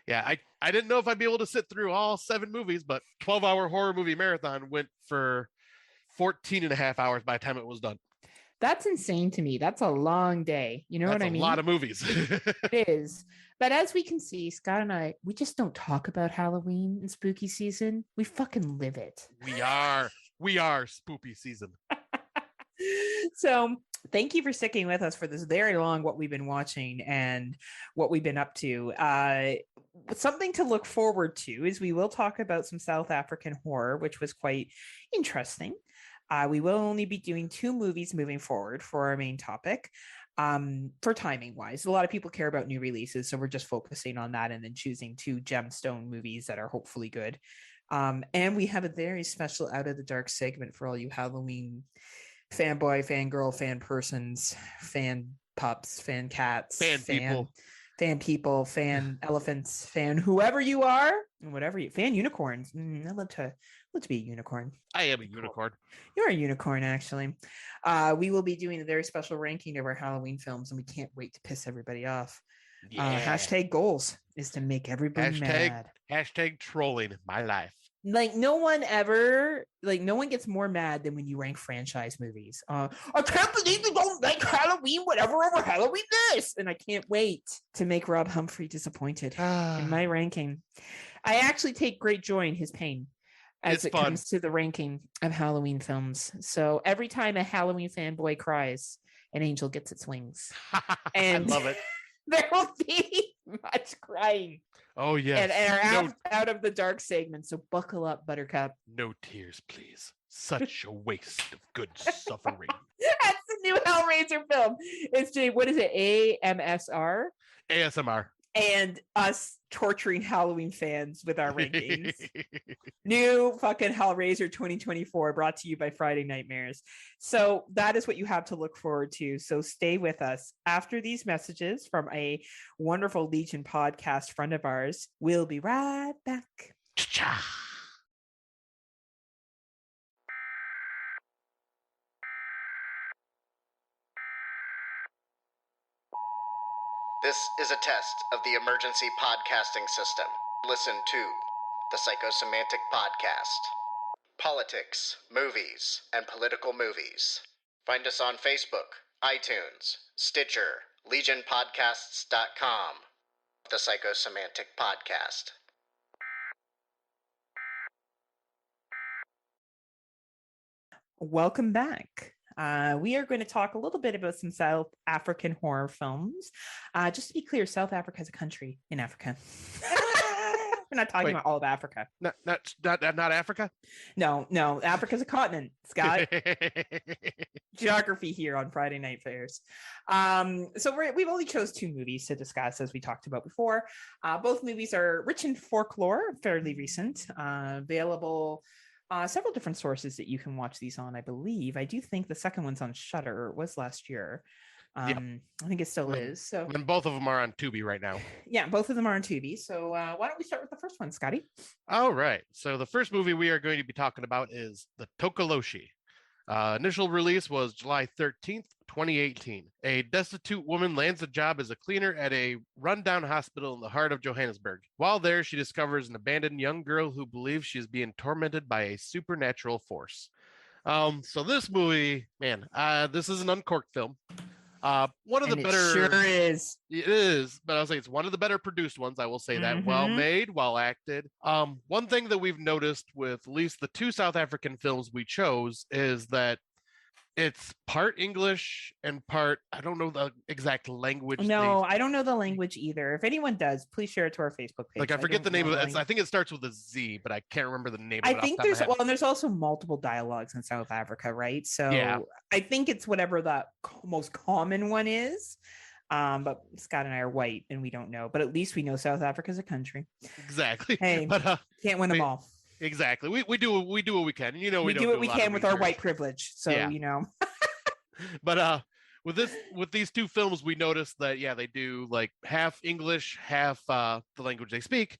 Yeah, I didn't know if I'd be able to sit through all 7 movies, but 12-hour horror movie marathon went for 14 and a half hours by the time it was done. That's insane to me. That's a long day. You know what I mean? That's a lot of movies. It is. But as we can see, Scott and I, we just don't talk about Halloween and spooky season. We fucking live it. We are spooky season. So thank you for sticking with us for this very long what we've been watching and what we've been up to. Something to look forward to is we will talk about some South African horror, which was quite interesting. We will only be doing 2 movies moving forward for our main topic. For timing wise, a lot of people care about new releases, so we're just focusing on that and then choosing 2 gemstone movies that are hopefully good. And we have a very special Out of the Dark segment for all you Halloween fanboy, fangirl, fan persons, fan pups, fan cats, fan people, fan elephants, fan whoever you are, and whatever you fan unicorns. I'd love to be a unicorn. I am a unicorn. You're a unicorn, actually. We will be doing a very special ranking of our Halloween films, and we can't wait to piss everybody off. Yeah. Hashtag goals is to make everybody mad. Hashtag trolling my life. Like no one gets more mad than when you rank franchise movies. I can't believe you don't like Halloween, whatever over Halloween this, and I can't wait to make Rob Humphrey disappointed in my ranking. I actually take great joy in his pain as it comes to the ranking of Halloween films. So every time a Halloween fanboy cries, an angel gets its wings. And I love it. There will be much crying. Oh, yes. And our out of the dark segment. So buckle up, Buttercup. No tears, please. Such a waste of good suffering. That's the new Hellraiser film. It's what is it? AMSR? ASMR. And us torturing Halloween fans with our rankings. New fucking Hellraiser 2024 brought to you by Friday Nightmares. So that is what you have to look forward to. So stay with us. After these messages from a wonderful Legion podcast friend of ours, we'll be right back. Cha-cha. This is a test of the emergency podcasting system. Listen to the Psychosemantic Podcast. Politics, movies, and political movies. Find us on Facebook, iTunes, Stitcher, legionpodcasts.com. The Psychosemantic Podcast. Welcome back. We are going to talk a little bit about some South African horror films. Just to be clear, South Africa is a country in Africa. We're not talking about all of Africa. Not Africa? No, Africa's a continent, Scott. Geography here on Friday Night Fairs. So we've only chose 2 movies to discuss, as we talked about before. Both movies are rich in folklore, fairly recent, available several different sources that you can watch these on, I believe. I do think the second one's on Shudder. It was last year. Yep. I think it still is. So, and both of them are on Tubi right now. Yeah, both of them are on Tubi. So why don't we start with the first one, Scotty? All right. So the first movie we are going to be talking about is The Tokoloshi. Initial release was July 13th, 2018. A destitute woman lands a job as a cleaner at a rundown hospital in the heart of Johannesburg. While there, she discovers an abandoned young girl who believes she is being tormented by a supernatural force. So this movie, man, this is an uncorked film. One of the better, sure is. It is, but I'll say it's one of the better produced ones. I will say that. Well made, well acted. One thing that we've noticed with at least the 2 South African films we chose is that It's part English and part, I don't know the exact language. No, I don't know the language either. If anyone does, please share it to our Facebook page. Like I forget the don't name know of the it. I think it starts with a Z, but I can't remember the name I of it off the think top of my there's head. well, and there's also multiple dialogues in South Africa, right? So Yeah. I think it's whatever the most common one is. But Scott and I are white and we don't know, but at least we know South Africa's a country. Exactly. Hey, But can't win them all. exactly. We do what we can. You know, We don't do what we a lot of can with our research. white privilege. So Yeah. you know. But with these two films, we noticed that they do like half English, half the language they speak.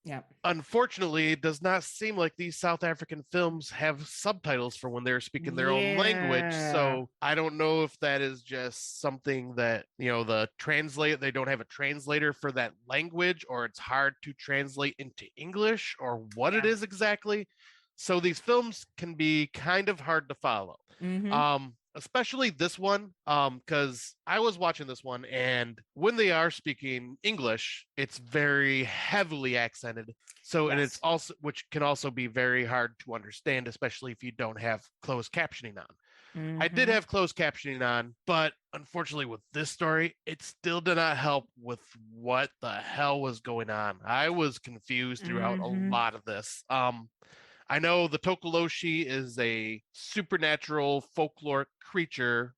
Yeah. Unfortunately, it does not seem like these South African films have subtitles for when they're speaking their own language. So I don't know if that is just something that, they don't have a translator for that language, or it's hard to translate into English, or what it is exactly. So these films can be kind of hard to follow. Mm-hmm. Especially this one, because I was watching this one, and when they are speaking English, it's very heavily accented. So, and it's also, which can also be very hard to understand, especially if you don't have closed captioning on. Mm-hmm. I did have closed captioning on, but unfortunately with this story, it still did not help with what the hell was going on. I was confused throughout a lot of this. I know the Tokoloshi is a supernatural folkloric creature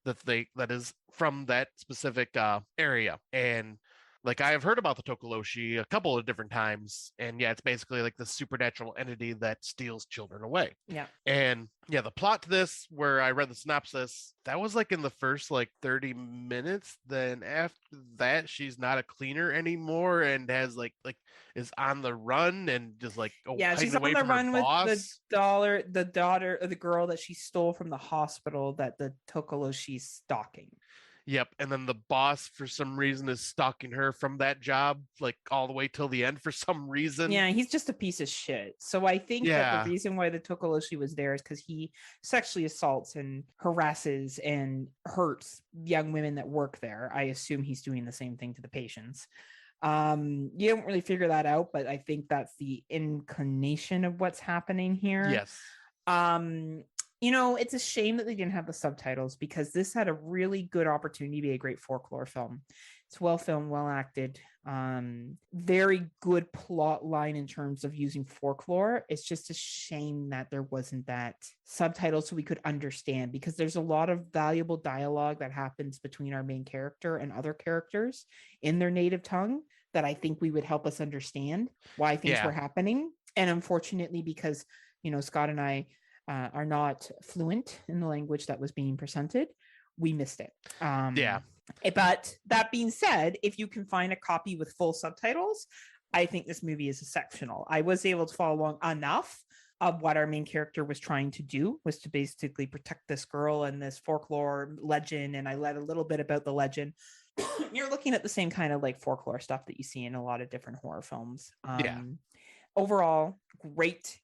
that is from that specific area, and like I have heard about the Tokoloshi a couple of different times, and it's basically like the supernatural entity that steals children away. Yeah. And the plot to this, where I read the synopsis, that was like in the first like 30 minutes. Then after that, she's not a cleaner anymore and has like is on the run and just like she's on the run with the daughter, the girl that she stole from the hospital that the Tokoloshi's stalking. Yep. And then the boss, for some reason, is stalking her from that job, like all the way till the end for some reason. Yeah, he's just a piece of shit. So I think that the reason why the Tokoloshi was there is because he sexually assaults and harasses and hurts young women that work there. I assume he's doing the same thing to the patients. You don't really figure that out, but I think that's the inclination of what's happening here. Yes. It's a shame that they didn't have the subtitles, because this had a really good opportunity to be a great folklore film. It's well filmed, well acted, very good plot line in terms of using folklore. It's just a shame that there wasn't that subtitle so we could understand, because there's a lot of valuable dialogue that happens between our main character and other characters in their native tongue that I think we would help us understand why things were happening. And unfortunately, because Scott and I are not fluent in the language that was being presented, we missed it. But that being said, if you can find a copy with full subtitles, I think this movie is exceptional. I was able to follow along enough of what our main character was trying to do, was to basically protect this girl and this folklore legend. And I read a little bit about the legend. You're looking at the same kind of like folklore stuff that you see in a lot of different horror films. Overall, great,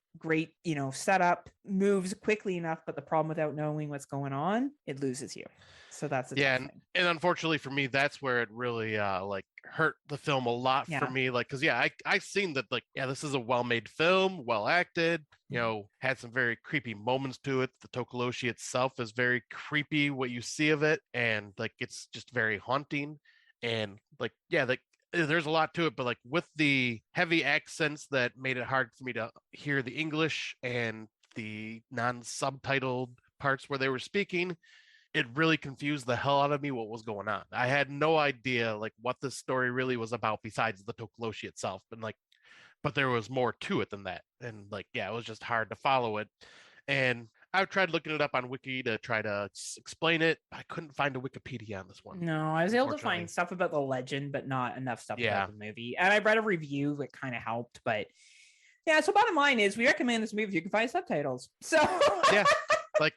setup, moves quickly enough, but the problem without knowing what's going on, it loses you. So that's a and unfortunately for me, that's where it really hurt the film a lot for me. Like, because I seen that this is a well-made film, well acted, had some very creepy moments to it. The Tokoloshi itself is very creepy, what you see of it, and it's just very haunting, and there's a lot to it, but with the heavy accents that made it hard for me to hear the English and the non-subtitled parts where they were speaking, it really confused the hell out of me what was going on. I had no idea what this story really was about besides the Tokoloshi itself, but there was more to it than that. And it was just hard to follow it. And I've tried looking it up on Wiki to try to explain it. I couldn't find a Wikipedia on this one. No, I was able to find stuff about the legend, but not enough stuff about the movie. And I read a review that kind of helped, but so bottom line is we recommend this movie if you can find subtitles. So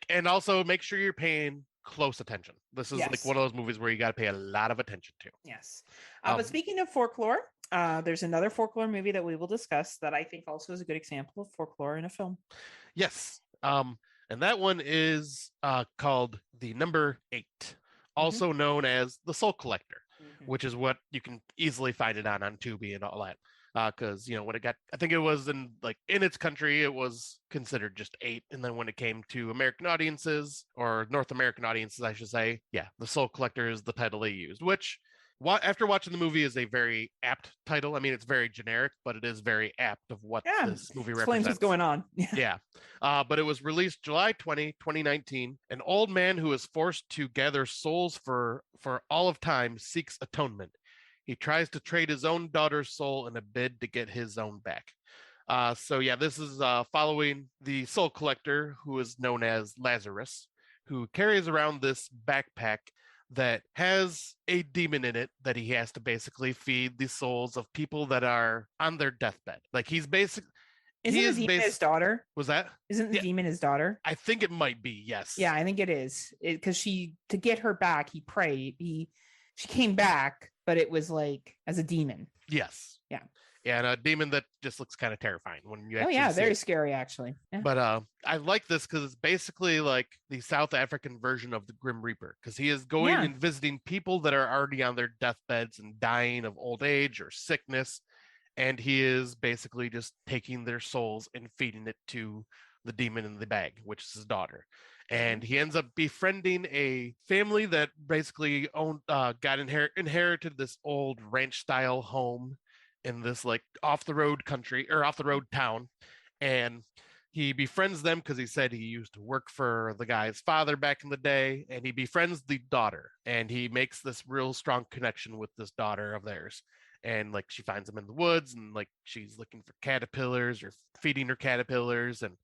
and also make sure you're paying close attention. This is one of those movies where you got to pay a lot of attention to. Yes. But speaking of folklore, there's another folklore movie that we will discuss that I think also is a good example of folklore in a film. Yes. And that one is called The Number 8, also known as The Soul Collector, which is what you can easily find it on Tubi and all that. because when it got, I think it was in its country, it was considered just 8, and then when it came to American audiences, or North American audiences, I should say, yeah, The Soul Collector is the title they used, which after watching the movie is a very apt title. I mean, it's very generic, but it is very apt of what Yeah, this movie explains represents. what's going on. Yeah. But it was released July 2019. An old man who is forced to gather souls for all of time seeks atonement. He tries to trade his own daughter's soul in a bid to get his own back. So yeah, this is following the soul collector, who is known as Lazarus, who carries around this backpack that has a demon in it that he has to basically feed the souls of people that are on their deathbed. Like he's basically Isn't the demon his daughter? Was that? Isn't the demon his daughter? I think it might be, yes. Yeah, I think it is. Because to get her back, he prayed. She came back, but it was like as a demon. Yes. Yeah. And a demon that just looks kind of terrifying when you actually see very it. Scary, actually. Yeah. But I like this because it's basically like the South African version of the Grim Reaper, because he is going and visiting people that are already on their deathbeds and dying of old age or sickness, and he is basically just taking their souls and feeding it to the demon in the bag, which is his daughter. And he ends up befriending a family that basically inherited this old ranch style home in this like off the road town. And he befriends them because he said he used to work for the guy's father back in the day, and he befriends the daughter, and he makes this real strong connection with this daughter of theirs. And like she finds him in the woods, and like she's looking for caterpillars or feeding her caterpillars, and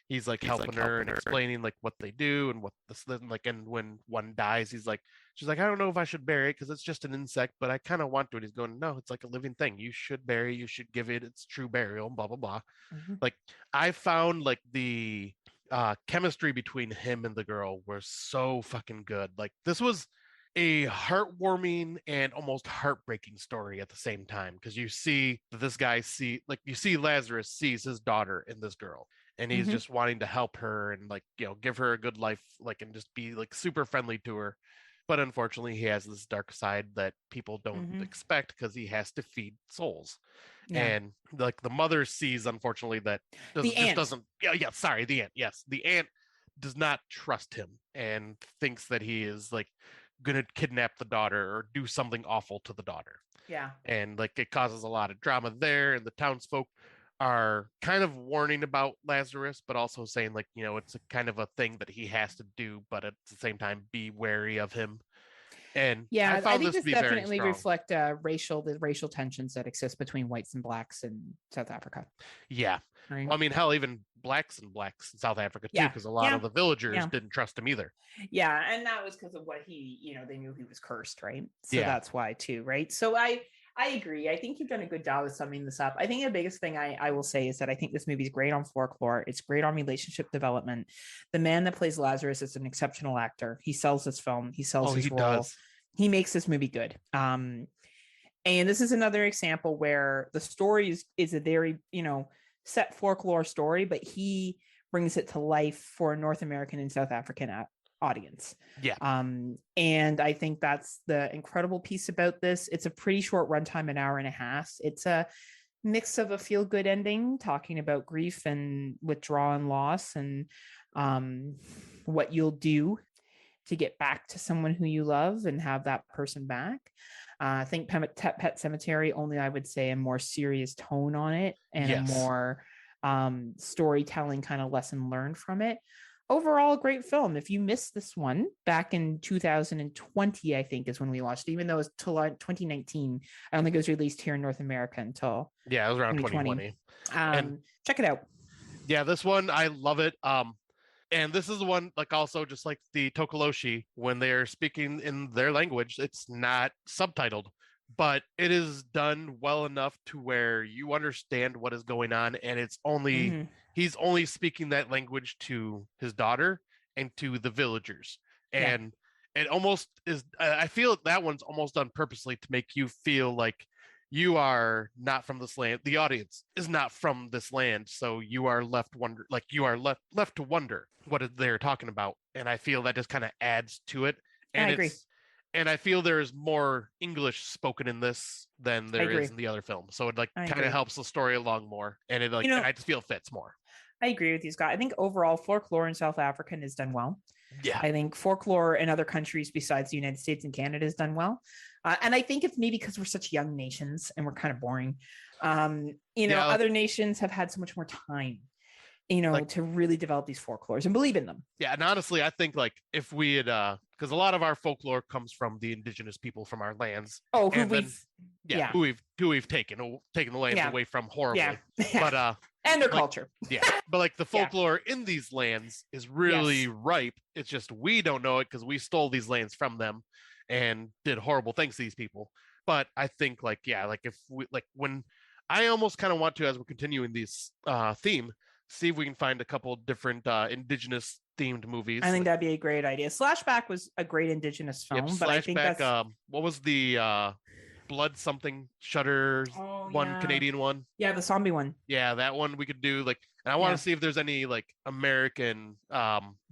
he's like helping her and explaining like what they do and what this, like, and when one dies, she's like, I don't know if I should bury it because it's just an insect, but I kind of want to. And he's going, no, it's like a living thing. You should bury, you should give it its true burial, blah, blah, blah. Mm-hmm. Like I found like the chemistry between him and the girl was so fucking good. Like this was a heartwarming and almost heartbreaking story at the same time, because you see this guy Lazarus sees his daughter in this girl, and he's just wanting to help her and like give her a good life, like, and just be like super friendly to her. But unfortunately he has this dark side that people don't expect, because he has to feed souls. And like the mother sees, unfortunately, that the aunt does not trust him and thinks that he is like gonna kidnap the daughter or do something awful to the daughter. Yeah. And like it causes a lot of drama there, and the townsfolk are kind of warning about Lazarus, but also saying like, it's a kind of a thing that he has to do, but at the same time be wary of him. And I think this definitely reflect the racial tensions that exist between whites and blacks in South Africa. Yeah. Right. Well, I mean, hell, even blacks in South Africa too, because a lot of the villagers didn't trust him either. Yeah, and that was because of what they knew he was cursed, right? So that's why too, right? So I agree. I think you've done a good job of summing this up. I think the biggest thing I will say is that I think this movie is great on folklore. It's great on relationship development. The man that plays Lazarus is an exceptional actor. He sells this film. He sells his role. Does. He makes this movie good. And this is another example where the story is a very, set folklore story, but he brings it to life for a North American and South African audience. Yeah. And I think that's the incredible piece about this. It's a pretty short runtime, an hour and a half. It's a mix of a feel-good ending, talking about grief and withdrawal and loss, and what you'll do to get back to someone who you love and have that person back. I think Pet Cemetery, only I would say a more serious tone on it, and a more storytelling kind of lesson learned from it. Overall, a great film. If you missed this one back in 2020, I think is when we watched it, even though it was 2019. I don't think it was released here in North America until it was around 2020. Check it out. Yeah, this one, I love it. And this is the one, like, also just like the Tokoloshi, when they're speaking in their language, it's not subtitled, but it is done well enough to where you understand what is going on, and it's only he's only speaking that language to his daughter and to the villagers. And it almost is, I feel that one's almost done purposely to make you feel like you are not from this land. The audience is not from this land, so you are left to wonder what they're talking about. And I feel that just kind of adds to it. And I agree. And I feel there is more English spoken in this than there agree. is in the other film. So it like I kind agree. of helps the story along more. And it like, You know- and I just feel it fits more. I agree with you, Scott. I think overall folklore in South African is done well. Yeah. I think folklore in other countries besides the United States and Canada is done well. And I think it's maybe because we're such young nations and we're kind of boring. Other nations have had so much more time, to really develop these folklores and believe in them. Yeah. And honestly, I think like if we had, because a lot of our folklore comes from the indigenous people from our lands. Oh, who we've taken the lands away from horribly. Yeah. But and their culture. Yeah. But like the folklore in these lands is really ripe. It's just we don't know it because we stole these lands from them and did horrible things to these people. But I think like if we like when I almost kind of want to, as we're continuing this theme, see if we can find a couple different indigenous themed movies. I think that'd be a great idea. Slashback was a great indigenous film, but I think that's what was the Blood something Shutter Canadian one? Yeah, the zombie one. Yeah, that one we could do like, and I want to see if there's any like American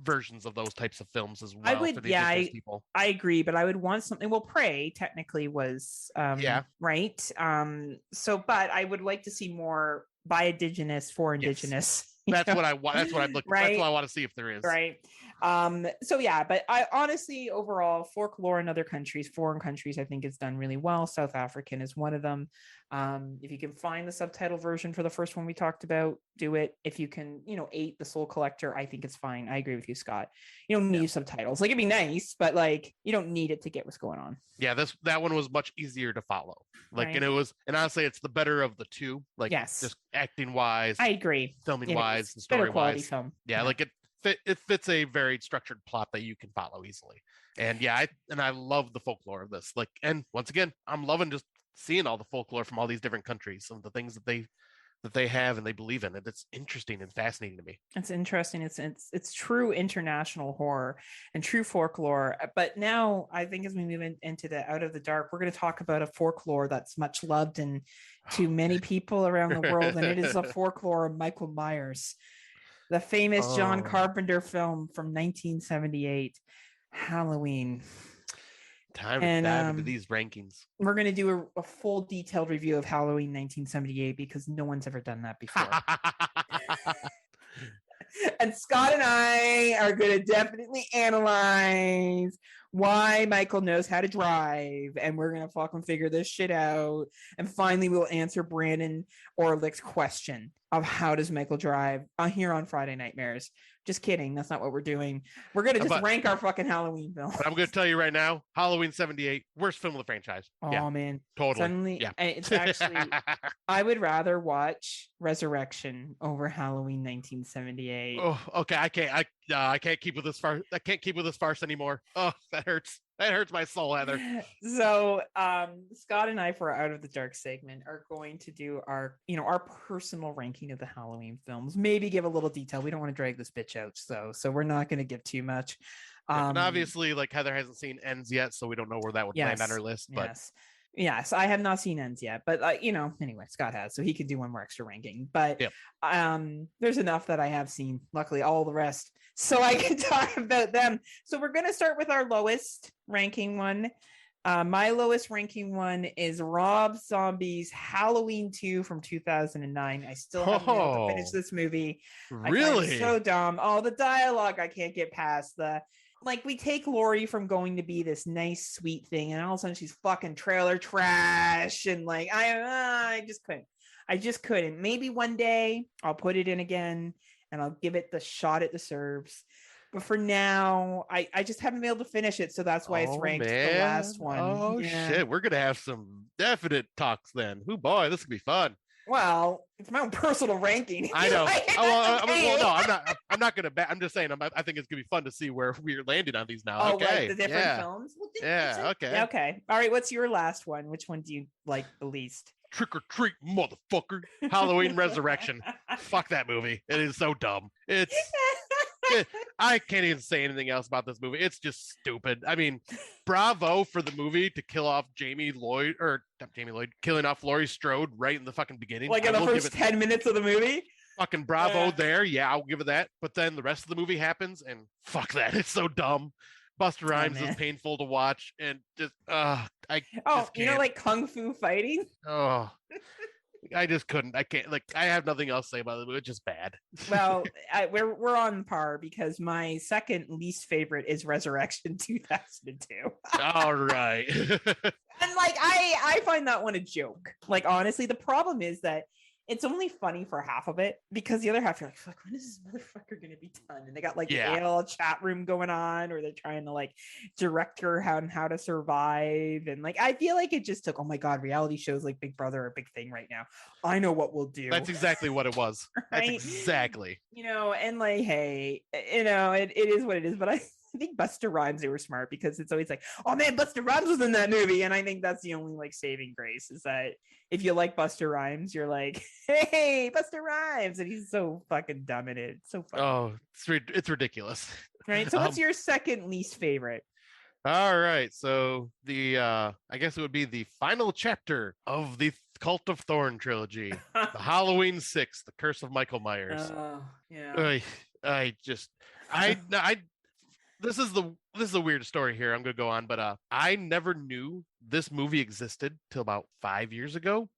versions of those types of films as well. For the indigenous people. I agree, but I would want something. Well, Prey technically was right. But I would like to see more by indigenous for indigenous. Yes. That's what I want. That's what I'm looking. Right? That's what I want to see if there is. Right. But I honestly, overall, folklore in other countries, foreign countries, I think is done really well. South African is one of them. If you can find the subtitle version for the first one we talked about, do it. If you can, 8 The Soul Collector, I think it's fine. I agree with you, Scott. You don't need subtitles. Like, it'd be nice, but like you don't need it to get what's going on. Yeah, that one was much easier to follow. Like, right. and honestly, it's the better of the two. Like, just acting wise, I agree. Filming wise, and story wise. Film. Yeah, like it fits a very structured plot that you can follow easily. And I love the folklore of this. Like, and once again, I'm loving just seeing all the folklore from all these different countries and the things that they have and they believe in. It's interesting and fascinating to me. It's interesting. It's true international horror and true folklore. But now I think as we move into the Out of the Dark, we're going to talk about a folklore that's much loved and to many people around the world, and it is a folklore of Michael Myers, the famous John Carpenter film from 1978, Halloween. Time to dive into these rankings. We're going to do a full detailed review of Halloween 1978 because no one's ever done that before. And Scott and I are going to definitely analyze why Michael knows how to drive, and we're going to fucking figure this shit out. And finally, we'll answer Brandon Orlick's question of how does Michael drive here on Friday Nightmares. Just kidding. That's not what we're doing. We're going to just rank our fucking Halloween films. But I'm going to tell you right now, Halloween 78, worst film of the franchise. Oh, man. Totally. Suddenly, it's actually, I would rather watch Resurrection over Halloween 1978. Oh, okay. I can't keep with this farce. I can't keep with this farce anymore. Oh, that hurts. That hurts my soul, Heather. So Scott and I, for our Out of the Dark segment, are going to do our personal ranking of the Halloween films. Maybe give a little detail. We don't want to drag this bitch out, so we're not going to give too much. And obviously, like Heather hasn't seen Ends yet, so we don't know where that would land on her list. But yes, I have not seen Ends yet, but anyway, Scott has, so he could do one more extra ranking. But there's enough that I have seen. Luckily, all the rest, so I can talk about them. So we're going to start with our lowest ranking one. My lowest ranking one is Rob Zombie's Halloween 2 from 2009. I still haven't been able to finish this movie. Really? It's so dumb. Oh, the dialogue I can't get past. We take Laurie from going to be this nice, sweet thing, and all of a sudden she's fucking trailer trash, and I just couldn't. Maybe one day I'll put it in again, and I'll give it the shot it deserves. But for now, I just haven't been able to finish it, so that's why it's ranked the last one. Oh shit, we're gonna have some definite talks then. Oh boy, this could be fun. Well, it's my own personal ranking. I know. I'm not gonna bet. I'm just saying. I think it's gonna be fun to see where we're landing on these now. Oh, okay. like the different films. Well, okay. Okay. All right. What's your last one? Which one do you like the least? Trick or Treat, motherfucker. Halloween Resurrection. Fuck that movie. It is so dumb. I can't even say anything else about this movie. It's just stupid. I mean, bravo for the movie to kill off killing off Laurie Strode right in the fucking beginning. Like in the first 10 minutes of the movie? Fucking bravo there. Yeah, I'll give it that. But then the rest of the movie happens and fuck that. It's so dumb. Buster Rhymes is man. painful to watch, and just I Oh, just can't. like kung fu fighting. Oh, I just couldn't. I can't. Like, I have nothing else to say about it. It's just bad. Well, we're on par because my second least favorite is Resurrection 2002. All right. And like I find that one a joke. Like honestly, the problem is that it's only funny for half of it because the other half you're like, fuck, when is this motherfucker gonna be done? And they got like Yeah. the AL chat room going on, or they're trying to like direct her how to survive. And like I feel like it just took, oh my god, reality shows like Big Brother are a big thing right now. I know what we'll do. That's exactly what it was. That's Right? exactly. And like, hey, it is what it is. But I think Buster Rhymes, they were smart because it's always like, oh man, Buster Rhymes was in that movie. And I think that's the only like saving grace is that if you like Buster Rhymes, you're like, hey, Buster Rhymes. And he's so fucking dumb in it. It's so funny. Oh, it's ridiculous. Right. So what's your second least favorite? All right. So the I guess it would be the final chapter of the Cult of Thorn trilogy, the Halloween 6, The Curse of Michael Myers. Yeah. This is a weird story here. I'm gonna go on, but I never knew this movie existed till about 5 years ago.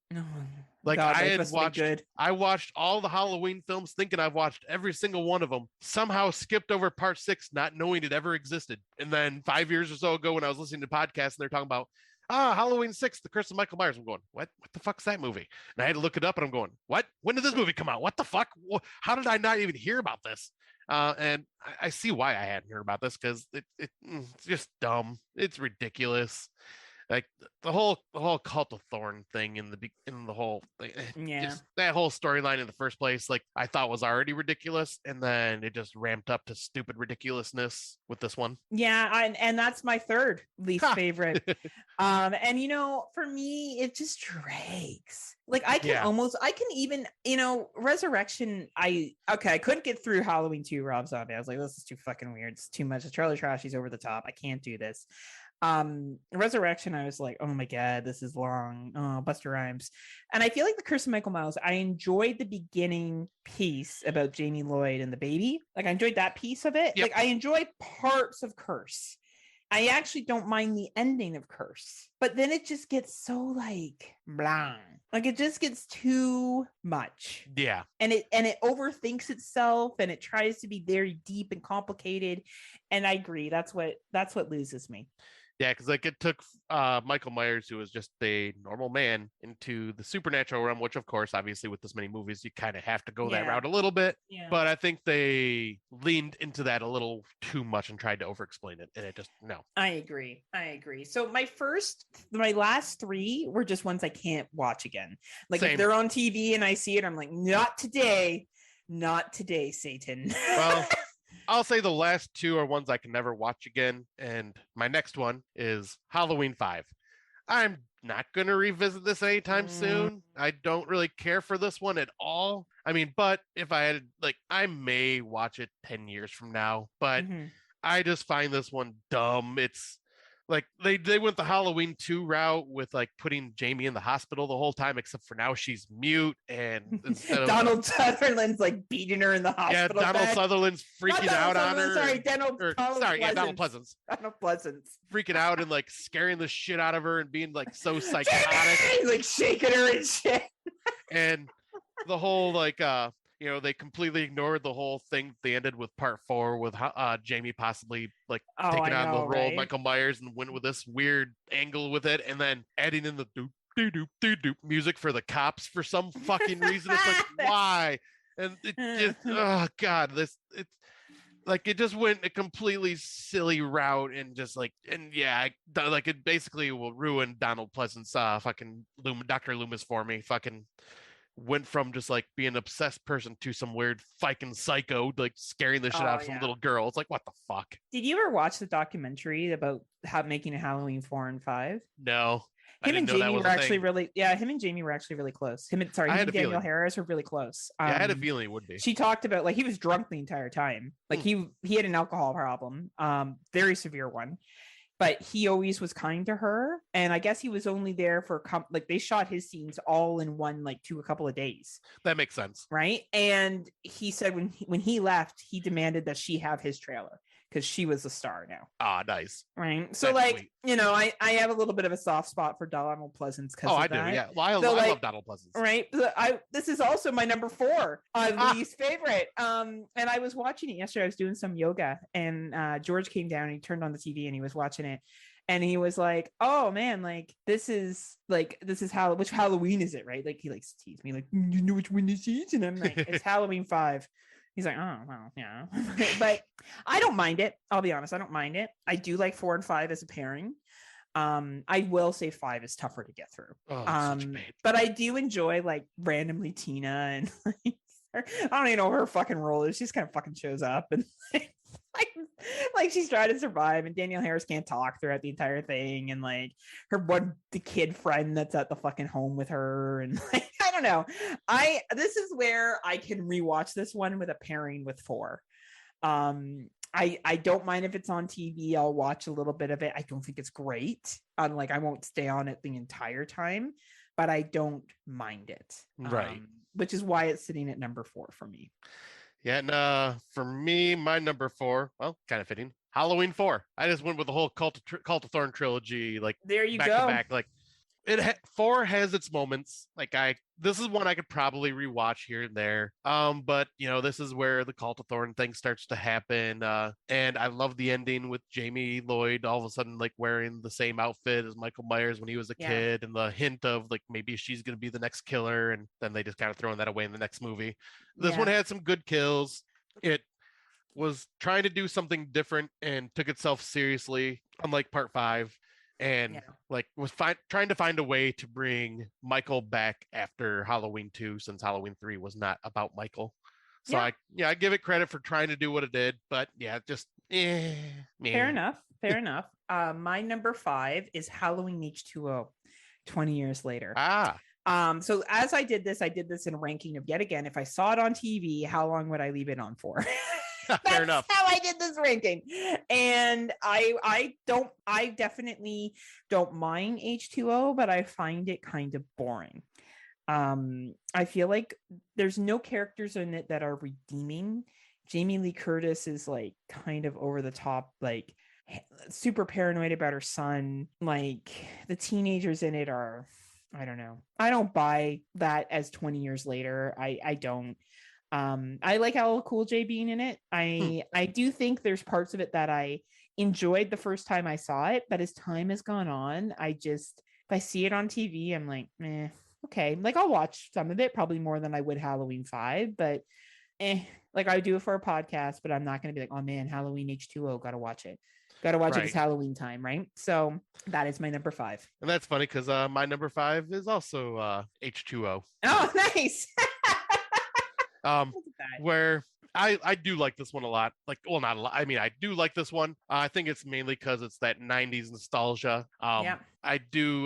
Like God, I that had must be watched, good. I watched all the Halloween films, thinking I've watched every single one of them. Somehow skipped over part 6, not knowing it ever existed. And then 5 years or so ago, when I was listening to podcasts and they're talking about Halloween 6, The Curse of Michael Myers, I'm going, what the fuck's that movie? And I had to look it up, and I'm going, what? When did this movie come out? What the fuck? How did I not even hear about this? And I see why I hadn't heard about this, because it's just dumb. It's ridiculous. Like the whole Cult of Thorn thing in the whole thing, just that whole storyline in the first place, like I thought was already ridiculous, and then it just ramped up to stupid ridiculousness with this one. Yeah, and that's my third least favorite. And for me, it just drags. Like I can even, Resurrection. I couldn't get through Halloween 2 Rob Zombie. I was like, this is too fucking weird. It's too much. The trailer trash. He's over the top. I can't do this. Resurrection, I was like, oh my god, this is long. Oh, Buster Rhymes. And I feel like The Curse of Michael Myers, I enjoyed the beginning piece about Jamie Lloyd and the baby. Like I enjoyed that piece of it. Yep. Like I enjoyed parts of Curse. I actually don't mind the ending of Curse, but then it just gets so like blah. Like it just gets too much. Yeah. And it overthinks itself, and it tries to be very deep and complicated. And I agree. That's what loses me. Yeah, because like it took Michael Myers, who was just a normal man, into the supernatural realm, which of course, obviously, with this many movies, you kind of have to go that route a little bit. Yeah. But I think they leaned into that a little too much and tried to over-explain it, and it just no. I agree. So my last 3 were just ones I can't watch again. Like Same. if they're on TV and I see it, I'm like, not today, Satan. Well, I'll say the last 2 are ones I can never watch again, and my next one is Halloween 5. I'm not going to revisit this anytime soon. I don't really care for this one at all. I mean, but if I had, I may watch it 10 years from now, but I just find this one dumb. It's like they went the Halloween 2 route with putting Jamie in the hospital the whole time, except for now she's mute, and instead of Donald Sutherland's beating her in the hospital. Yeah, Donald bed. Sutherland's freaking out on her. Sorry, Donald Pleasance. Donald Pleasance Freaking out and scaring the shit out of her and being so psychotic. Jamie! Shaking her and shit. And the whole they completely ignored the whole thing. They ended with part 4 with Jamie possibly taking on the role of Michael Myers, and went with this weird angle with it, and then adding in the doop doop doop doop doop music for the cops for some fucking reason. It's why? And it just it just went a completely silly route, and it basically will ruin Donald Pleasant's fucking Dr. Loomis for me. Fucking went from just being an obsessed person to some weird fucking psycho scaring the shit out of some little girl. It's what the fuck? Did you ever watch the documentary about how making a Halloween 4 and 5? No. Him and Jamie were actually really close. Him and Danielle Harris were really close. I had a feeling it would be. She talked about he was drunk the entire time. He had an alcohol problem, very severe one. But he always was kind to her, and I guess he was only there for they shot his scenes all in one a couple of days. That makes sense, right? And he said when he left, he demanded that she have his trailer because she was a star now. Ah, nice. Right. So, That's like, sweet. I have a little bit of a soft spot for Donald Pleasance because Oh, of I do. that. Yeah. Well, I So, like, love Donald Pleasance. Right. This is also my number 4 least favorite. And I was watching it yesterday. I was doing some yoga, and George came down and he turned on the TV and he was watching it. And he was like, "Oh man, like this is how which Halloween is it, right?" Like he likes to tease me, like, "You know which one this is?" And I'm like, "It's Halloween 5." He's like, "Oh well, yeah," but I don't mind it. I'll be honest, I don't mind it. I do like 4 and 5 as a pairing. I will say 5 is tougher to get through. Oh, such a pain. But I do enjoy like randomly Tina and like, I don't even know what her fucking role is. She just kind of fucking shows up and like she's trying to survive, and Danielle Harris can't talk throughout the entire thing, and like the kid friend that's at the fucking home with her, and like I don't know. This is where I can rewatch this one with a pairing with 4. I don't mind if it's on TV. I'll watch a little bit of it. I don't think it's great. Like I won't stay on it the entire time, but I don't mind it. Right. Which is why it's sitting at number 4 for me. Yeah, and for me, my number 4, well, kind of fitting, Halloween 4. I just went with the whole Cult of Thorn trilogy, like there you back go. to back. Like 4 has its moments. Like this is one I could probably rewatch here and there. But this is where the Cult of Thorn thing starts to happen. And I love the ending with Jamie Lloyd all of a sudden like wearing the same outfit as Michael Myers when he was a kid, and the hint of like maybe she's gonna be the next killer, and then they just kind of throwing that away in the next movie. This one had some good kills. It was trying to do something different and took itself seriously, unlike part 5. And like was trying to find a way to bring Michael back after Halloween 2, since Halloween 3 was not about Michael. So I give it credit for trying to do what it did, but just fair enough. My number 5 is Halloween H2O, 20 years later. So as I did this in a ranking of, yet again, if I saw it on TV, how long would I leave it on for? Fair enough. How I did this ranking. And I definitely don't mind H2O, but I find it kind of boring. I feel like there's no characters in it that are redeeming. Jamie Lee Curtis is like kind of over the top, like super paranoid about her son. Like the teenagers in it are, I don't know. I don't buy that as 20 years later. I don't. I like LL Cool J being in it. I do think there's parts of it that I enjoyed the first time I saw it, but as time has gone on, if I see it on TV, I'm like, okay. Like I'll watch some of it, probably more than I would Halloween 5, but like I do it for a podcast, but I'm not going to be like, oh man, Halloween H2O, gotta watch it. Gotta watch it. It's Halloween time, right? So that is my number 5. And that's funny because my number 5 is also H2O. Oh, nice. Where I do like this one a lot. Like, well, not a lot. I mean, I do like this one. I think it's mainly because it's that 90s nostalgia. I do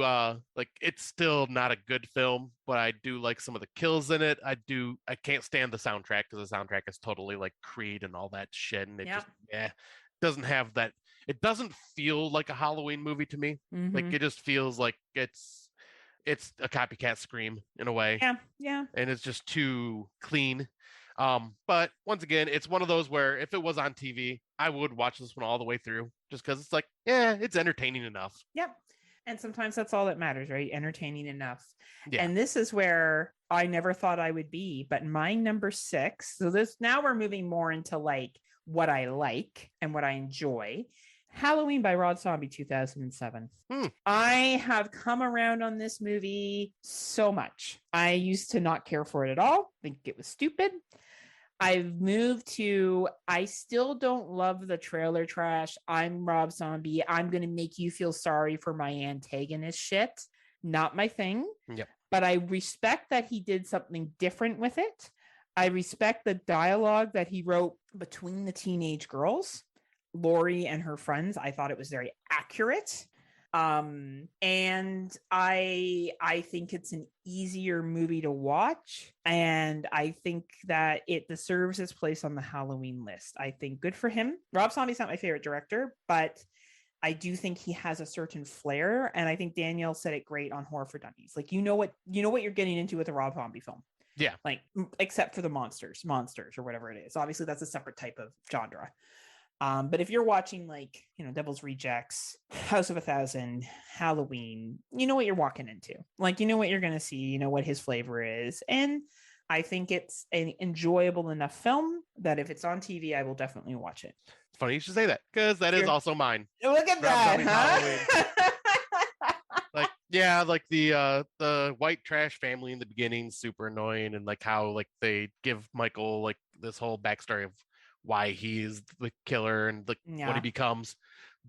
like, it's still not a good film, but I do like some of the kills in it. I can't stand the soundtrack because the soundtrack is totally like Creed and all that shit. And it just doesn't have that. It doesn't feel like a Halloween movie to me. Like it just feels like it's a copycat Scream in a way. Yeah. And it's just too clean. But once again, it's one of those where if it was on TV, I would watch this one all the way through just because it's like, it's entertaining enough. Yep. And sometimes that's all that matters, right? Entertaining enough. Yeah. And this is where I never thought I would be, but my number 6. So now we're moving more into like what I like and what I enjoy. Halloween by Rob Zombie, 2007. I have come around on this movie so much. I used to not care for it at all. Think it was stupid. I've moved to, I still don't love the trailer trash. I'm Rob Zombie. I'm going to make you feel sorry for my antagonist shit. Not my thing. Yep. But I respect that he did something different with it. I respect the dialogue that he wrote between the teenage girls, Lori and her friends. I thought it was very accurate. And I think it's an easier movie to watch, and I think that it deserves its place on the Halloween list. I think good for him. Rob Zombie's not my favorite director, but I do think he has a certain flair, and I think Danielle said it great on Horror for Dummies. Like, you know what you're getting into with a Rob Zombie film. Yeah. Like, except for the monsters or whatever it is. Obviously that's a separate type of genre. But if you're watching like, Devil's Rejects, House of a Thousand, Halloween, you know what you're walking into. Like, you know what you're going to see, you know what his flavor is. And I think it's an enjoyable enough film that if it's on TV, I will definitely watch it. It's funny you should say that because that is also mine. Look at Rob that, Zombie's huh? Like, yeah, like the white trash family in the beginning, super annoying, and like how like they give Michael like this whole backstory of why he is the killer and like what he Yeah. becomes.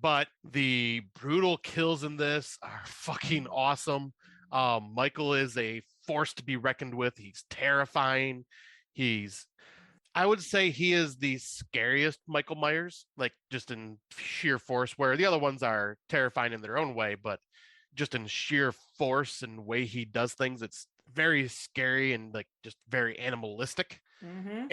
But the brutal kills in this are fucking awesome. Michael is a force to be reckoned with. He's terrifying. I would say he is the scariest Michael Myers, like just in sheer force, where the other ones are terrifying in their own way, but just in sheer force and way he does things, it's very scary and like just very animalistic. Mm-hmm.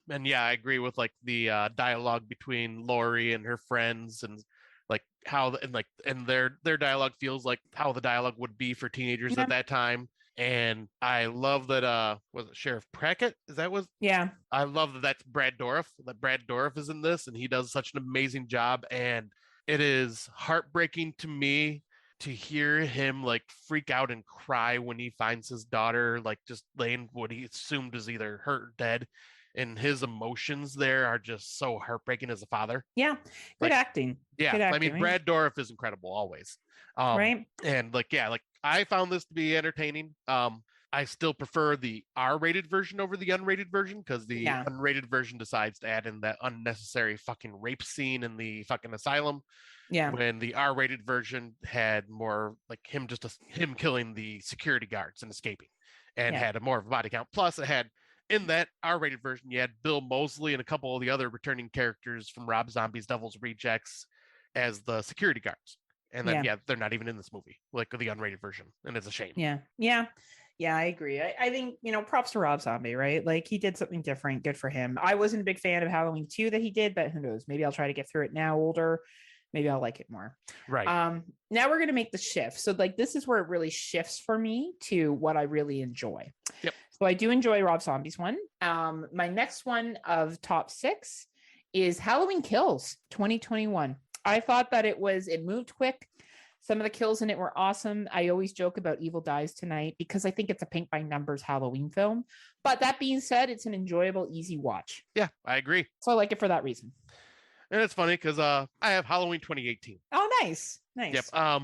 And yeah, I agree with like the dialogue between Laurie and her friends, and like how and their dialogue feels like how the dialogue would be for teenagers Yeah. at that time. And I love that was it Sheriff Prackett? Is that was Yeah. I love that that's Brad Dourif. That Brad Dourif is in this, and he does such an amazing job. And it is heartbreaking to me to hear him like freak out and cry when he finds his daughter like just laying what he assumed is either hurt or dead. And his emotions there are just so heartbreaking as a father. Yeah. Good Like, acting. Yeah, Good I acting, mean right? Brad Dourif is incredible always. Right. And like yeah, like I found this to be entertaining. I still prefer the R-rated version over the unrated version because the Yeah. unrated version decides to add in that unnecessary fucking rape scene in the fucking asylum. Yeah. When the R-rated version had more like him him killing the security guards and escaping, and Yeah. had a more of a body count. Plus, it had in that R-rated version, you had Bill Moseley and a couple of the other returning characters from Rob Zombie's Devil's Rejects as the security guards. And then Yeah. they're not even in this movie, like the unrated version, and it's a shame. Yeah. Yeah. Yeah, I agree. I think, props to Rob Zombie, right? Like he did something different. Good for him. I wasn't a big fan of Halloween 2 that he did, but who knows? Maybe I'll try to get through it now older. Maybe I'll like it more. Right. Now we're going to make the shift. So like this is where it really shifts for me to what I really enjoy. Yep. So I do enjoy Rob Zombie's one. My next one of top 6 is Halloween Kills 2021. I thought that it moved quick. Some of the kills in it were awesome. I always joke about Evil Dies Tonight because I think it's a paint by numbers Halloween film. But that being said, it's an enjoyable, easy watch. Yeah, I agree. So I like it for that reason. And it's funny because I have Halloween 2018. Oh, nice. Nice. Yep.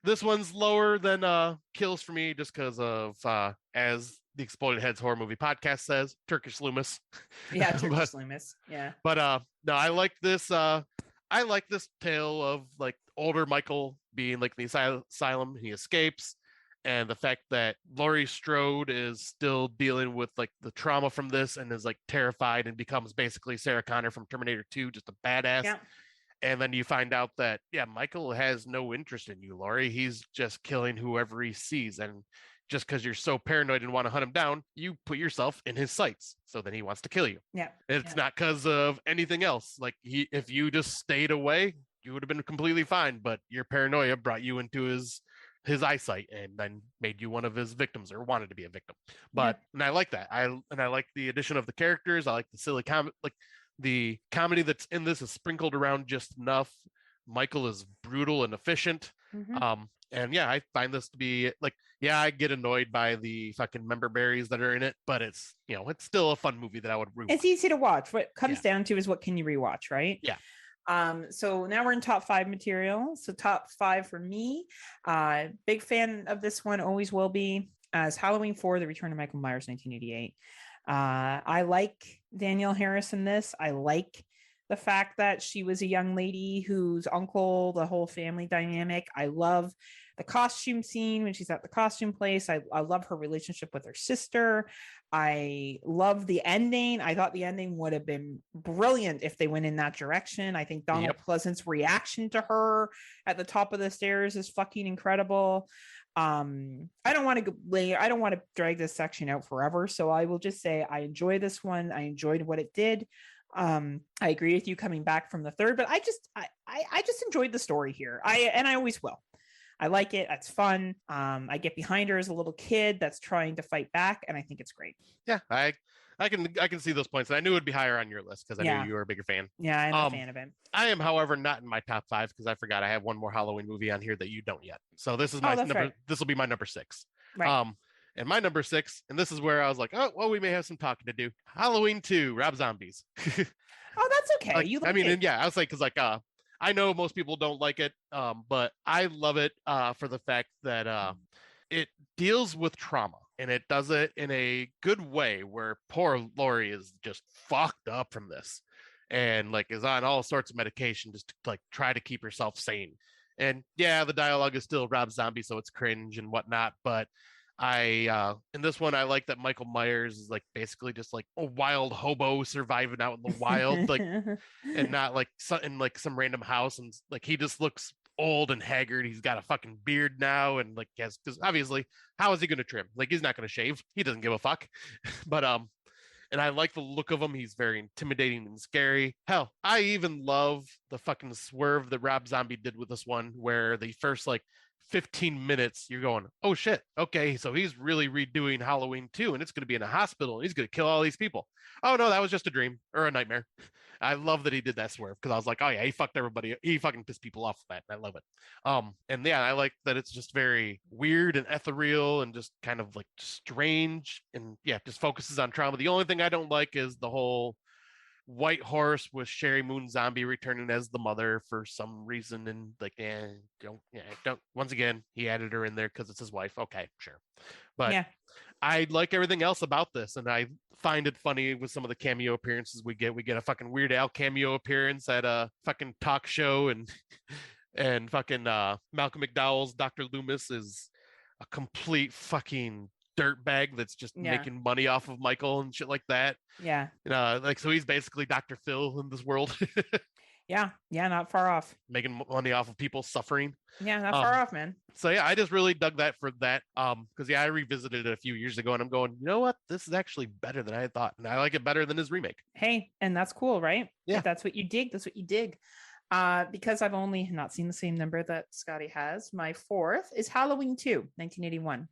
This one's lower than Kills for me just because of as the Exploded Heads Horror Movie Podcast says, Turkish Loomis. Yeah, Turkish Loomis. Yeah. But no, I like this. I like this tale of like older Michael being like in the asylum. He escapes, and the fact that Laurie Strode is still dealing with like the trauma from this and is like terrified and becomes basically Sarah Connor from Terminator 2, just a badass. Yeah. And then you find out that Michael has no interest in you, Laurie. He's just killing whoever he sees, and just because you're so paranoid and want to hunt him down, you put yourself in his sights. So then he wants to kill you. Yeah. It's not because of anything else. Like if you just stayed away, you would have been completely fine. But your paranoia brought you into his eyesight and then made you one of his victims or wanted to be a victim. But and I like that. I like the addition of the characters. I like the silly comedy. Like the comedy that's in this is sprinkled around just enough. Michael is brutal and efficient. Mm-hmm. And yeah, I find this to be like, I get annoyed by the fucking member berries that are in it, but it's still a fun movie that I would rewatch. It's easy to watch. What comes down to is what can you rewatch, right? Yeah. So now we're in top 5 material. So top 5 for me. Big fan of this one, always will be. As Halloween 4, The Return of Michael Myers, 1988. I like Danielle Harris in this. I like the fact that she was a young lady whose uncle, the whole family dynamic. I love the costume scene when she's at the costume place. I love her relationship with her sister. I love the ending. I thought the ending would have been brilliant if they went in that direction. I think Donald Pleasant's reaction to her at the top of the stairs is fucking incredible. I don't want to drag this section out forever. So I will just say I enjoy this one. I enjoyed what it did. I agree with you coming back from the third, but I just enjoyed the story here. I always will. I like it. It's fun. I get behind her as a little kid that's trying to fight back, and I think it's great. Yeah, I can see those points. And I knew it'd be higher on your list because I Yeah. knew you were a bigger fan. Yeah, I'm a fan of it. I am, however, not in my top 5 because I forgot I have one more Halloween movie on here that you don't yet. So this is my that's number. right. This will be my number 6. Right. And my number 6, and this is where I was like, oh, well, we may have some talking to do. Halloween 2, Rob Zombies. Oh, that's okay. Like, You like I mean, it. and yeah, I was like, because like, I know most people don't like it, but I love it for the fact that it deals with trauma and it does it in a good way where poor Lori is just fucked up from this and like is on all sorts of medication just to like try to keep herself sane. And yeah, the dialogue is still Rob Zombie, so it's cringe and whatnot, but I in this one I like that Michael Myers is like basically just like a wild hobo surviving out in the wild, like and not like in like some random house, and like he just looks old and haggard. He's got a fucking beard now, and like yes, because obviously, how is he gonna trim? Like he's not gonna shave. He doesn't give a fuck. But and I like the look of him. He's very intimidating and scary. Hell, I even love the fucking swerve that Rob Zombie did with this one, where the first like 15 minutes you're going, oh shit, okay, so he's really redoing Halloween 2 and it's going to be in a hospital and he's going to kill all these people. Oh no, that was just a dream or a nightmare. I love that he did that swerve because I was like, oh yeah, he fucked everybody, he fucking pissed people off with that, and I love it. And yeah, I like that it's just very weird and ethereal and just kind of like strange, and yeah, just focuses on trauma. The only thing I don't like is the whole white horse with Sherry Moon Zombie returning as the mother for some reason, and like, don't. Once again, he added her in there because it's his wife. Okay, sure, but yeah. I like everything else about this, and I find it funny with some of the cameo appearances we get. We get a fucking Weird Al cameo appearance at a fucking talk show, and and fucking Malcolm McDowell's Dr. Loomis is a complete fucking dirtbag that's just making money off of Michael and shit like that. Yeah. Like so he's basically Dr. Phil in this world. Yeah, not far off. Making money off of people suffering. Yeah, not far off, man. So yeah, I just really dug that for that. Because yeah, I revisited it a few years ago and I'm going, you know what? This is actually better than I had thought. And I like it better than his remake. Hey, and that's cool, right? Yeah. If that's what you dig, that's what you dig. Because I've only not seen the same number that Scotty has. My 4th is Halloween 2, 1981.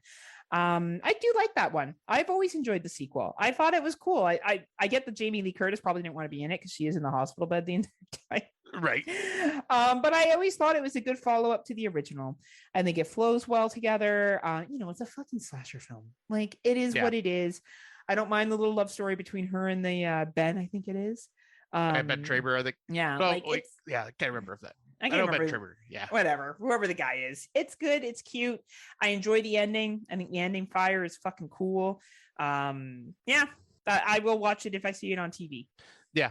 I do like that one. I've always enjoyed the sequel. I thought it was cool. I get that Jamie Lee Curtis probably didn't want to be in it because she is in the hospital bed the entire time. Right. But I always thought it was a good follow-up to the original. I think it flows well together. It's a fucking slasher film. Like it is what it is. I don't mind the little love story between her and the Ben, I think it is. Ben Traber, I think. Yeah. Well, I can't remember if that. I can't remember. Ben Traber. Yeah. Whatever. Whoever the guy is. It's good. It's cute. I enjoy the ending. I think the ending fire is fucking cool. Yeah. I will watch it if I see it on TV. Yeah,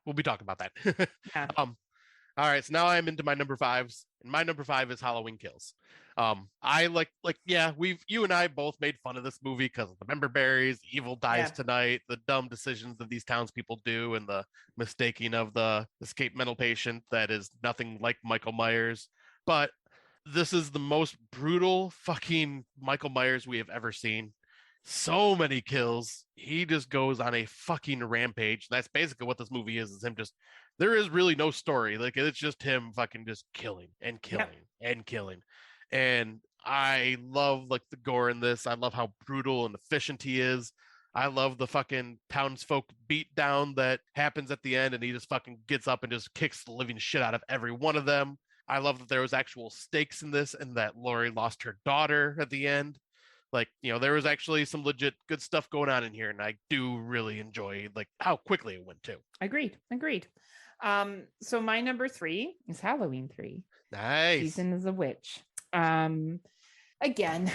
we'll be talking about that. Yeah. All right, so now I'm into my number 5s, and my number 5 is Halloween Kills. I you and I both made fun of this movie because of the member berries, evil dies tonight, the dumb decisions that these townspeople do, and the mistaking of the escaped mental patient that is nothing like Michael Myers. But this is the most brutal fucking Michael Myers we have ever seen. So many kills. He just goes on a fucking rampage. That's basically what this movie is him just, there is really no story. Like it's just him fucking just killing and killing and killing. And I love like the gore in this. I love how brutal and efficient he is. I love the fucking townsfolk beat down that happens at the end, and he just fucking gets up and just kicks the living shit out of every one of them. I love that there was actual stakes in this and that Lori lost her daughter at the end. Like, there was actually some legit good stuff going on in here, and I do really enjoy like how quickly it went too. Agreed. So my number 3 is Halloween 3. Nice. Season of the Witch. Again,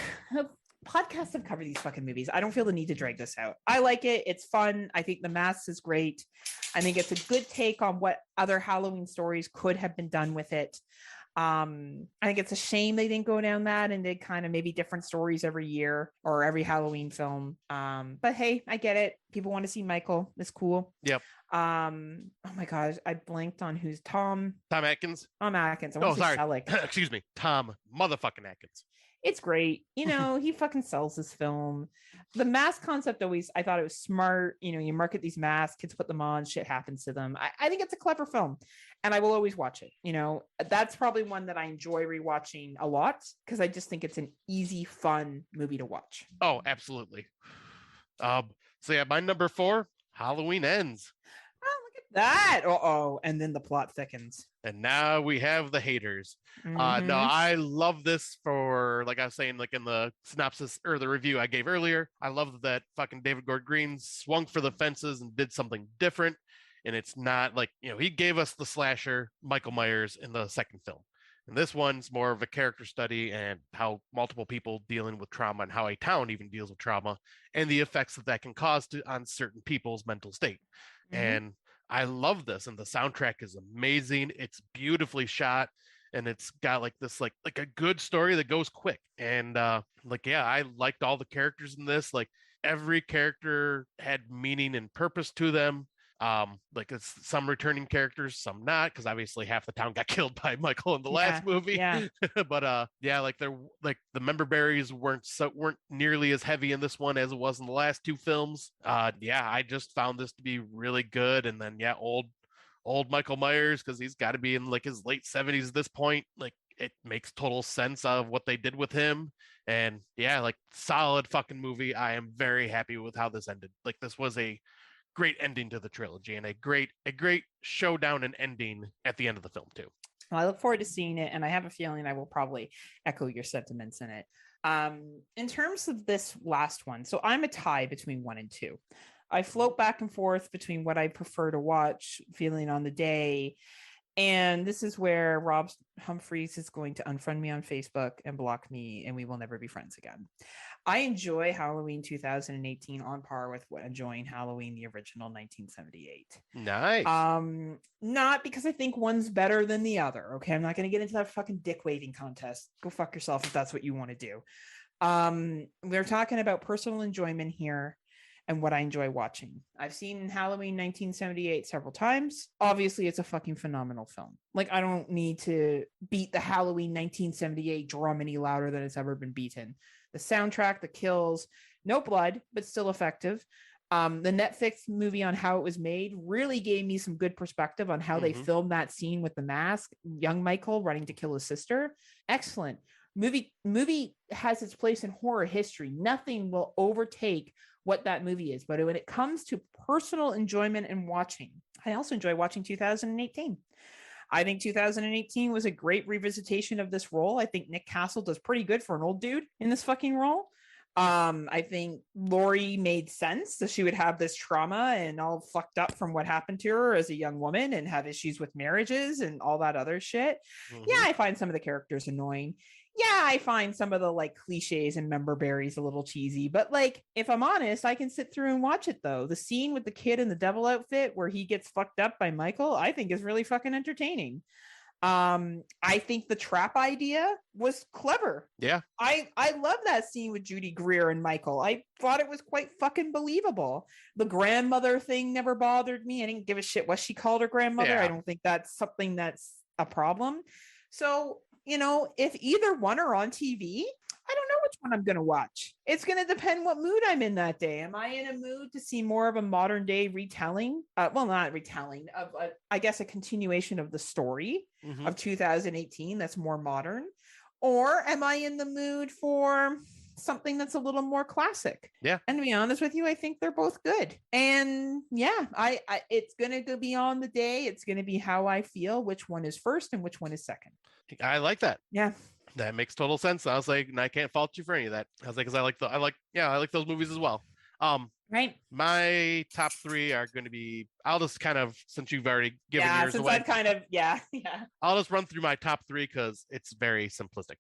podcasts have covered these fucking movies. I don't feel the need to drag this out. I like it. It's fun. I think the mask is great. I think it's a good take on what other Halloween stories could have been done with it. I think it's a shame they didn't go down that and did kind of maybe different stories every year or every Halloween film. But hey, I get it. People want to see Michael. It's cool. Yep. Oh my gosh, I blanked on who's Tom Atkins. Tom Atkins. Sorry. Excuse me, Tom motherfucking Atkins. It's great. You know, he fucking sells this film. The mask concept always, I thought it was smart. You know, you market these masks, kids put them on, shit happens to them. I think it's a clever film and I will always watch it. You know, that's probably one that I enjoy rewatching a lot because I just think it's an easy, fun movie to watch. Oh, absolutely. So yeah, my number 4, Halloween Ends. Oh, look at that. Uh-oh. And then the plot thickens. And now we have the haters. No, Mhm. I love this for, like I was saying, like in the synopsis or the review I gave earlier. I love that fucking David Gordon Green swung for the fences and did something different. And it's not like, you know, he gave us the slasher Michael Myers in the second film. And this one's more of a character study and how multiple people dealing with trauma and how a town even deals with trauma and the effects that can cause on certain people's mental state. Mhm. And I love this, and the soundtrack is amazing. It's beautifully shot, and it's got like this like a good story that goes quick. And like yeah, I liked all the characters in this. Like every character had meaning and purpose to them. Like it's some returning characters, some not, because obviously half the town got killed by Michael in the last movie. Yeah. But yeah, like they're like the member berries weren't nearly as heavy in this one as it was in the last two films. Yeah, I just found this to be really good. And then yeah, old Michael Myers, because he's got to be in like his late 70s at this point. Like it makes total sense of what they did with him. And yeah, like solid fucking movie. I am very happy with how this ended. Like this was a great ending to the trilogy and a great showdown and ending at the end of the film too. Well, I look forward to seeing it, and I have a feeling I will probably echo your sentiments in it. In terms of this last one, so I'm a tie between 1 and 2. I float back and forth between what I prefer to watch, feeling on the day. And this is where Rob Humphreys is going to unfriend me on Facebook and block me, and we will never be friends again. I enjoy Halloween 2018 on par with enjoying Halloween the original 1978. Nice. Not because I think one's better than the other. Okay, I'm not going to get into that fucking dick waving contest. Go fuck yourself if that's what you want to do. We're talking about personal enjoyment here and what I enjoy watching. I've seen Halloween 1978 several times. Obviously, it's a fucking phenomenal film. Like, I don't need to beat the Halloween 1978 drum any louder than it's ever been beaten. The soundtrack, the kills, no blood, but still effective. The Netflix movie on how it was made really gave me some good perspective on how they filmed that scene with the mask, young Michael running to kill his sister. Excellent. Movie has its place in horror history. Nothing will overtake what that movie is. But when it comes to personal enjoyment and watching, I also enjoy watching 2018. I think 2018 was a great revisitation of this role. I think Nick Castle does pretty good for an old dude in this fucking role. I think Laurie made sense that she would have this trauma and all fucked up from what happened to her as a young woman and have issues with marriages and all that other shit. Yeah, I find some of the characters annoying. Yeah, I find some of the like cliches and member berries a little cheesy, but like if I'm honest, I can sit through and watch it though. The scene with the kid in the devil outfit where he gets fucked up by Michael, I think is really fucking entertaining. I think the trap idea was clever. Yeah. I love that scene with Judy Greer and Michael. I thought it was quite fucking believable. The grandmother thing never bothered me. I didn't give a shit what she called her grandmother. Yeah. I don't think that's something that's a problem. So, you know, if either one are on TV, I don't know which one I'm going to watch. It's going to depend what mood I'm in that day. Am I in a mood to see more of a modern day retelling? Well, not retelling, of I guess a continuation of the story of 2018 that's more modern? Or am I in the mood for something that's a little more classic? Yeah. And to be honest with you, I think they're both good. And yeah, I it's going to be on the day. It's going to be how I feel, which one is first and which one is second. I like that. Yeah. That makes total sense. I was like, and I can't fault you for any of that. I was like, because I like those movies as well. Right. My top 3 are going to be, I'll just kind of, since you've already given yours since away, I've kind of, yeah. I'll just run through my top 3 because it's very simplistic.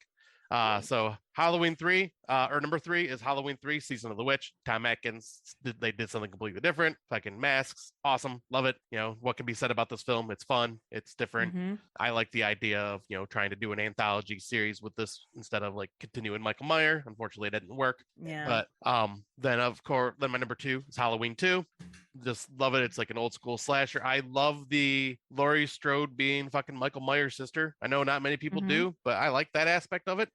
So Halloween 3, or number 3 is Halloween 3, Season of the Witch. Tom Atkins, they did something completely different. Fucking masks, awesome, love it. You know, what can be said about this film? It's fun, it's different. I like the idea of, you know, trying to do an anthology series with this instead of like continuing Michael Myers. Unfortunately, it didn't work. Yeah. But then of course, then my number 2 is Halloween 2. Just love it. It's like an old school slasher. I love the Laurie Strode being fucking Michael Myers' sister. I know not many people do, but I like that aspect of it.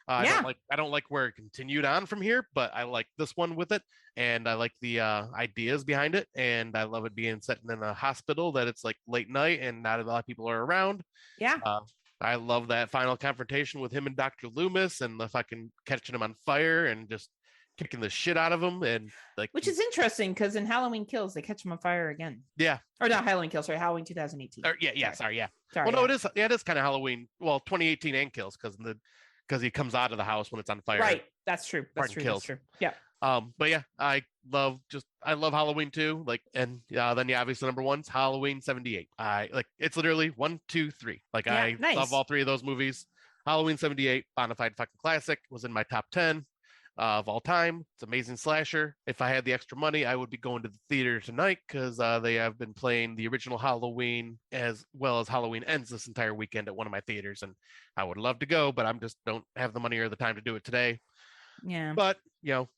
Yeah. I don't like where it continued on from here, but I like this one with it, and I like the ideas behind it, and I love it being set in a hospital that it's like late night and not a lot of people are around. Yeah. Uh, I love that final confrontation with him and Dr. Loomis and the fucking catching him on fire and just kicking the shit out of him and like Which is interesting because in Halloween Kills, they catch him on fire again. yeah. Or not Halloween Kills, sorry, Halloween 2018. Sorry. Sorry. Well, no, it is kind of Halloween. Well, 2018 and Kills because he comes out of the house when it's on fire. Right. That's true. That's Martin true. Kills. That's true. Yeah. But yeah, I love Halloween too. Like, and then obviously number one's Halloween 78. I like it's literally 1, 2, 3. Like I nice. love all three of those movies. Halloween 78, bona fide fucking classic, was in my top 10 of all time. It's an amazing slasher. If I had the extra money, I would be going to the theater tonight because they have been playing the original Halloween as well as Halloween Ends this entire weekend at one of my theaters, and I would love to go, but I'm just don't have the money or the time to do it today. Yeah. But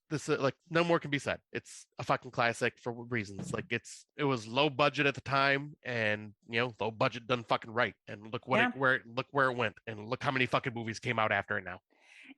this like no more can be said. It's a fucking classic for reasons. Like it was low budget at the time, and low budget done fucking right. And look what look where it went, and look how many fucking movies came out after it now.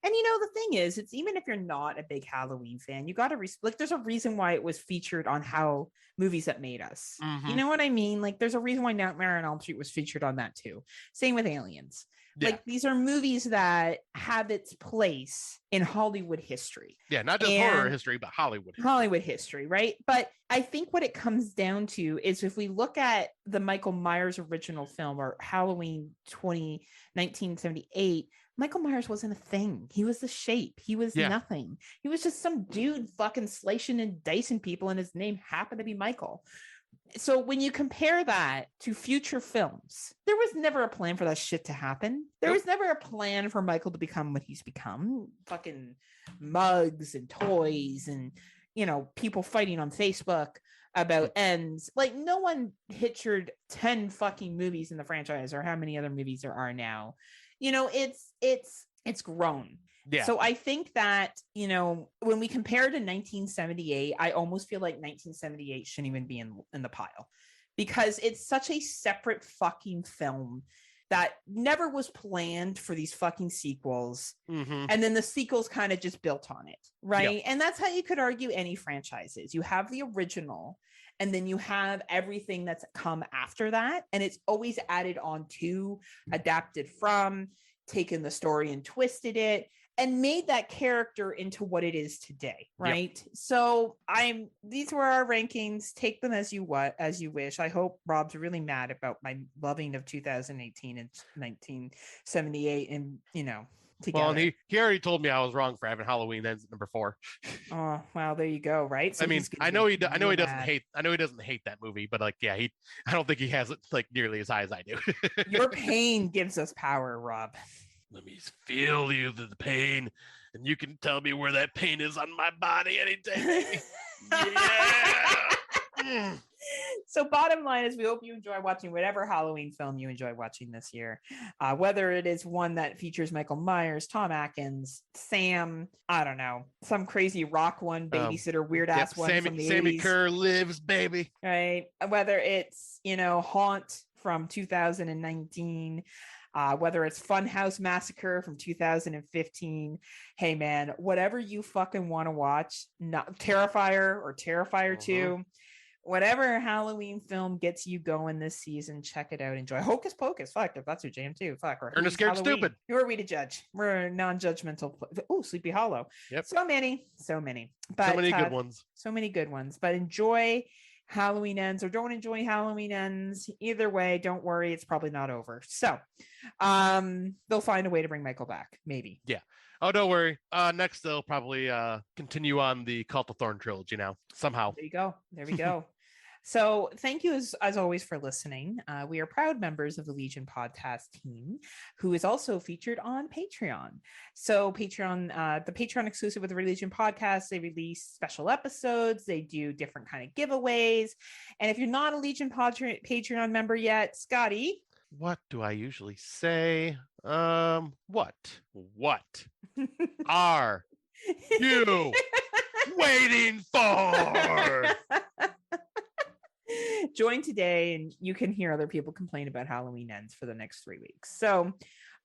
And the thing is, it's even if you're not a big Halloween fan, you got to like. There's a reason why it was featured on How Movies That Made Us. Mm-hmm. You know what I mean? Like, there's a reason why Nightmare on Elm Street was featured on that too. Same with Aliens. Yeah. Like, these are movies that have its place in Hollywood history. Yeah, not just horror history, but Hollywood history, right? But I think what it comes down to is if we look at the Michael Myers original film or Halloween 1978, Michael Myers wasn't a thing. He was the shape. He was nothing. He was just some dude fucking slicing and dicing people, and his name happened to be Michael. So when you compare that to future films, there was never a plan for that shit to happen. There was never a plan for Michael to become what he's become. Fucking mugs and toys and, people fighting on Facebook about ends. Like, no one pictured 10 fucking movies in the franchise or how many other movies there are now. It's grown. Yeah. So I think that, when we compare to 1978, I almost feel like 1978 shouldn't even be in the pile because it's such a separate fucking film that never was planned for these fucking sequels. Mm-hmm. And then the sequels kind of just built on it. Right. Yep. And that's how you could argue any franchises. You have the original and then you have everything that's come after that. And it's always added on to, adapted from, taken the story and twisted it and made that character into what it is today, right? Yep. So these were our rankings. Take them as you wish. I hope Rob's really mad about my loving of 2018 and 1978 and together. Well, and he already told me I was wrong for having Halloween Ends at number 4. Oh, well, there you go, right? So I mean, I know he doesn't hate that movie, but like, yeah, I don't think he has it like nearly as high as I do. Your pain gives us power, Rob. Let me feel the pain, and you can tell me where that pain is on my body anytime. Yeah. So bottom line is we hope you enjoy watching whatever Halloween film you enjoy watching this year, whether it is one that features Michael Myers, Tom Atkins, Sam, I don't know, some crazy rock one, babysitter, weird ass one from the Sammy 80s. Kerr lives, baby. Right. Whether it's, Haunt from 2019, whether it's Funhouse Massacre from 2015. Hey man, whatever you fucking want to watch, Terrifier or Terrifier 2, whatever Halloween film gets you going this season, check it out. Enjoy. Hocus Pocus. Fuck, if that's your jam too. Fuck. Or Scared Stupid. Who are we to judge? We're non-judgmental. Oh, Sleepy Hollow. Yep. So many. But so many good ones. So many good ones. But enjoy Halloween Ends or don't enjoy Halloween Ends. Either way, don't worry, it's probably not over. So they'll find a way to bring Michael back, maybe. Yeah. Oh, don't worry. Next they'll probably continue on the Cult of Thorn trilogy now somehow. There we go. So thank you as always for listening. We are proud members of the Legion podcast team, who is also featured on Patreon. So Patreon, the Patreon exclusive with the Legion podcast, they release special episodes. They do different kind of giveaways. And if you're not a Legion Patreon member yet, Scotty. What do I usually say? What are you waiting for? Join today and you can hear other people complain about Halloween Ends for the next 3 weeks. So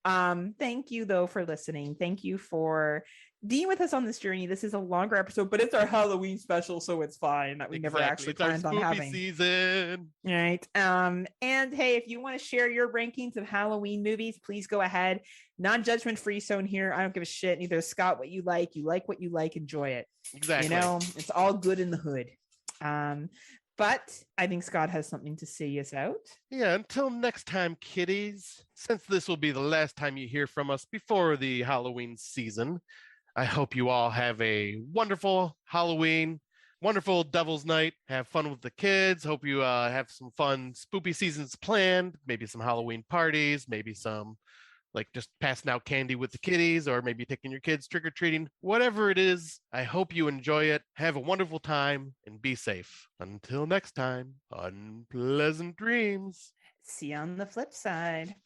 Thank you though for listening. Thank you for being with us on this journey. This is a longer episode, but it's our Halloween special, so it's fine that we never actually It's our planned on spoopy having. season. Right. And hey, if you want to share your rankings of Halloween movies, please go ahead. Non-judgment free zone here. I don't give a shit. Neither does Scott what you like what you like, enjoy it. Exactly. You know, it's all good in the hood. But I think Scott has something to say us out. Yeah, until next time, kiddies. Since this will be the last time you hear from us before the Halloween season, I hope you all have a wonderful Halloween, wonderful Devil's Night. Have fun with the kids. Hope you have some fun spoopy seasons planned. Maybe some Halloween parties, maybe some like just passing out candy with the kiddies, or maybe taking your kids trick-or-treating. Whatever it is, I hope you enjoy it. Have a wonderful time and be safe. Until next time, unpleasant dreams. See you on the flip side.